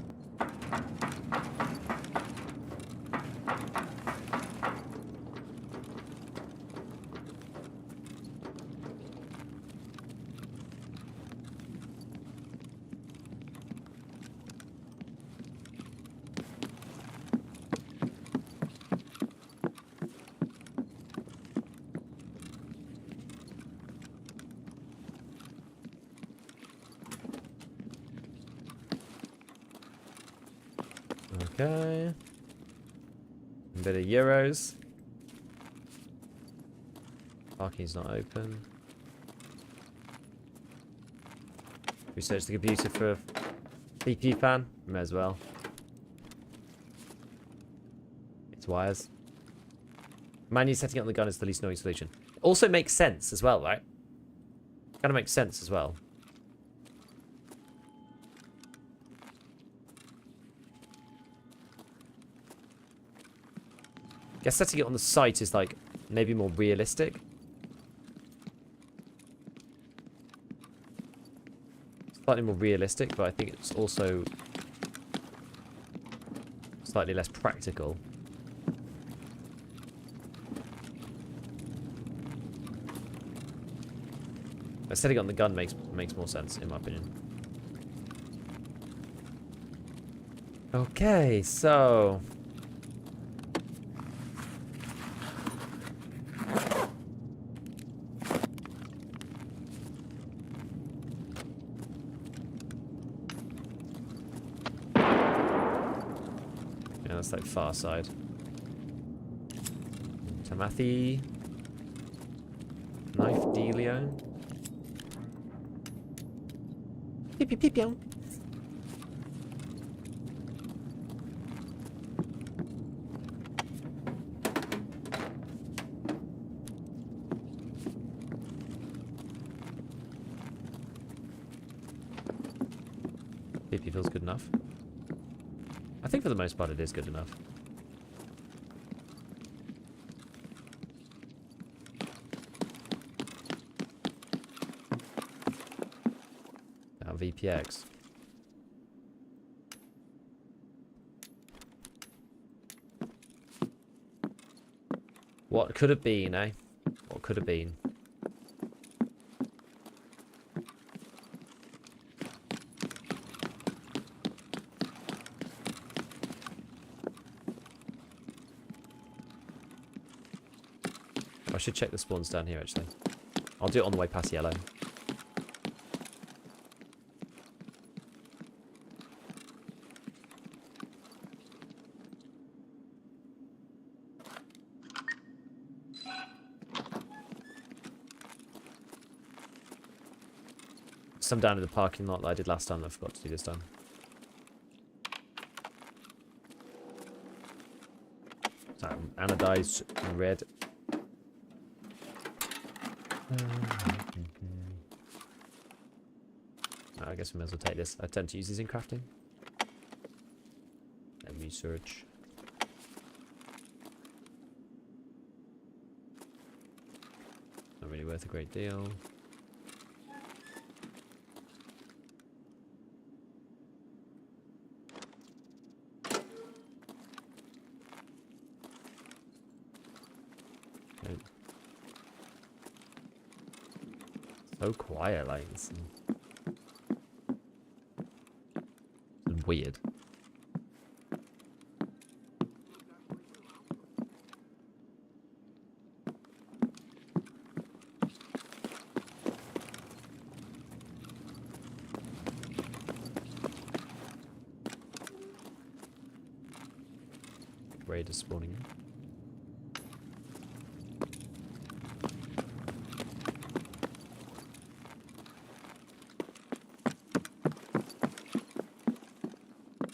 Okay. A bit of euros. Parking's not open. Research the computer for a PvP fan. May as well. It's wires. Manually setting up the gun is the least annoying solution. Also makes sense as well, right? Kind of makes sense as well. Guess setting it on the site is like maybe more realistic. Slightly more realistic, but I think it's also slightly less practical. But setting it on the gun makes more sense in my opinion. Okay, so that's like far side. Tamathi. Knife dealio. Pew pew pew pew. PP feels good enough. I think for the most part it is good enough. Now VPX. What could have been, eh? What could have been? I should check the spawns down here, actually. I'll do it on the way past yellow. Some down in the parking lot that I did last time that I forgot to do this time. So, anodized in red. I guess we may as well take this. I tend to use these in crafting. And research. Not really worth a great deal. Okay. So quiet, like this. Weird. Raiders spawning in.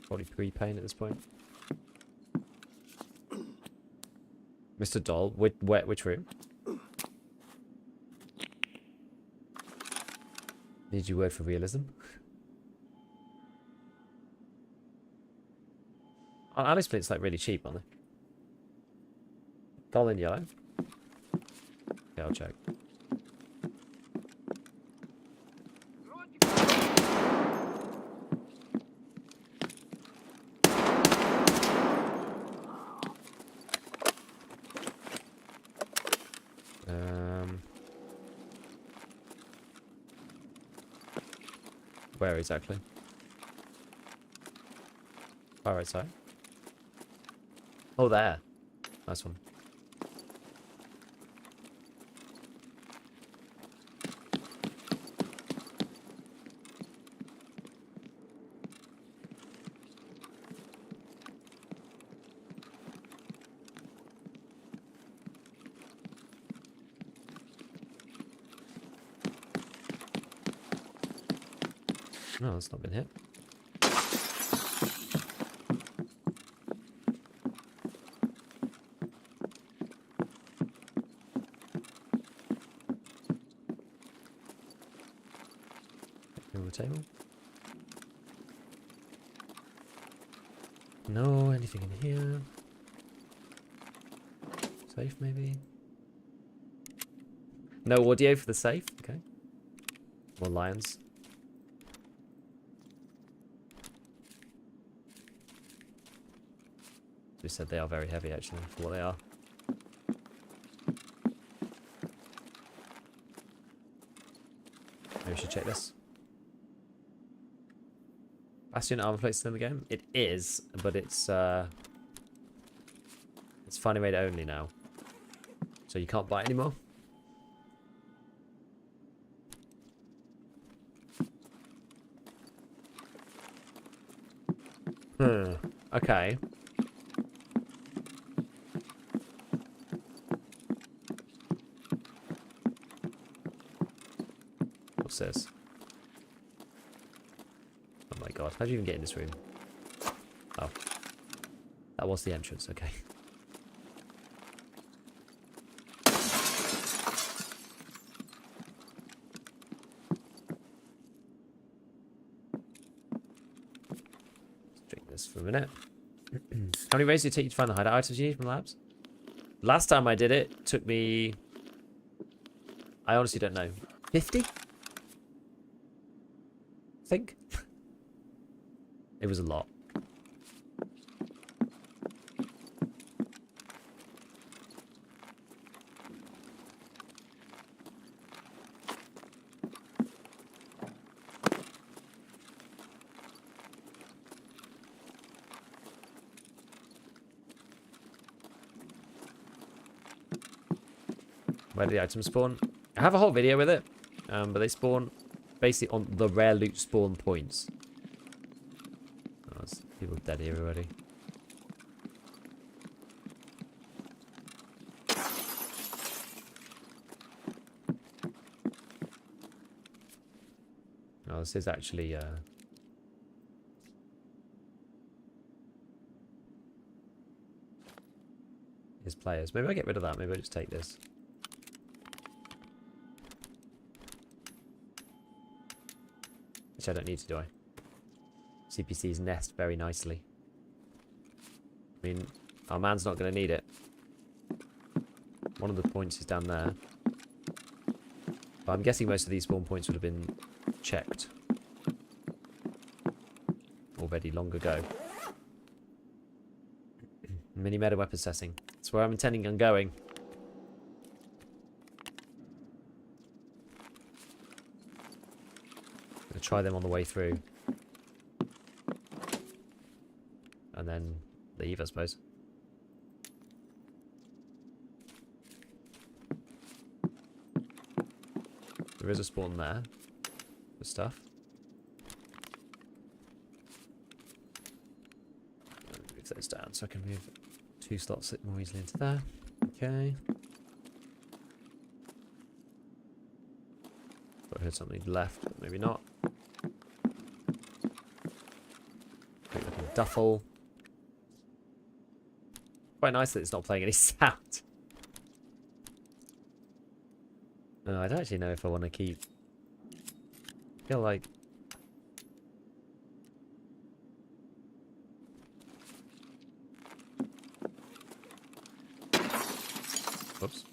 Probably pre-paint at this point. Mr. Doll, which room? Need your word for realism? Oh, Alice Flint's like really cheap, aren't they? Doll in yellow. Okay, I'll check. Where exactly? Far right side. Oh, there. Nice one. No, it's not been hit. Over the table. No, anything in here? Safe, maybe? No audio for the safe? Okay. More lions. We said they are very heavy, actually, for what they are. Maybe we should check this. Bastion armor plate still in the game? It is, but it's finally made only now. So you can't buy it anymore. Okay. What's this? Oh my god, how did you even get in this room? Oh. That was the entrance, okay. Let's drink this for a minute. How many raids did it take you to find the hideout items you need from labs? Last time I did it, took me... I honestly don't know. 50? I think. It was a lot. Where do the items spawn? I have a whole video with it, but they spawn basically on the rare loot spawn points. Oh, there's people dead here already. Oh, this is actually his players. Maybe I get rid of that. Maybe I just take this. Which I don't need to, do I? CPCs nest very nicely. I mean, our man's not going to need it. One of the points is down there. But I'm guessing most of these spawn points would have been checked already long ago. Mini meta weapon setting. That's where I'm intending on going. Try them on the way through. And then leave, I suppose. There is a spawn there. With stuff. Move those down so I can move 2 slots more easily into there. Okay. Thought I heard something left, but maybe not. Duffel. Quite nice that it's not playing any sound. No, I don't actually know if I want to keep... I feel like... Oops.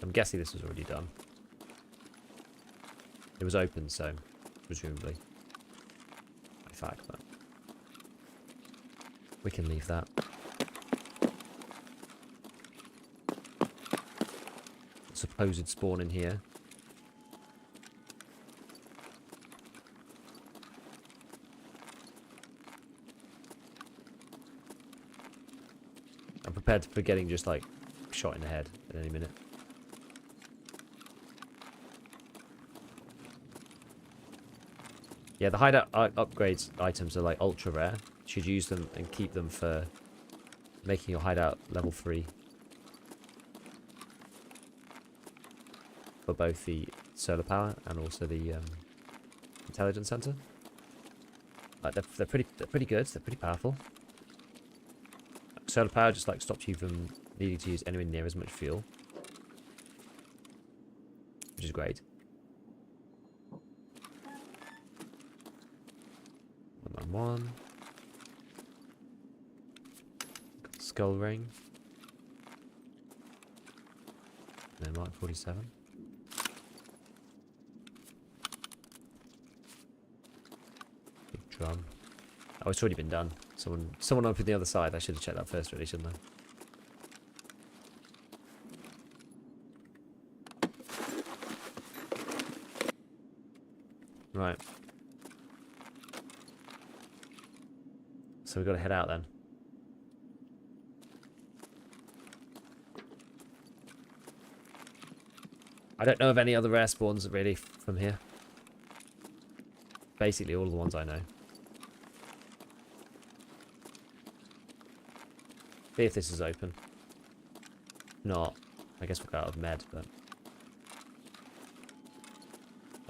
I'm guessing this was already done. It was open, so presumably. By fact, but we can leave that. Supposed spawn in here. I'm prepared for getting just like shot in the head at any minute. Yeah, the hideout upgrades items are like ultra rare. You should use them and keep them for making your hideout level 3. For both the solar power and also the intelligence center. Like they're pretty good. They're pretty powerful. Solar power just like stops you from needing to use anywhere near as much fuel, which is great. One. Skull ring. And then Mark 47. Big drum. Oh, it's already been done. Someone up on the other side. I should have checked that first, really, shouldn't I? Right. So we've got to head out then. I don't know of any other rare spawns really from here. Basically all of the ones I know. See if this is open. Not. I guess we'll go out of med, but...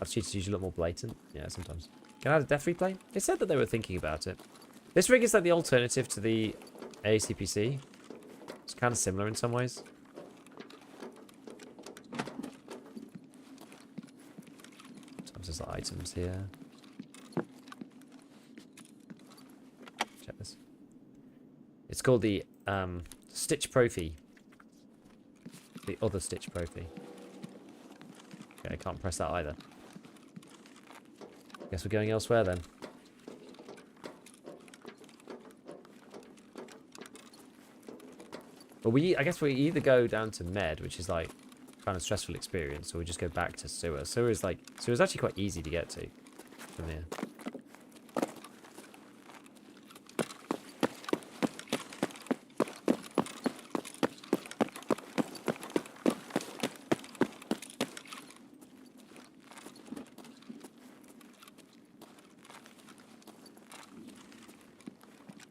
I've cheated usually a lot more blatant. Yeah, sometimes. Can I add a death replay? They said that they were thinking about it. This rig is like the alternative to the ACPC. It's kind of similar in some ways. Sometimes there's like items here. Check this. It's called the Stitch Profi. The other Stitch Profi. Okay, I can't press that either. Guess we're going elsewhere then. But I guess we either go down to med, which is like kind of stressful experience, or we just go back to sewer. Sewer's actually quite easy to get to from here.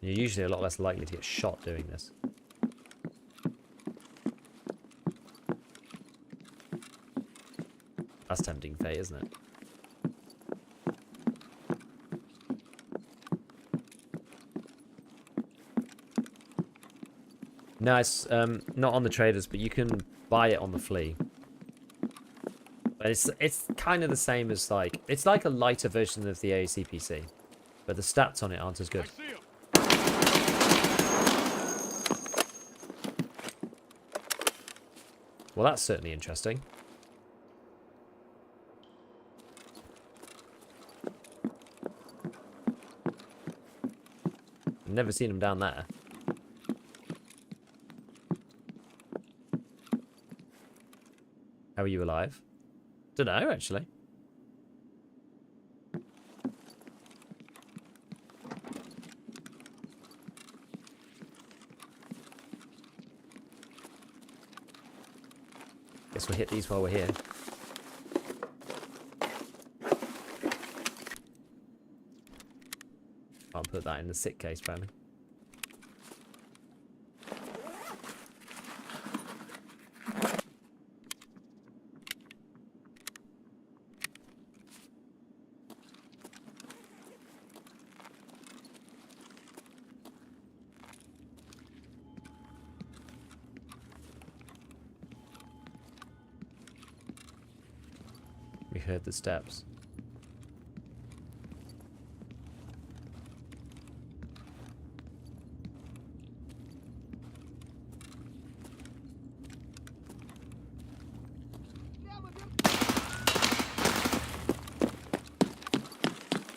You're usually a lot less likely to get shot doing this. That's tempting fate, isn't it? No, it's not on the traders, but you can buy it on the flea. But it's kind of the same as like... It's like a lighter version of the ACPC. But the stats on it aren't as good. Well, that's certainly interesting. I've never seen them down there. How are you alive? Don't know, actually. Guess we'll hit these while we're here. I'll put that in the sick case, apparently. We heard the steps.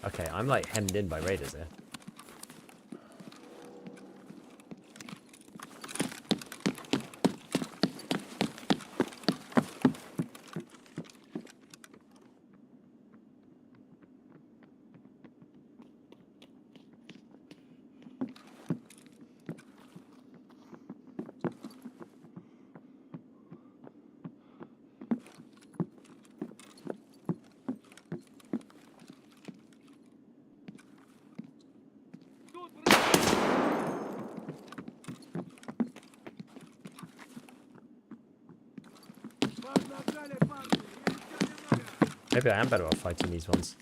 Okay, I'm like hemmed in by raiders here. Maybe I am better off fighting these ones.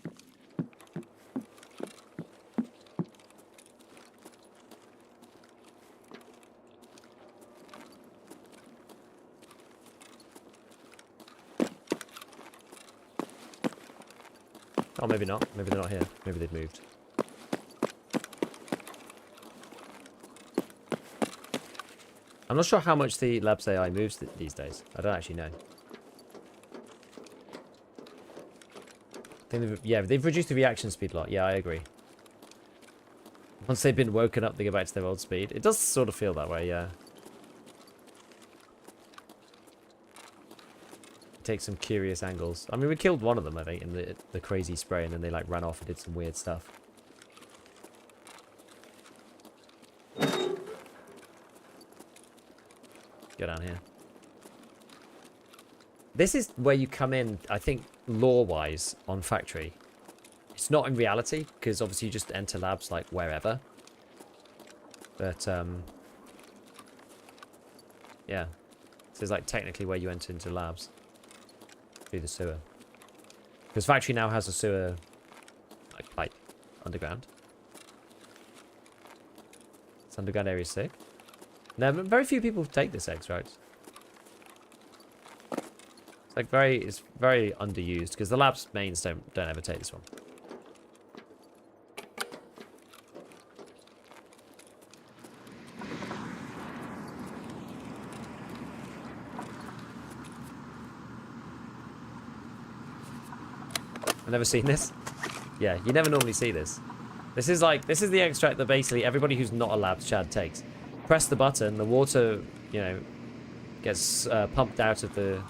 Oh, maybe not. Maybe they're not here. Maybe they've moved. I'm not sure how much the lab's AI moves these days. I don't actually know. I think they've reduced the reaction speed a lot. Yeah, I agree. Once they've been woken up, they go back to their old speed. It does sort of feel that way, yeah. Take some curious angles. I mean, we killed one of them, I think, in the crazy spray, and then they like ran off and did some weird stuff. Go down here. This is where you come in, I think, lore-wise on Factory. It's not in reality, because obviously you just enter labs like wherever. But, yeah. This is like technically where you enter into labs. Through the sewer. Because Factory now has a sewer, like, pipe underground. This underground area is sick. Now, very few people take this extract. It's like it's very underused because the labs mains don't ever take this one. I've never seen this. Yeah, you never normally see this. This is the extract that basically everybody who's not a labs Chad takes. Press the button, the water, you know, gets pumped out of the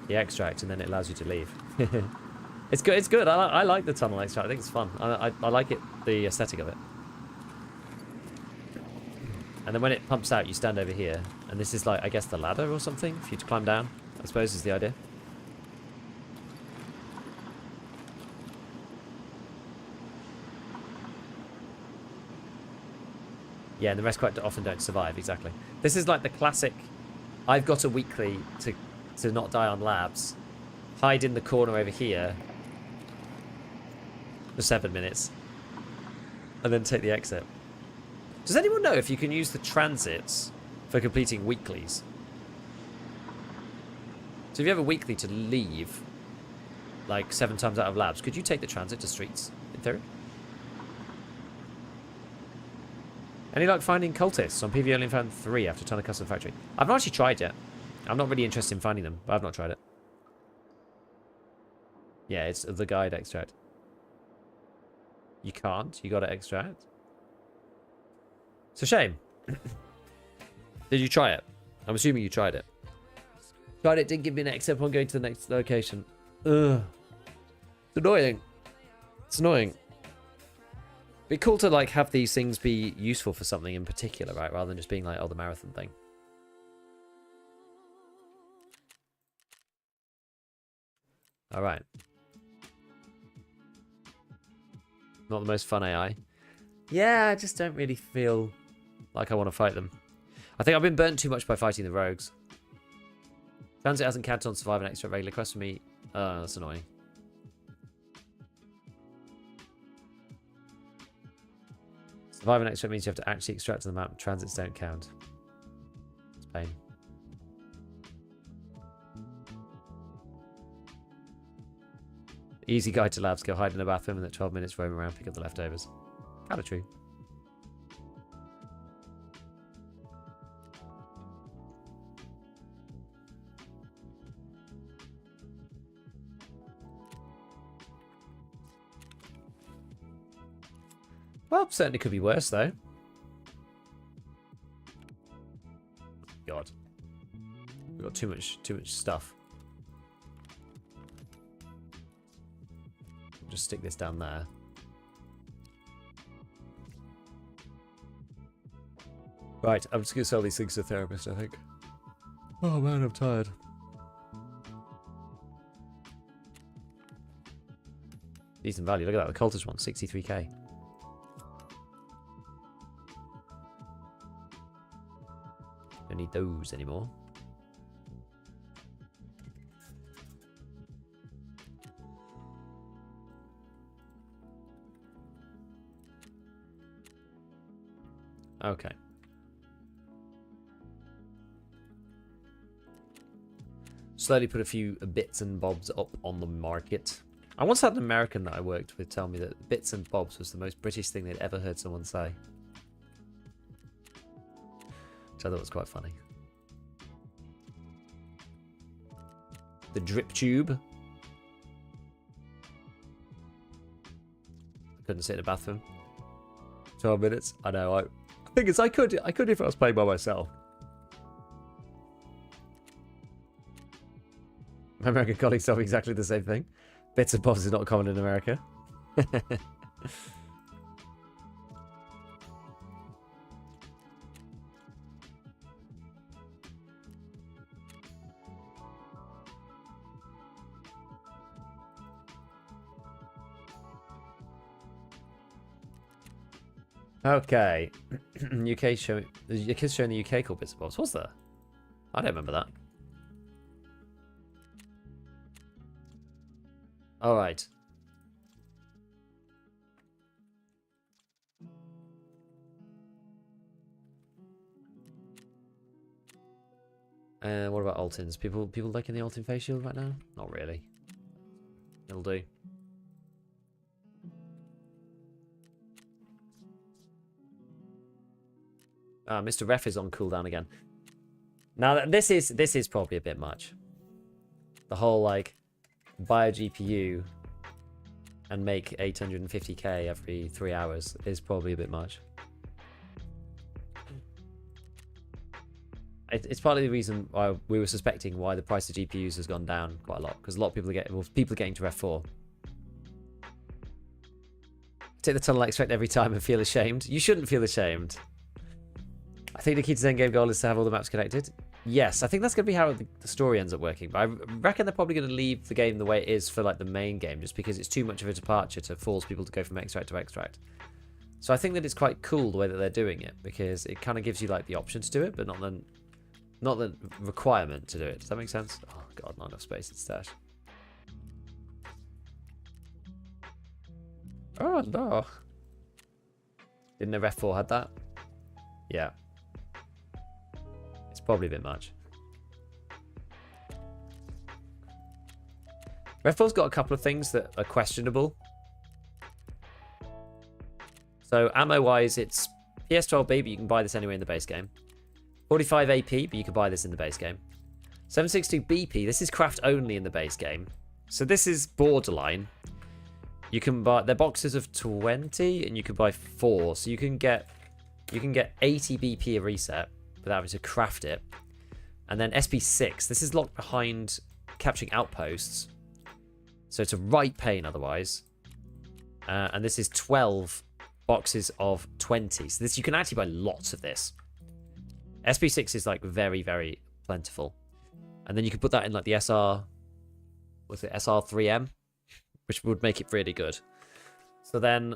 extract, and then it allows you to leave. It's good. It's good. I like the tunnel extract. I think it's fun. I like it, the aesthetic of it. And then when it pumps out, you stand over here, and this is like, I guess, the ladder or something for you to climb down. I suppose is the idea. Yeah, and the rest quite often don't survive, exactly. This is like the classic, I've got a weekly to not die on labs, hide in the corner over here for 7 minutes, and then take the exit. Does anyone know if you can use the transits for completing weeklies? So if you have a weekly to leave, like 7 times out of labs, could you take the transit to streets, in theory? Any luck finding cultists on PvE only found 3 after a ton of custom factory? I've not actually tried yet. I'm not really interested in finding them, but I've not tried it. Yeah, it's the guide extract. You can't. You got to extract. It's a shame. Did you try it? I'm assuming you tried it. Tried it, didn't give me an exit upon going to the next location. Ugh. It's annoying. It's annoying. Be cool to like have these things be useful for something in particular, right? Rather than just being like, oh, the marathon thing. All right. Not the most fun AI. Yeah, I just don't really feel like I want to fight them. I think I've been burnt too much by fighting the rogues. Transit hasn't counted on surviving an extra regular quest for me. That's annoying. Surviving an extra means you have to actually extract to the map. Transits don't count. It's pain. Easy guide to labs. Go hide in the bathroom and at 12 minutes roam around, pick up the leftovers. Kind of true. Well, certainly could be worse, though. God. We've got too much stuff. Just stick this down there. Right, I'm just going to sell these things to a therapist, I think. Oh man, I'm tired. Decent value. Look at that, the cultist one, 63k. Don't need those anymore. Okay. Slowly put a few bits and bobs up on the market. I once had an American that I worked with tell me that bits and bobs was the most British thing they'd ever heard someone say. Which I thought was quite funny. The drip tube. I couldn't sit in a bathroom. 12 minutes. I know. I think it's I could if I was playing by myself. My American colleagues tell me exactly the same thing. Bits and bobs is not common in America. Okay. UK show. The kids show in the UK called Bits and Bobs. What's that? I don't remember that. Alright. What about Altins? People liking the Altin face shield right now? Not really. It'll do. Mr. Ref is on cooldown again. Now this is probably a bit much. The whole like buy a GPU and make 850k every 3 hours is probably a bit much. It's partly the reason why we were suspecting why the price of GPUs has gone down quite a lot, because a lot of people are getting to Ref 4. Take the tunnel extract every time and feel ashamed. You shouldn't feel ashamed. I think the key to the endgame goal is to have all the maps connected. Yes, I think that's going to be how the story ends up working. But I reckon they're probably going to leave the game the way it is for like the main game, just because it's too much of a departure to force people to go from extract to extract. So I think that it's quite cool the way that they're doing it, because it kind of gives you like the option to do it, but not the requirement to do it. Does that make sense? Oh god, not enough space in stash. Oh no. Didn't know Ref 4 had that? Yeah. It's probably a bit much. Ref 4's got a couple of things that are questionable. So ammo-wise, it's PS12B, but you can buy this anyway in the base game. 45 AP, but you can buy this in the base game. 762 BP, this is craft only in the base game. So this is borderline. You can buy, they're boxes of 20, and you can buy 4. So you can get 80 BP a reset without having to craft it. And then SP6, this is locked behind capturing outposts. So it's a right pain otherwise. And this is 12 boxes of 20. So this, you can actually buy lots of this. SP6 is like very, very plentiful. And then you can put that in like the SR, what's it, SR3M, which would make it really good. So then,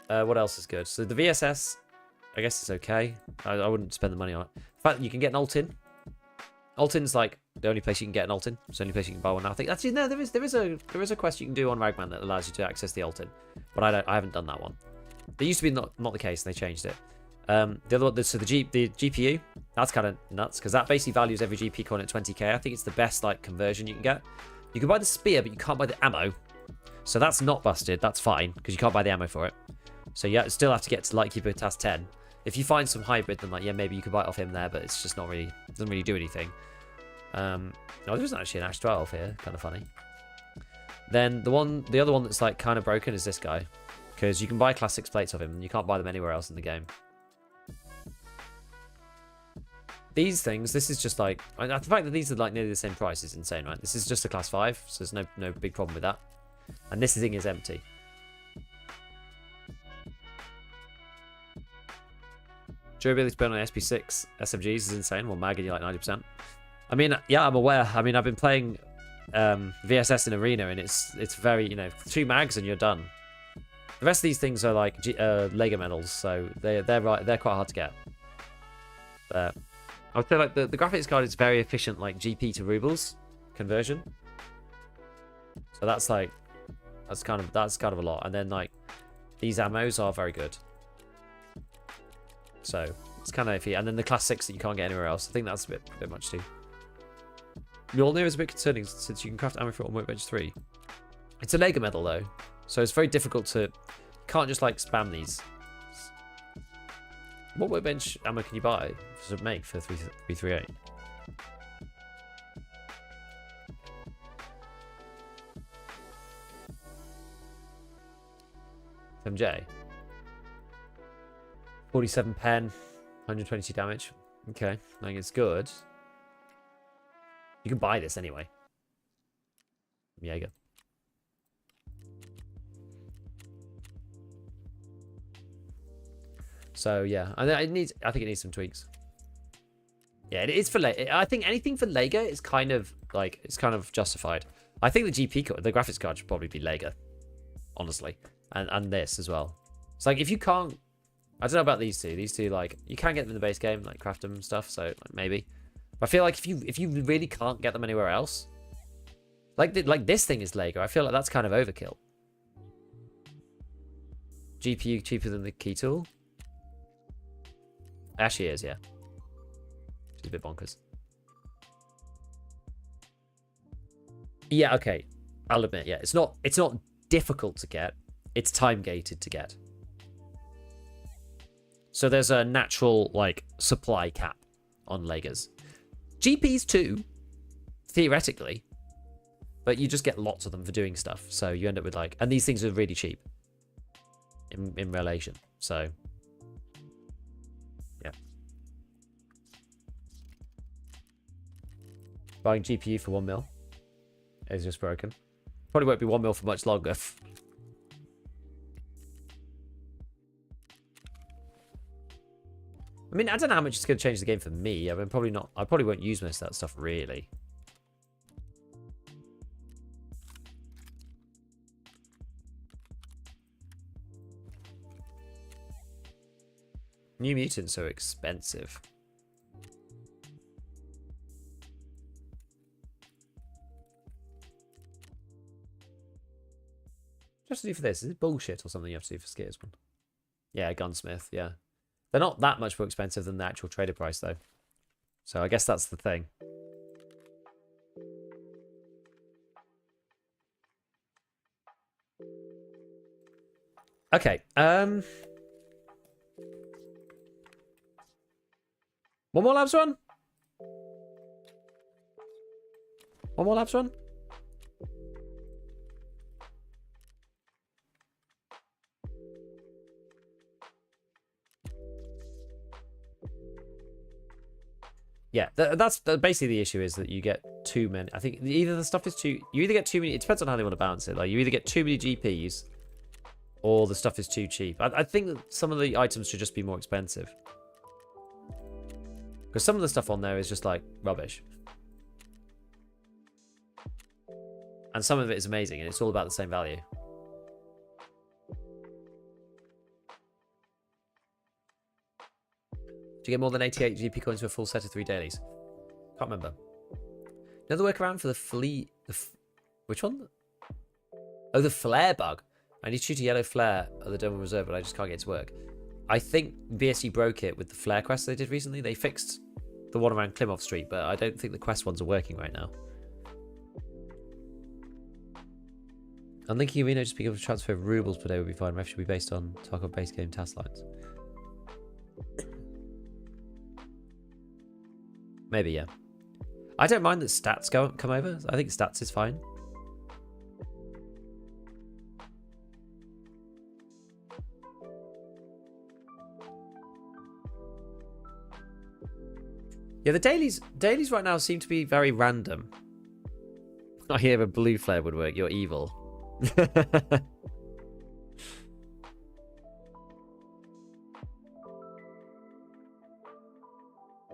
what else is good? So the VSS, I guess it's okay. I wouldn't spend the money on it. The fact that you can get an Altin. Altin's like the only place you can get an Altin. It's the only place you can buy one now. I think actually no, there is a quest you can do on Ragman that allows you to access the Altin, but I haven't done that one. It used to be not the case, and they changed it. The other one, so the GPU, that's kind of nuts because that basically values every GP coin at 20k. I think it's the best like conversion you can get. You can buy the spear, but you can't buy the ammo. So that's not busted. That's fine, because you can't buy the ammo for it. So you still have to get to Lightkeeper Task 10. If you find some hybrid, then like, yeah, maybe you could buy it off him there, but it's just not really, doesn't really do anything. No, there isn't actually an ASH-12 here. Kind of funny. Then the other one that's like kind of broken is this guy, because you can buy class 6 plates of him, and you can't buy them anywhere else in the game. These things, this is just like, the fact that these are like nearly the same price is insane, right? This is just a class 5, so there's no big problem with that. And this thing is empty. Durability burn on SP6 SMGs is insane. Well, mag, and you're like 90%. I mean, yeah, I'm aware. I mean, I've been playing VSS in Arena, and it's very, 2 mags and you're done. The rest of these things are like Lego medals, so they're quite hard to get. But I would say like the graphics card is very efficient, like GP to rubles conversion. So that's kind of a lot. And then like these ammos are very good. So it's kind of iffy. And then the class 6 that you can't get anywhere else. I think that's a bit much too. Mjolnir is a bit concerning since you can craft ammo for it on Workbench 3. It's a Lego medal though, so it's very difficult to. Can't just like spam these. What Workbench ammo can you buy to make for 338? MJ. 47 pen, 122 damage. Okay, I think it's good. You can buy this anyway. Jaeger. So yeah, I think it needs some tweaks. Yeah, it is for I think anything for Lego is kind of justified. I think the the graphics card should probably be Lego, honestly, and this as well. It's like if you can't, I don't know about these two. These two, like, you can get them in the base game, like craft them and stuff. So like, maybe. But I feel like if you really can't get them anywhere else, like this thing is Lego. I feel like that's kind of overkill. GPU cheaper than the key tool. Actually is, yeah. It's a bit bonkers. Yeah, okay. I'll admit, yeah. It's not difficult to get. It's time gated to get. So there's a natural like supply cap on Legos. GPs too, theoretically. But you just get lots of them for doing stuff. So you end up with like, and these things are really cheap in relation. So yeah. Buying GPU for 1 mil is just broken. Probably won't be 1 mil for much longer. I mean, I don't know how much it's going to change the game for me. I mean, probably not. I probably won't use most of that stuff, really. New Mutants are expensive. Just to do for this. Is it bullshit or something you have to do for Skiers one? Yeah, Gunsmith, yeah. They're not that much more expensive than the actual trader price, though. So I guess that's the thing. Okay. One more labs run? One more labs run? Yeah, that's basically the issue, is that you get too many. I think either the stuff is too. You either get too many. It depends on how they want to balance it. Like you either get too many GPs, or the stuff is too cheap. I think that some of the items should just be more expensive, because some of the stuff on there is just like rubbish, and some of it is amazing, and it's all about the same value. Do you get more than 88 GP coins for a full set of 3 dailies? Can't remember. Another workaround for the flea... which one? Oh, the flare bug. I need to shoot a yellow flare at the Dome Reserve, but I just can't get it to work. I think BSG broke it with the flare quest they did recently. They fixed the one around Klimov Street, but I don't think the quest ones are working right now. I'm thinking Reno just being able to transfer rubles per day would be fine. Ref should be based on Tarkov base game task lines. Maybe, yeah. I don't mind that stats come over. I think stats is fine. Yeah, the dailies right now seem to be very random. I hear a blue flare would work. You're evil.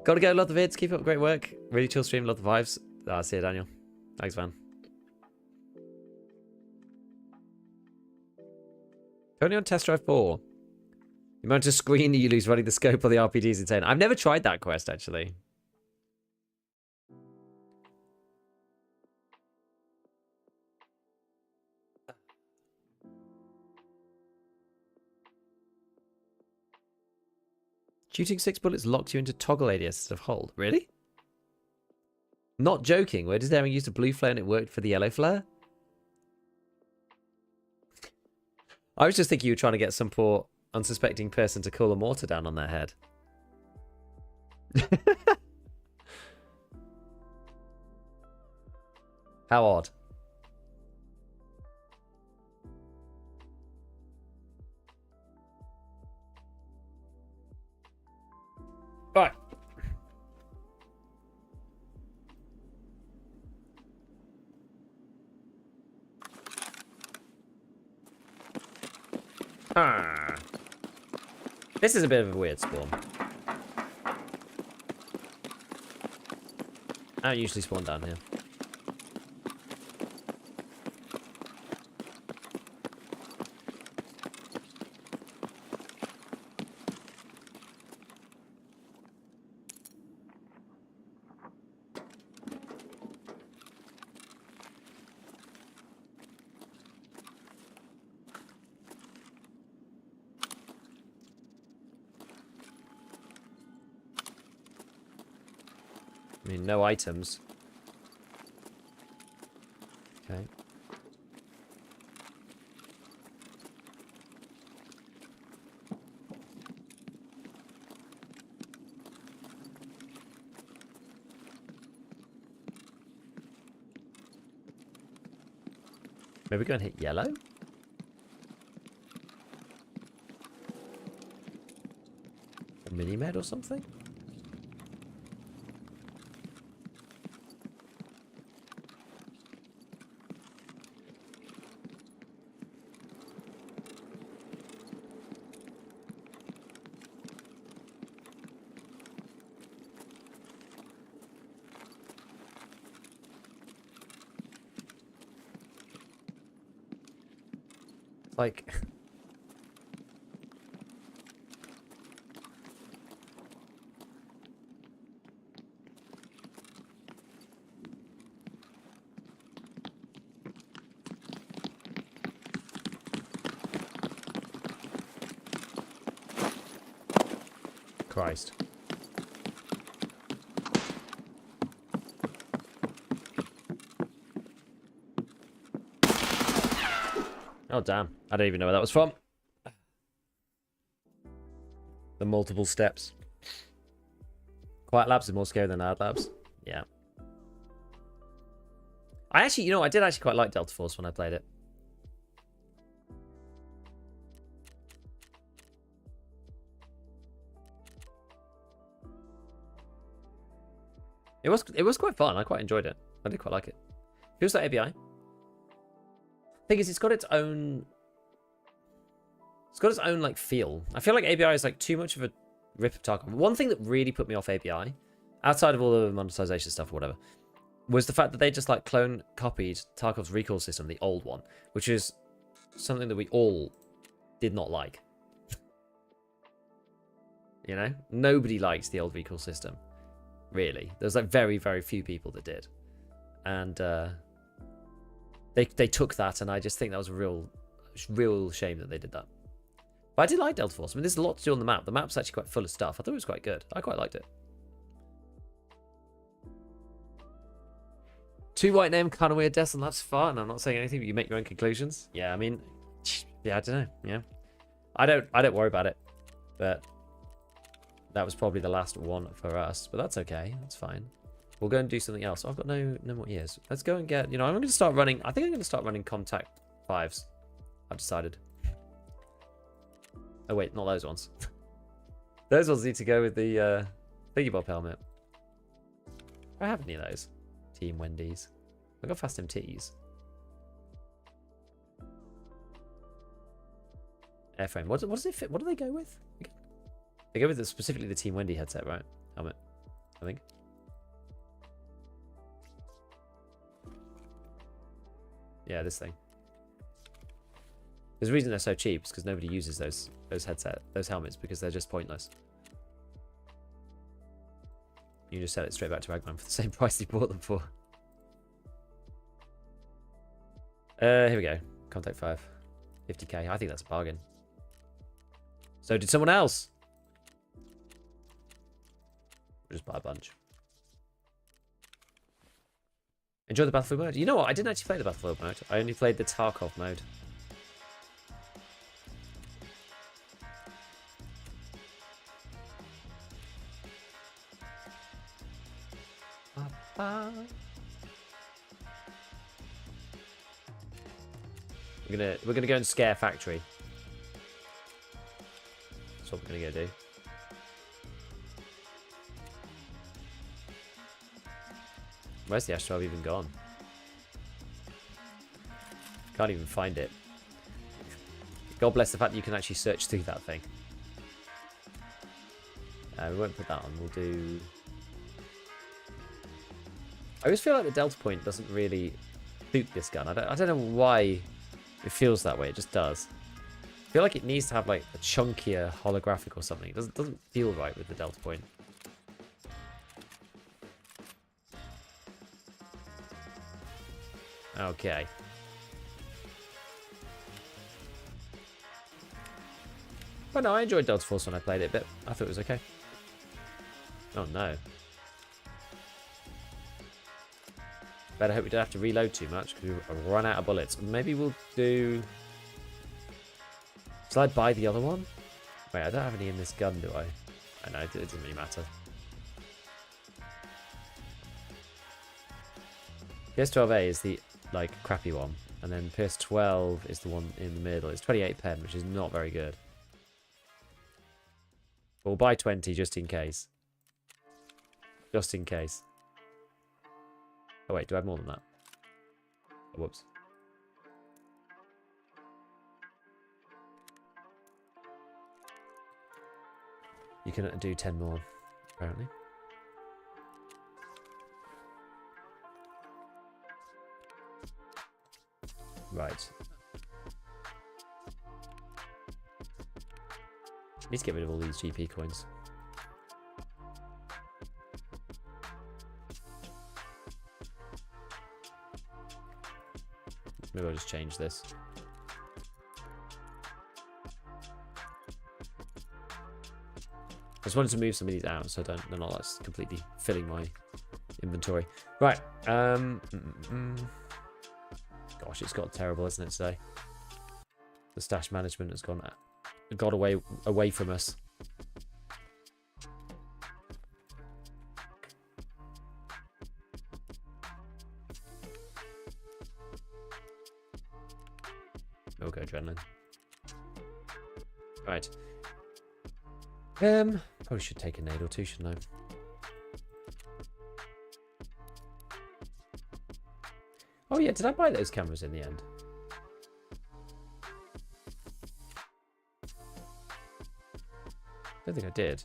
Gotta go. Love the vids. Keep up great work. Really chill stream. Love the vibes. Ah, see you, Daniel. Thanks, man. Only on Test Drive 4. The amount of screen you lose running the scope of the RPG is insane. I've never tried that quest, actually. Shooting 6 bullets locked you into toggle ADS instead of hold. Really? Not joking. Where does Daring use a blue flare and it worked for the yellow flare? I was just thinking you were trying to get some poor unsuspecting person to call a mortar down on their head. How odd. Right. This is a bit of a weird spawn. I don't usually spawn down here. I mean, no items. Okay. Maybe go and hit yellow? A mini-med or something? Like... Christ. Oh, damn. I don't even know where that was from. The multiple steps. Quiet Labs is more scary than Ad Labs. Yeah. I actually, you know, I did actually quite like Delta Force when I played it. It was quite fun. I quite enjoyed it. I did quite like it. Feels like ABI. Thing is, it's got its own like feel. I feel like ABI is like too much of a rip of Tarkov. One thing that really put me off ABI, outside of all the monetization stuff or whatever, was the fact that they just like copied Tarkov's recall system, the old one, which is something that we all did not like. You know, nobody liked the old recall system. Really, there's like very, very few people that did, and they took that, and I just think that was a real shame that they did that. But I did like Delta Force. I mean, there's a lot to do on the map. The map's actually quite full of stuff. I thought it was quite good. I quite liked it. Two white name, kind of weird, Destin. That's fun. I'm not saying anything, but you make your own conclusions. Yeah, I mean, yeah, I don't know. Yeah, I don't worry about it. But that was probably the last one for us. But that's okay. That's fine. We'll go and do something else. I've got no more years. Let's go and get. You know, I'm going to start running. I think I'm going to start running contact 5s. I've decided. Oh wait, not those ones. Those ones need to go with the Thingy Bob helmet. I have any of those. Team Wendy's. I got fast MTs. Airframe. What does it fit? What do they go with? They go with specifically the Team Wendy headset, right? Helmet, I think. Yeah, this thing. There's a reason they're so cheap, because nobody uses those helmets, because they're just pointless. You just sell it straight back to Ragman for the same price you bought them for. Here we go. Contact 5. 50k. I think that's a bargain. So did someone else? We'll just buy a bunch. Enjoy the Battlefield mode. You know what? I didn't actually play the Battlefield mode. I only played the Tarkov mode. We're gonna go and scare factory. That's what we're gonna go do. Where's the ASH-12 even gone? Can't even find it. God bless the fact that you can actually search through that thing. We won't put that on. We'll do... I always feel like the delta point doesn't really suit this gun. I don't know why it feels that way. It just does. I feel like it needs to have like a chunkier holographic or something. It doesn't feel right with the delta point. Okay. But no, I enjoyed Delta Force when I played it, but I thought it was okay. Oh no. Better hope we don't have to reload too much, because we'll run out of bullets. Maybe we'll do... Shall I buy the other one? Wait, I don't have any in this gun, do I? I know, it doesn't really matter. PS12A is the, like, crappy one. And then PS12 is the one in the middle. It's 28 pen, which is not very good. But we'll buy 20 just in case. Just in case. Oh wait, do I have more than that? Oh, whoops. You can do 10 more, apparently. Right. Need to get rid of all these GP coins. Maybe I'll just change this. I just wanted to move some of these out so they're not like completely filling my inventory. Right. Gosh, it's got terrible, isn't it, today? The stash management has got away from us. Okay, adrenaline. Right. Probably should take a nade or two, shouldn't I? Oh yeah, did I buy those cameras in the end? I don't think I did.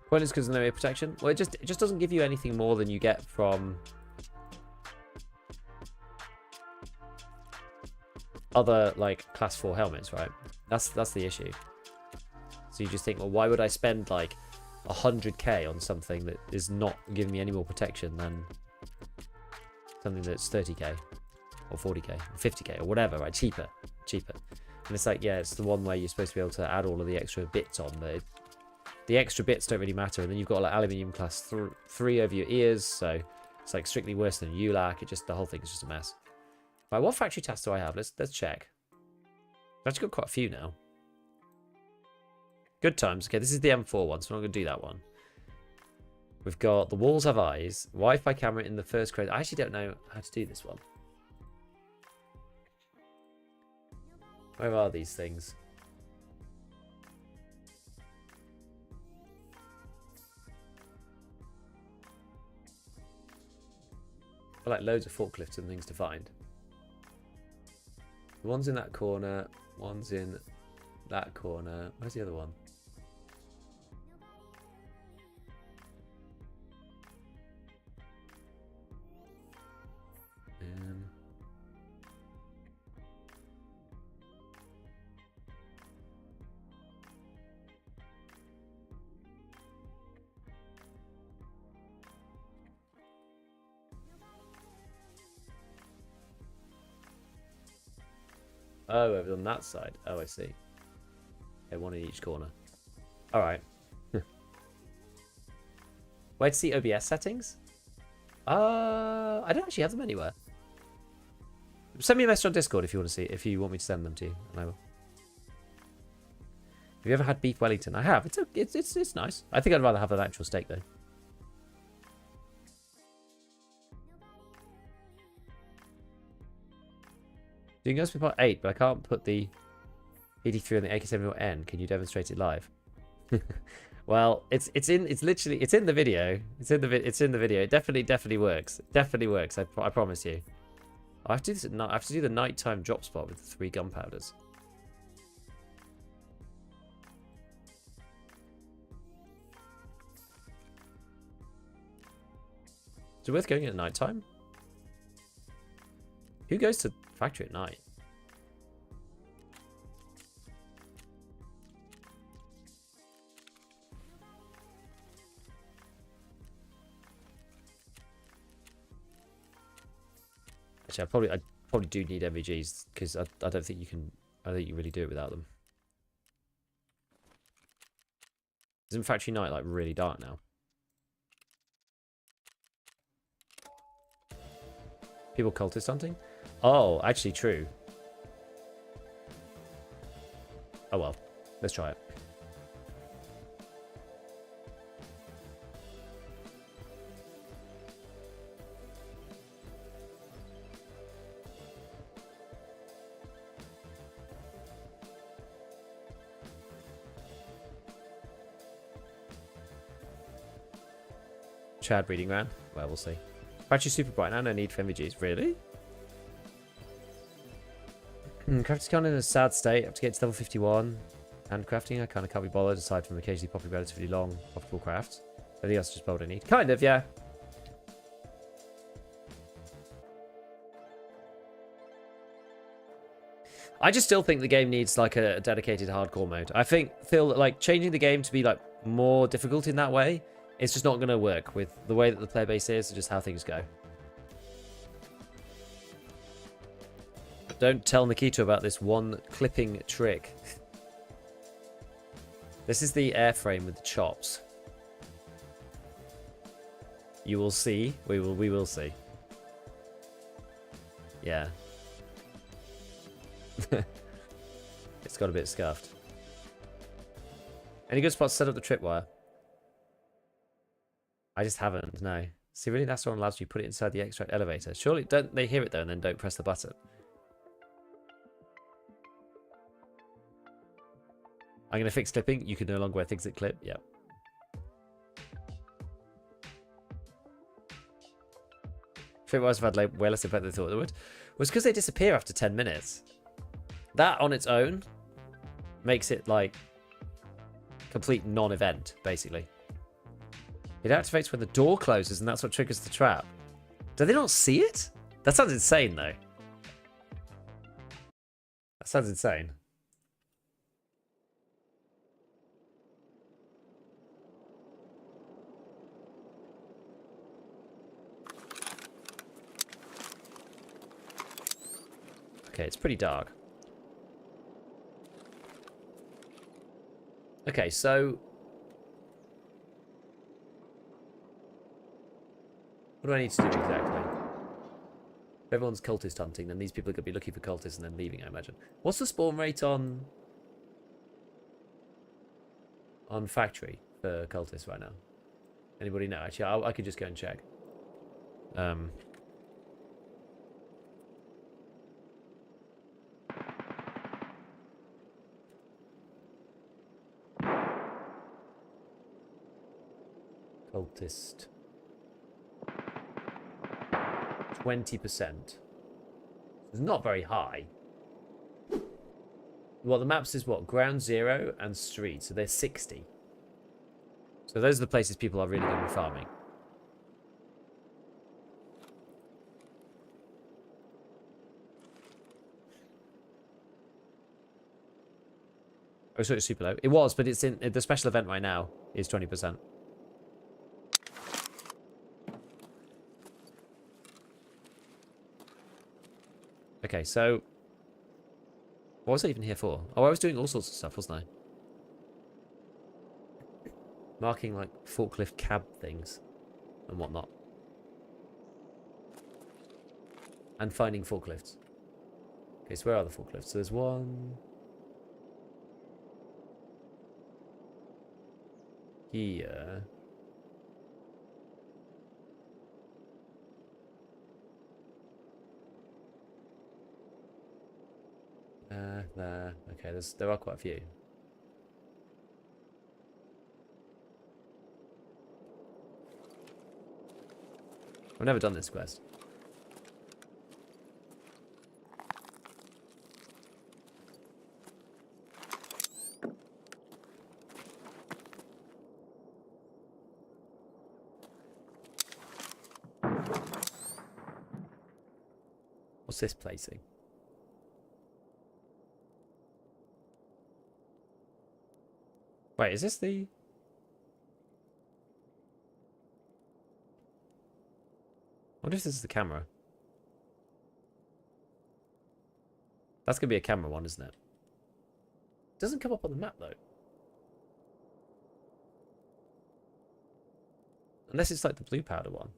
Point is because there's no ear protection. Well, it just doesn't give you anything more than you get from other like class 4 helmets, right? That's the issue. So you just think, well, why would I spend like 100k on something that is not giving me any more protection than something that's 30k? or 40k, or 50k, or whatever, right? Cheaper. And it's like, yeah, it's the one where you're supposed to be able to add all of the extra bits on, but the extra bits don't really matter. And then you've got like aluminium class 3 over your ears, so it's like strictly worse than ULAC. The whole thing is just a mess. Right, what factory tasks do I have? Let's check. I've actually got quite a few now. Good times. Okay, this is the M4 one, so I'm not going to do that one. We've got the walls have eyes, Wi-Fi camera in the first crate. I actually don't know how to do this one. Where are these things? I like loads of forklifts and things to find. One's in that corner, one's in that corner. Where's the other one? Oh, over on that side. Oh, I see. Okay, one in each corner. All right. Where to see OBS settings? I don't actually have them anywhere. Send me a message on Discord if you want to see. If you want me to send them to you, and I will. Have you ever had beef Wellington? I have. It's nice. I think I'd rather have an actual steak though. You can go to part 8, but I can't put the 83 on the AK-74N. Can you demonstrate it live? Well, it's in the video. It's in the video. It definitely works. Definitely works. I promise you. I have to do this at night. I have to do the nighttime drop spot with the 3 gunpowders. Is it worth going at nighttime? Who goes to factory at night? Actually, I probably do need MVGs because I don't think you can. I don't think you really do it without them. Isn't factory night like really dark now? People cultist hunting? Oh, actually true. Oh well, let's try it. Chad breeding ground? Well, we'll see. Battery super bright now, no need for MVGs. Really? Crafting's kind of in a sad state. I have to get to level 51. Handcrafting, I kind of can't be bothered aside from occasionally popping relatively long, profitable crafts. Everything else is just bold I need. Kind of, yeah. I just still think the game needs like a dedicated hardcore mode. I feel that like changing the game to be like more difficult in that way, it's just not going to work with the way that the player base is and just how things go. Don't tell Nikito about this one clipping trick. This is the airframe with the chops. You will see. We will see. Yeah. It's got a bit scuffed. Any good spots to set up the tripwire? I just haven't, no. See, really, that's what allows you to put it inside the extract elevator. Surely, don't they hear it though and then don't press the button? I'm going to fix clipping. You can no longer wear things that clip. Yep. Tripwires have had way less effect than they thought they would. Was because they disappear after 10 minutes. That on its own makes it like complete non-event, basically. It activates when the door closes and that's what triggers the trap. Do they not see it? That sounds insane though. That sounds insane. Okay, it's pretty dark. Okay, so... what do I need to do exactly? If everyone's cultist hunting, then these people are going to be looking for cultists and then leaving, I imagine. What's the spawn rate on factory for cultists right now? Anybody know? Actually, I could just go and check. Cultist. 20%. It's not very high. Well, the maps is what? Ground zero and street. So they're 60. So those are the places people are really going to be farming. Oh, so it's super low. It was, but it's in the special event right now is 20%. Okay, so what was I even here for? Oh, I was doing all sorts of stuff, wasn't I? Marking like forklift cab things and whatnot. And finding forklifts. Okay, so where are the forklifts? So there's one here. There. Okay, there are quite a few. I've never done this quest. What's this placing? Wait, is this the... I wonder if this is the camera. That's going to be a camera one, isn't it? It doesn't come up on the map, though. Unless it's like the blue powder one.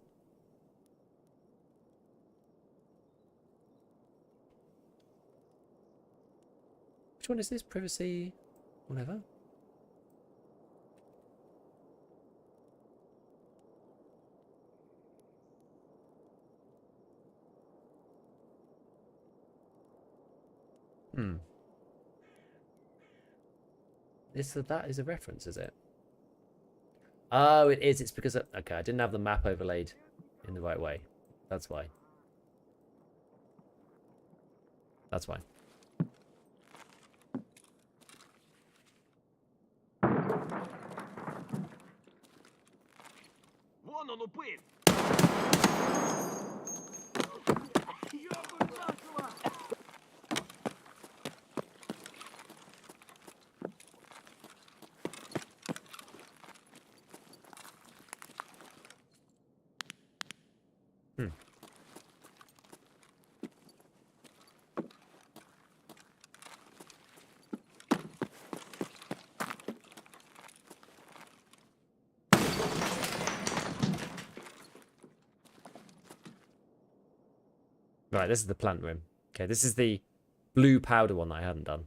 Which one is this? Privacy? Whatever. That is a reference, is it? Oh, it is. It's because okay, I didn't have the map overlaid in the right way. That's why. That's why. Right, this is the plant room. Okay, this is the blue powder one that I hadn't done.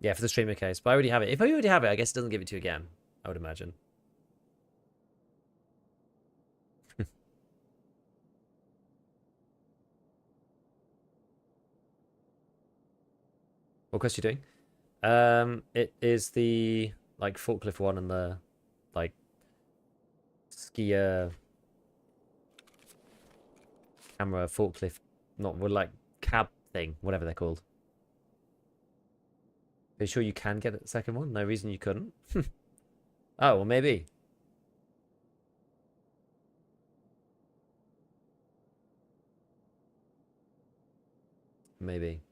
Yeah, for the streamer case. But I already have it. If I already have it, I guess it doesn't give it to you again. I would imagine. What quest are you doing? It is the like forklift one and the like skier camera forklift, not like cab thing, whatever they're called. Are you sure you can get the second one? No reason you couldn't. Oh, well, maybe. Maybe.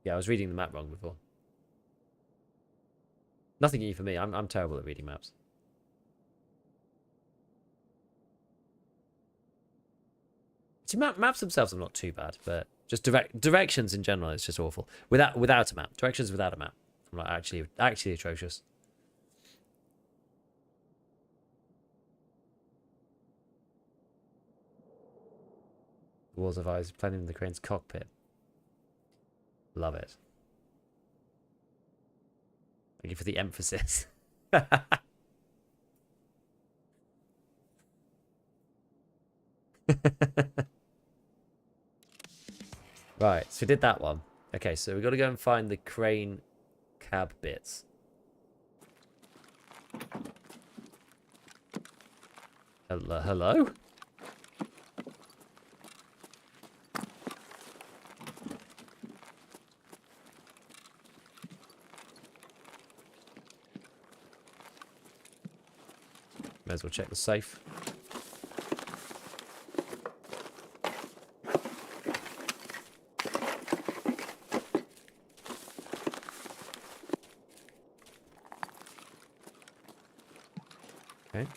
Yeah, I was reading the map wrong before. Nothing new for me. I'm terrible at reading maps. Actually, maps themselves are not too bad, but just directions in general, it's just awful. Without a map. Directions without a map. I'm like, actually atrocious. Walls of Eyes, planning in the crane's cockpit. Love it. Thank you for the emphasis. Right, so we did that one. Okay, so we've got to go and find the crane cab bits. Hello? May as well check the safe. Okay.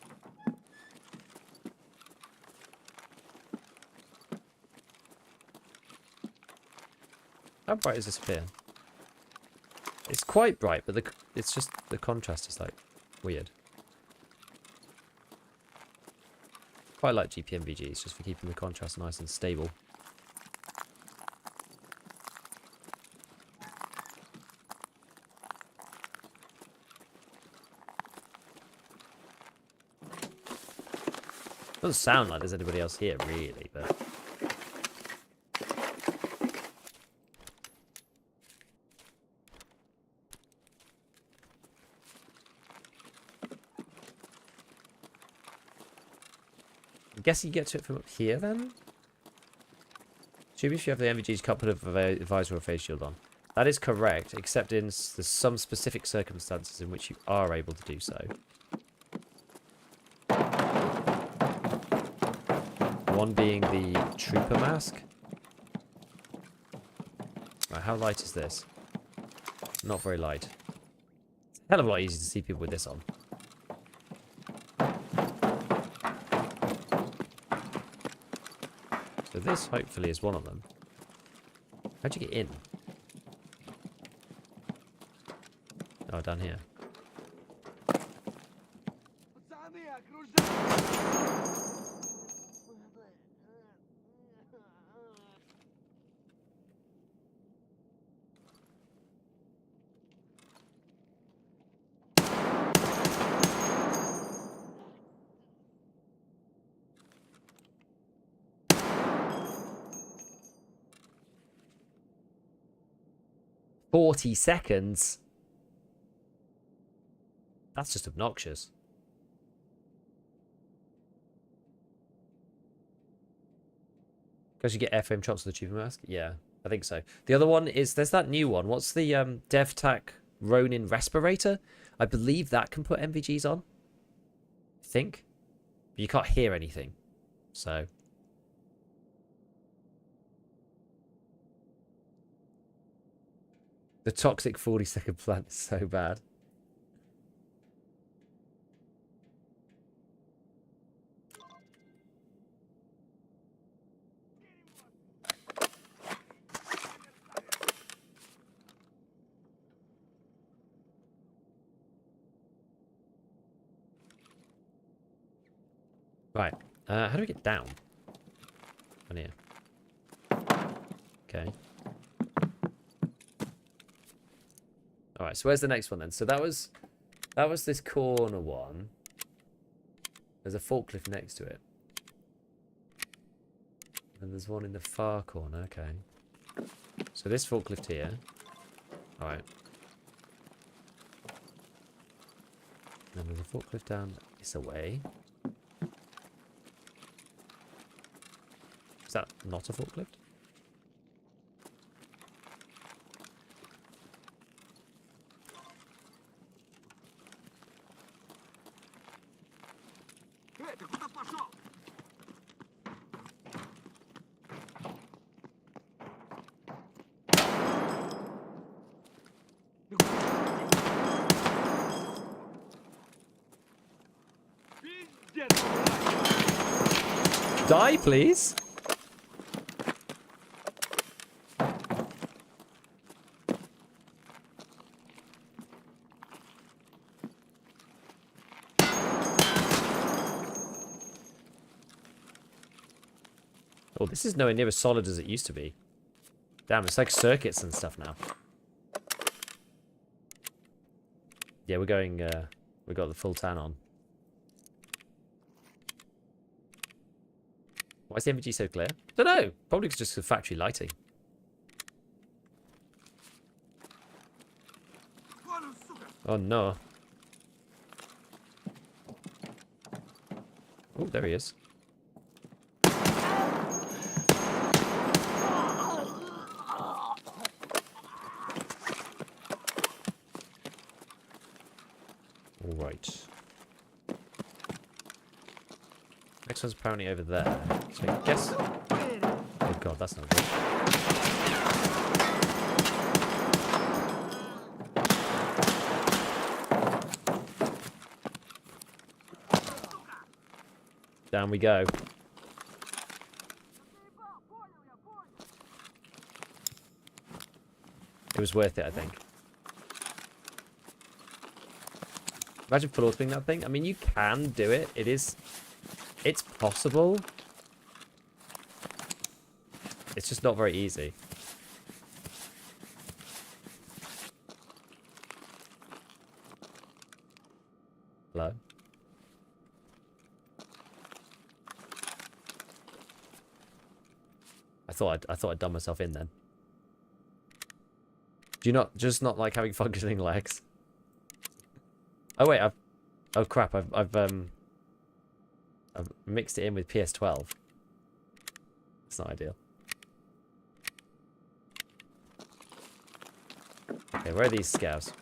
How bright is this up here? It's quite bright, but it's just the contrast is like weird. Quite like GPMVGs just for keeping the contrast nice and stable. Doesn't sound like there's anybody else here really, but I guess you get to it from up here then? Should be if you have the MVG's can't put a visor or face shield on. That is correct, except in there's some specific circumstances in which you are able to do so. One being the trooper mask. Right, how light is this? Not very light. It's a hell of a lot easier to see people with this on. So this, hopefully, is one of them. How'd you get in? Oh, down here. $40. That's just obnoxious. Because you get airframe shots of the tube mask? Yeah, I think so. The other one is, there's that new one. What's the DevTac Ronin respirator? I believe that can put MVGs on. I think. But you can't hear anything. So. The toxic 40-second plant is so bad. Right. How do we get down? On here. Okay. Alright, so where's the next one then? So that was this corner one. There's a forklift next to it. And there's one in the far corner, okay. So this forklift here. Alright. Then there's a forklift down this away. Is that not a forklift? Die, please. Well, this is nowhere near as solid as it used to be. Damn, it's like circuits and stuff now. Yeah, we're going, we got the full tan on. Why is the MVG so clear? Don't know. Probably just the factory lighting. Oh no. Oh, there he is. Alright. Next one's apparently over there. So I guess... Oh god, that's not good. Down we go. It was worth it, I think. Imagine full autoing that thing. I mean, you can do it. It's possible. It's just not very easy. Hello? I thought I'd done myself in then. Do you not like having functioning legs? Oh wait, oh crap, I've mixed it in with PS12. It's not ideal. Okay, where are these scavs?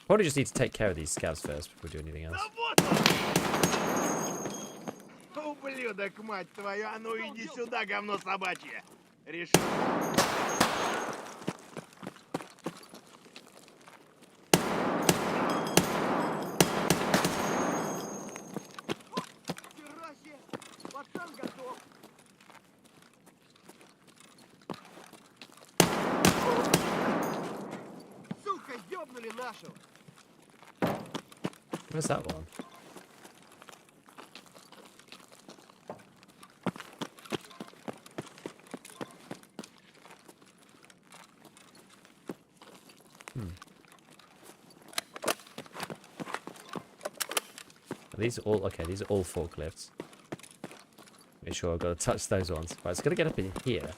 Probably just need to take care of these scavs first before we do anything else. Ублюдок, мать твою, а ну иди сюда, говно собачье. Решил. Сука, ёбнули нашего. Where's that one? Are these all okay? These are all forklifts. Make sure I've got to touch those ones. Right, it's gonna get up in here.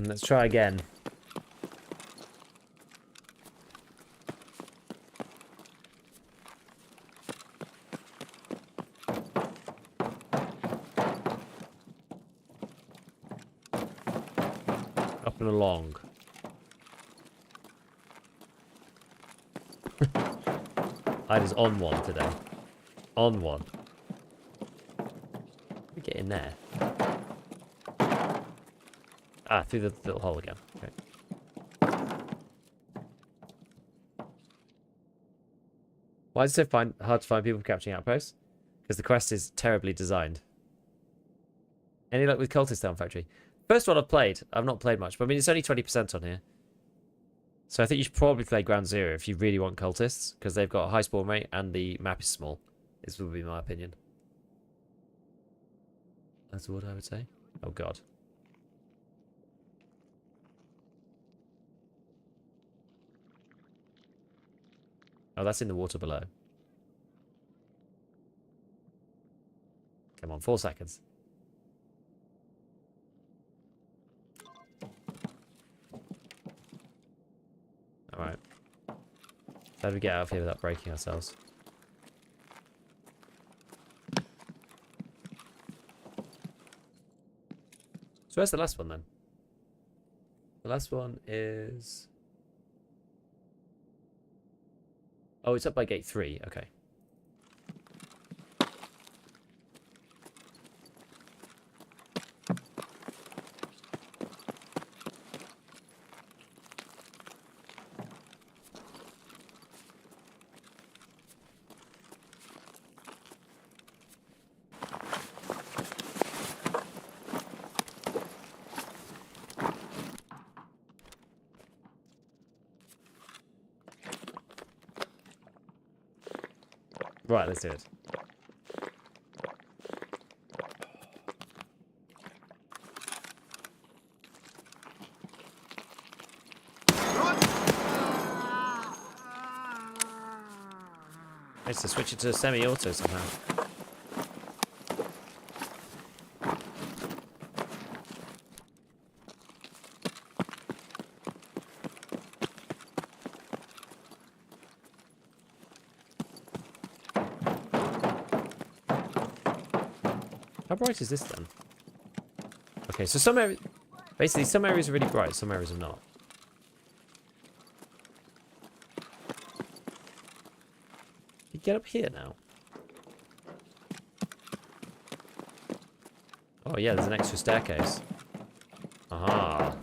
Let's try again. Up and along. I was on one today. On one. Let me get in there. Ah, through the little hole again. Okay. Why is it so hard to find people capturing outposts? Because the quest is terribly designed. Any luck with Cultist Town Factory? First one I've played. I've not played much, but I mean, it's only 20% on here. So I think you should probably play Ground Zero if you really want cultists, because they've got a high spawn rate and the map is small. This would be my opinion. That's what I would say. Oh god. Oh, that's in the water below. Come on, 4 seconds. Alright. How do we get out of here without breaking ourselves? So where's the last one then? The last one is... Oh, it's up by gate 3. Okay. Right, let's do it. It's to switch it to semi-auto somehow. How bright is this then? Okay, so some areas... Basically, some areas are really bright, some areas are not. You get up here now. Oh yeah, there's an extra staircase. Aha.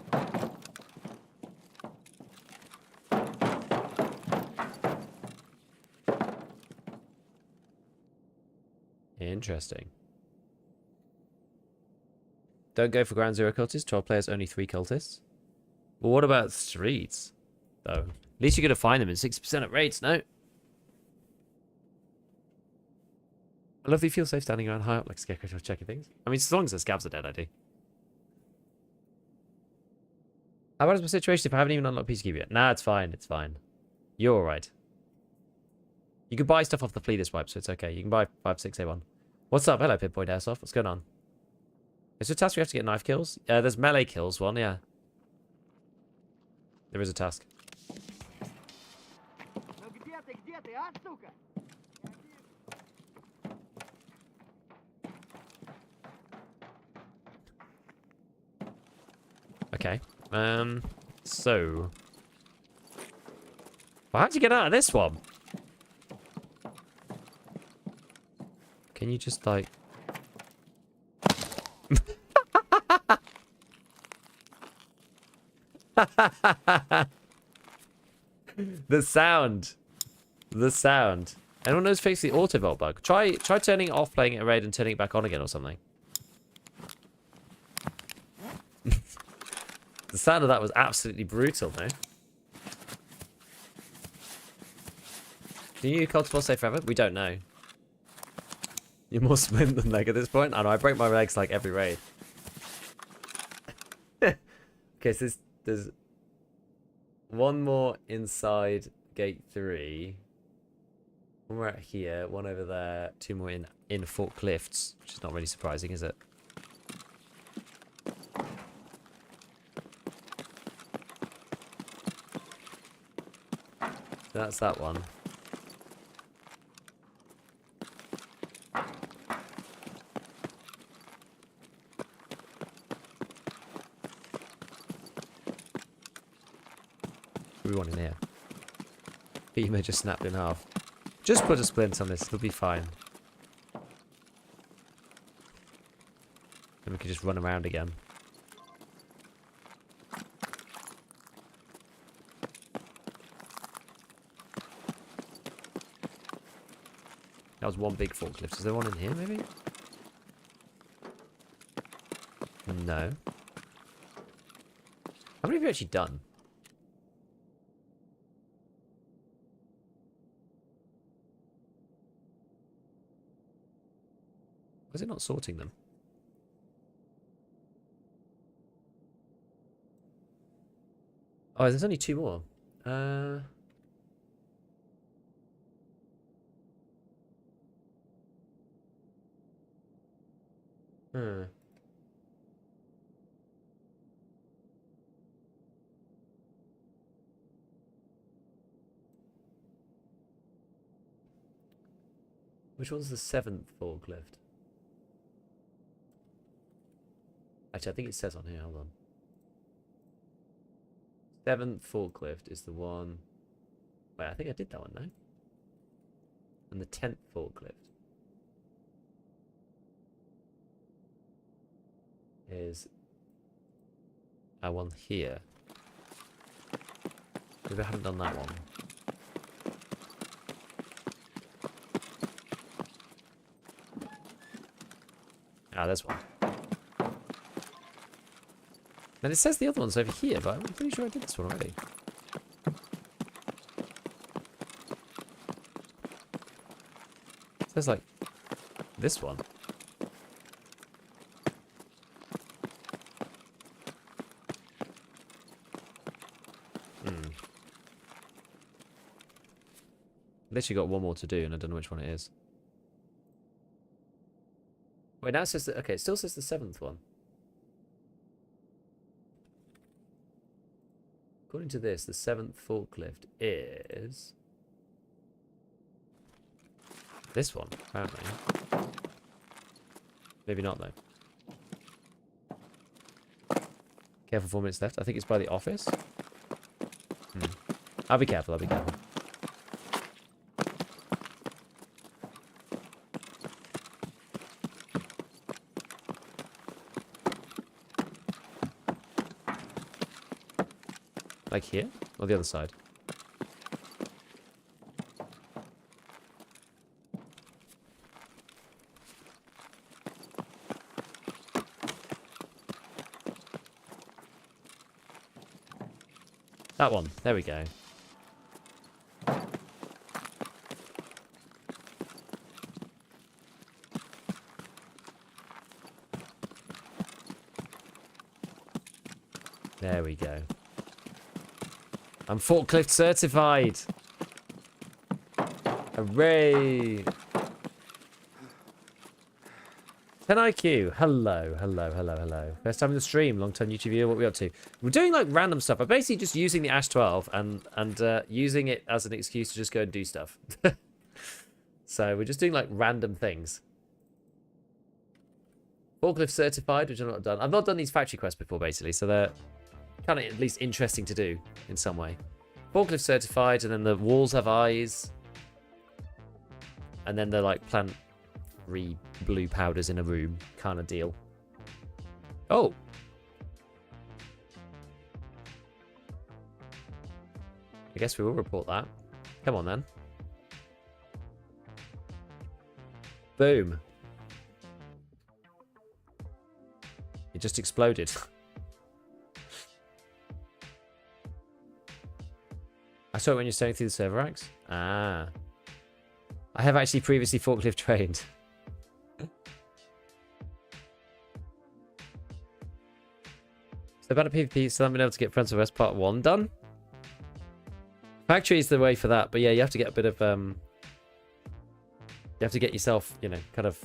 Interesting. Don't go for ground zero cultists. 12 players, only 3 cultists. Well, what about streets, though? At least you're going to find them in 60% at rates, no? I love that you feel safe standing around high up like a scarecrow checking things. I mean, as long as the scavs are dead, I do. How bad is my situation if I haven't even unlocked Peacekeeper yet? Nah, it's fine. It's fine. You're alright. You can buy stuff off the Fleeters wipe, so it's okay. You can buy 5-6A1. What's up? Hello, Pinpoint Airsoft. What's going on? Is there a task we have to get knife kills? There's melee kills one, yeah. There is a task. Okay. So... Well, how'd you get out of this one? Can you just, like... The sound. The sound. Anyone knows fix the auto vault bug? Try turning it off, playing it in raid, and turning it back on again or something. The sound of that was absolutely brutal, no? Do you cultivar stay forever? We don't know. You're more splint than leg at this point? I know, I break my legs like every raid. Okay, so there's one more inside gate 3. One more out here, one over there, 2 more in Fort Clifts, which is not really surprising, is it? That's that one. We want in here. Femur just snapped in half. Just put a splint on this, it'll be fine. Then we can just run around again. That was one big forklift. Is there one in here, maybe? No. How many have you actually done? Why is it not sorting them? Oh, there's only 2 more. Which one's the 7th forklift? Actually, I think it says on here. Hold on. 7th forklift is the one... Wait, I think I did that one, no? And the 10th forklift is our one here. Maybe I haven't done that one. Ah, there's one. And it says the other one's over here, but I'm pretty sure I did this one already. It says like this one. Literally got one more to do, and I don't know which one it is. Wait, now it says that. Okay, it still says the 7th one. According to this, the 7th forklift is this one, apparently. Maybe not, though. Careful, 4 minutes left. I think it's by the office. I'll be careful, I'll be careful. Like here? Or the other side? That one. There we go. There we go. I'm forklift certified. Hooray. 10 IQ. Hello, hello, hello, hello. First time in the stream, long time YouTube viewer. What are we up to? We're doing like random stuff. I'm basically just using the ASH-12 and using it as an excuse to just go and do stuff. So we're just doing like random things. Forklift certified, which I've not done. I've not done these factory quests before, basically, so they're kind of at least interesting to do in some way. Forklift certified, and then the walls have eyes. And then they're like plant 3 blue powders in a room kind of deal. Oh! I guess we will report that. Come on then. Boom. It just exploded. I saw it when you're staying through the server racks. Ah. I have actually previously forklift trained. So about a PvP, so I've been able to get Friends of West Part 1 done. Factory is the way for that, but yeah, you have to get a bit of you have to get yourself, you know, kind of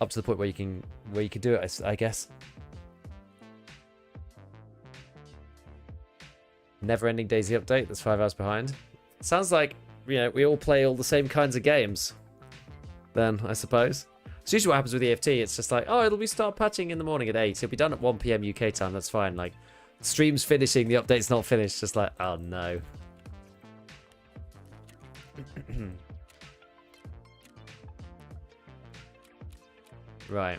up to the point where you can do it, I guess. Never ending Daisy update, that's 5 hours behind. Sounds like, you know, we all play all the same kinds of games. Then, I suppose. It's usually what happens with EFT. It's just like, oh, it'll be start patching in the morning at 8. It'll be done at 1 PM UK time. That's fine. Like, stream's finishing, the update's not finished. Just like, oh no. Right.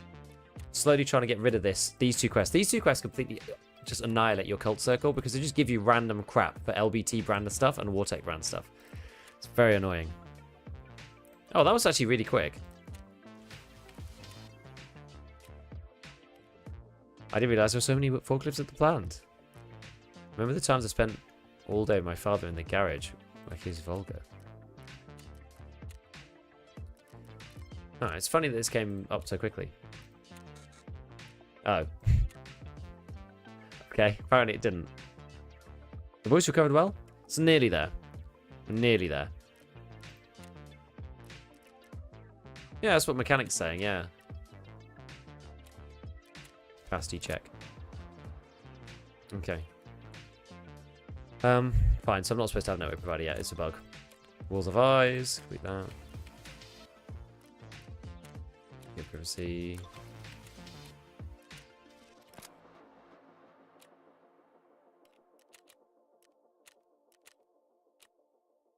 Slowly trying to get rid of these two quests. These two quests completely just annihilate your cult circle because they just give you random crap for LBT brand stuff and Wartech brand stuff. It's very annoying. Oh, that was actually really quick. I didn't realize there were so many forklifts at the plant. Remember the times I spent all day with my father in the garage, like his Volga. Oh, it's funny that this came up so quickly. Oh. Okay, apparently it didn't. The voice recovered well? It's nearly there. Nearly there. Yeah, that's what mechanic's saying, yeah. Capacity check. Okay. Fine, so I'm not supposed to have network provider yet, it's a bug. Walls of eyes, complete that. Get privacy.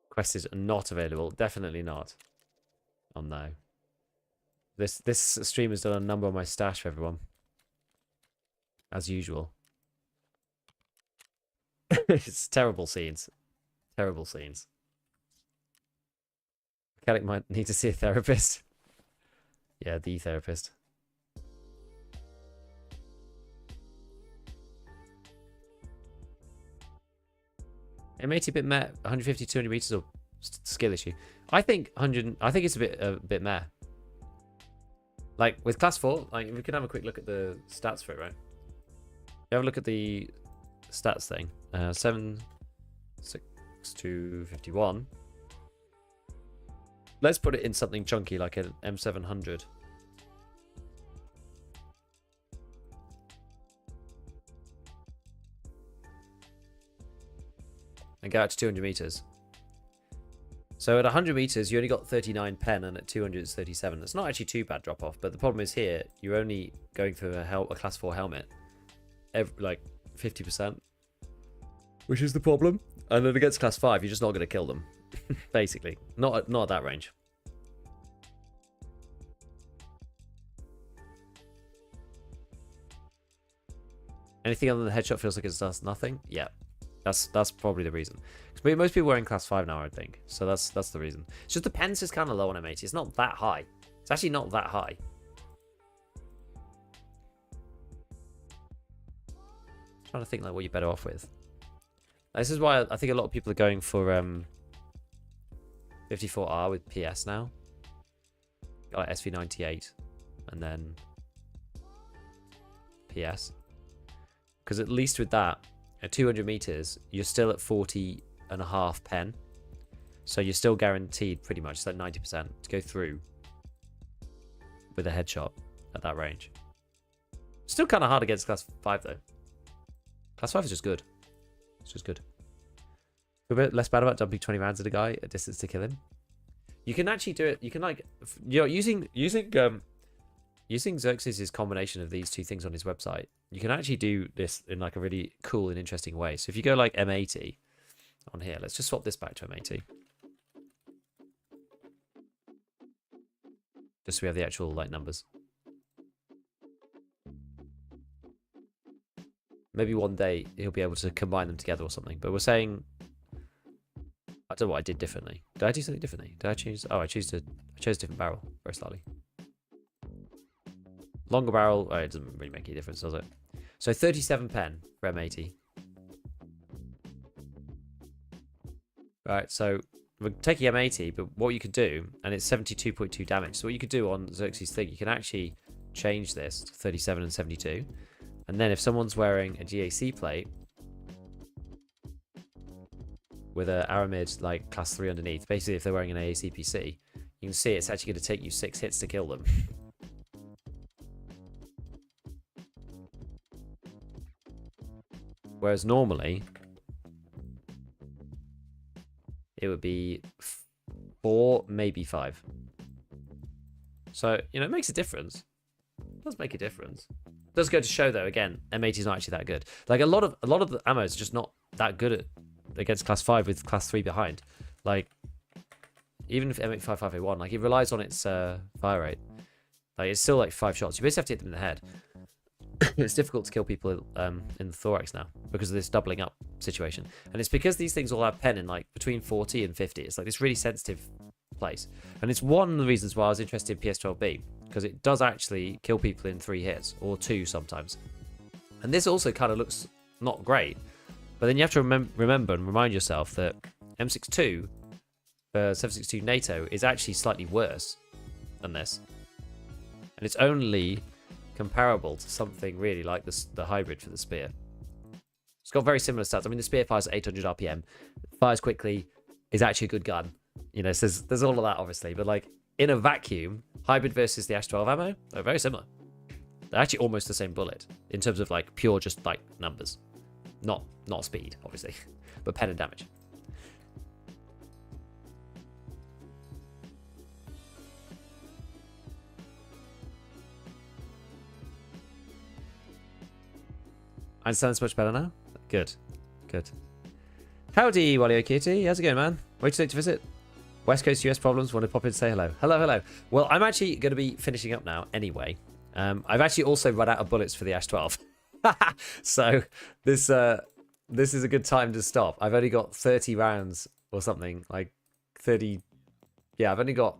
Quest is not available, definitely not. Oh no. This stream has done a number on my stash for everyone. As usual. It's terrible scenes. Terrible scenes. Mechanic might need to see a therapist. Yeah, the therapist. MAT a bit meh. 150, 200 meters or skill issue. I think 100. I think it's a bit meh. Like with class 4, like we can have a quick look at the stats for it, right? Have a look at the stats thing. 7, 6 to 51. let's put it in something chunky like an M700. And go out to 200 meters. So at 100 meters, you only got 39 pen, and at 200 it's 37. It's not actually too bad drop off, but the problem is here, you're only going for a class 4 helmet, like 50%, which is the problem. And then against class 5, you're just not going to kill them, basically. Not at that range. Anything other than the headshot feels like it does nothing? Yeah. That's probably the reason. Because most people are in class 5 now, I think. So that's the reason. It's just the pens is kind of low on M80. It's not that high. It's actually not that high. I'm trying to think like what you're better off with. This is why I think a lot of people are going for 54R with PS now. Like SV98 and then PS. Because at least with that, at 200 meters, you're still at 40.5 pen. So you're still guaranteed pretty much, it's like 90% to go through with a headshot at that range. Still kind of hard against class 5 though. Class 5 is just good. It's just good. A bit less bad about dumping 20 rounds at a guy at distance to kill him. You can actually do it. You can like, you know, using Xerxes' combination of these two things on his website, you can actually do this in like a really cool and interesting way. So if you go like M80 on here, let's just swap this back to M80. Just so we have the actual like numbers. Maybe one day he'll be able to combine them together or something. But we're saying, I don't know what I did differently. Did I do something differently? Did I choose? Oh, I chose a different barrel very slightly. Longer barrel. Oh, it doesn't really make any difference, does it? So 37 pen for M80. Right, so we're taking M80, but what you could do, and it's 72.2 damage. So what you could do on Xerxes' thing, you can actually change this to 37 and 72. And then if someone's wearing a GAC plate with a Aramid like class 3 underneath, basically if they're wearing an AAC PC, you can see it's actually going to take you 6 hits to kill them. Whereas normally it would be 4, maybe 5. So, you know, it makes a difference. It does make a difference. It does go to show though, again, M80 is not actually that good. Like a lot of the ammo is just not that good against class 5 with class 3 behind. Like even if M855A1, like it relies on its fire rate. Like it's still like 5 shots. You basically have to hit them in the head. It's difficult to kill people in the thorax now because of this doubling up situation. And it's because these things all have pen in like between 40 and 50. It's like this really sensitive place. And it's one of the reasons why I was interested in PS12B, because it does actually kill people in 3 hits or 2 sometimes. And this also kind of looks not great. But then you have to remember and remind yourself that M62 762 NATO is actually slightly worse than this. And it's only comparable to something really like the hybrid for the spear. It's got very similar stats. I mean, the spear fires at 800 RPM, fires quickly, is actually a good gun. You know, so there's all of that obviously, but like in a vacuum, hybrid versus the ASH-12 ammo, they're very similar. They're actually almost the same bullet in terms of like pure just like numbers, not speed obviously, but pen and damage. I understand this much better now. Good. Howdy, Walio Kitty. How's it going, man? Wait to visit. West Coast US problems. Want to pop in and say hello. Hello. Well, I'm actually going to be finishing up now anyway. I've actually also run out of bullets for the ASH-12. So this is a good time to stop. I've only got 30 rounds or something, like 30. Yeah, I've only got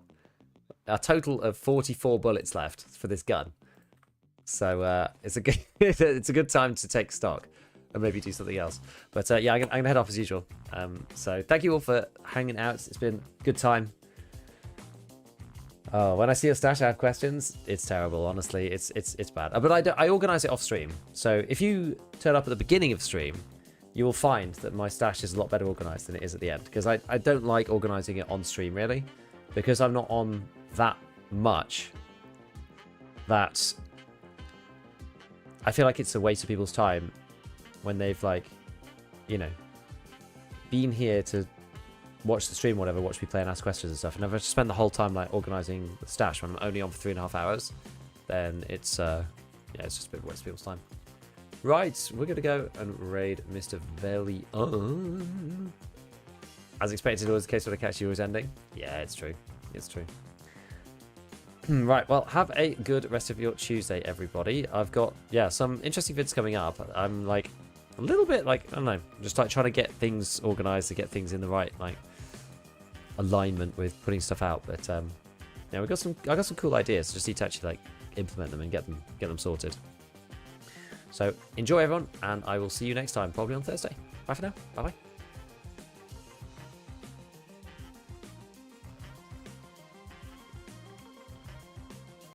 a total of 44 bullets left for this gun. So it's a good time to take stock and maybe do something else. But yeah, I'm gonna head off as usual. So thank you all for hanging out. It's been a good time. Oh, when I see a stash, I have questions. It's terrible, honestly. It's bad. But I organize it off stream. So if you turn up at the beginning of stream, you will find that my stash is a lot better organized than it is at the end, because I don't like organizing it on stream really. because I'm not on that much, that I feel like it's a waste of people's time when they've, like, you know, been here to watch the stream or whatever, watch me play and ask questions and stuff, and if I just spend the whole time, like, organising the stash when I'm only on for 3.5 hours, then it's, yeah, it's just a bit of a waste of people's time. Right, we're going to go and raid Mr. Velion. As expected, it was the case when I catch you was ending. Yeah, it's true. It's true. Right, well, have a good rest of your Tuesday, everybody. I've got, yeah, some interesting vids coming up. I'm, like, a little bit, like, I don't know, just, like, trying to get things organised, to get things in the right, like, alignment with putting stuff out. But, yeah, I got some cool ideas. Just need to actually, like, implement them and get them sorted. So, enjoy, everyone, and I will see you next time, probably on Thursday. Bye for now. Bye-bye.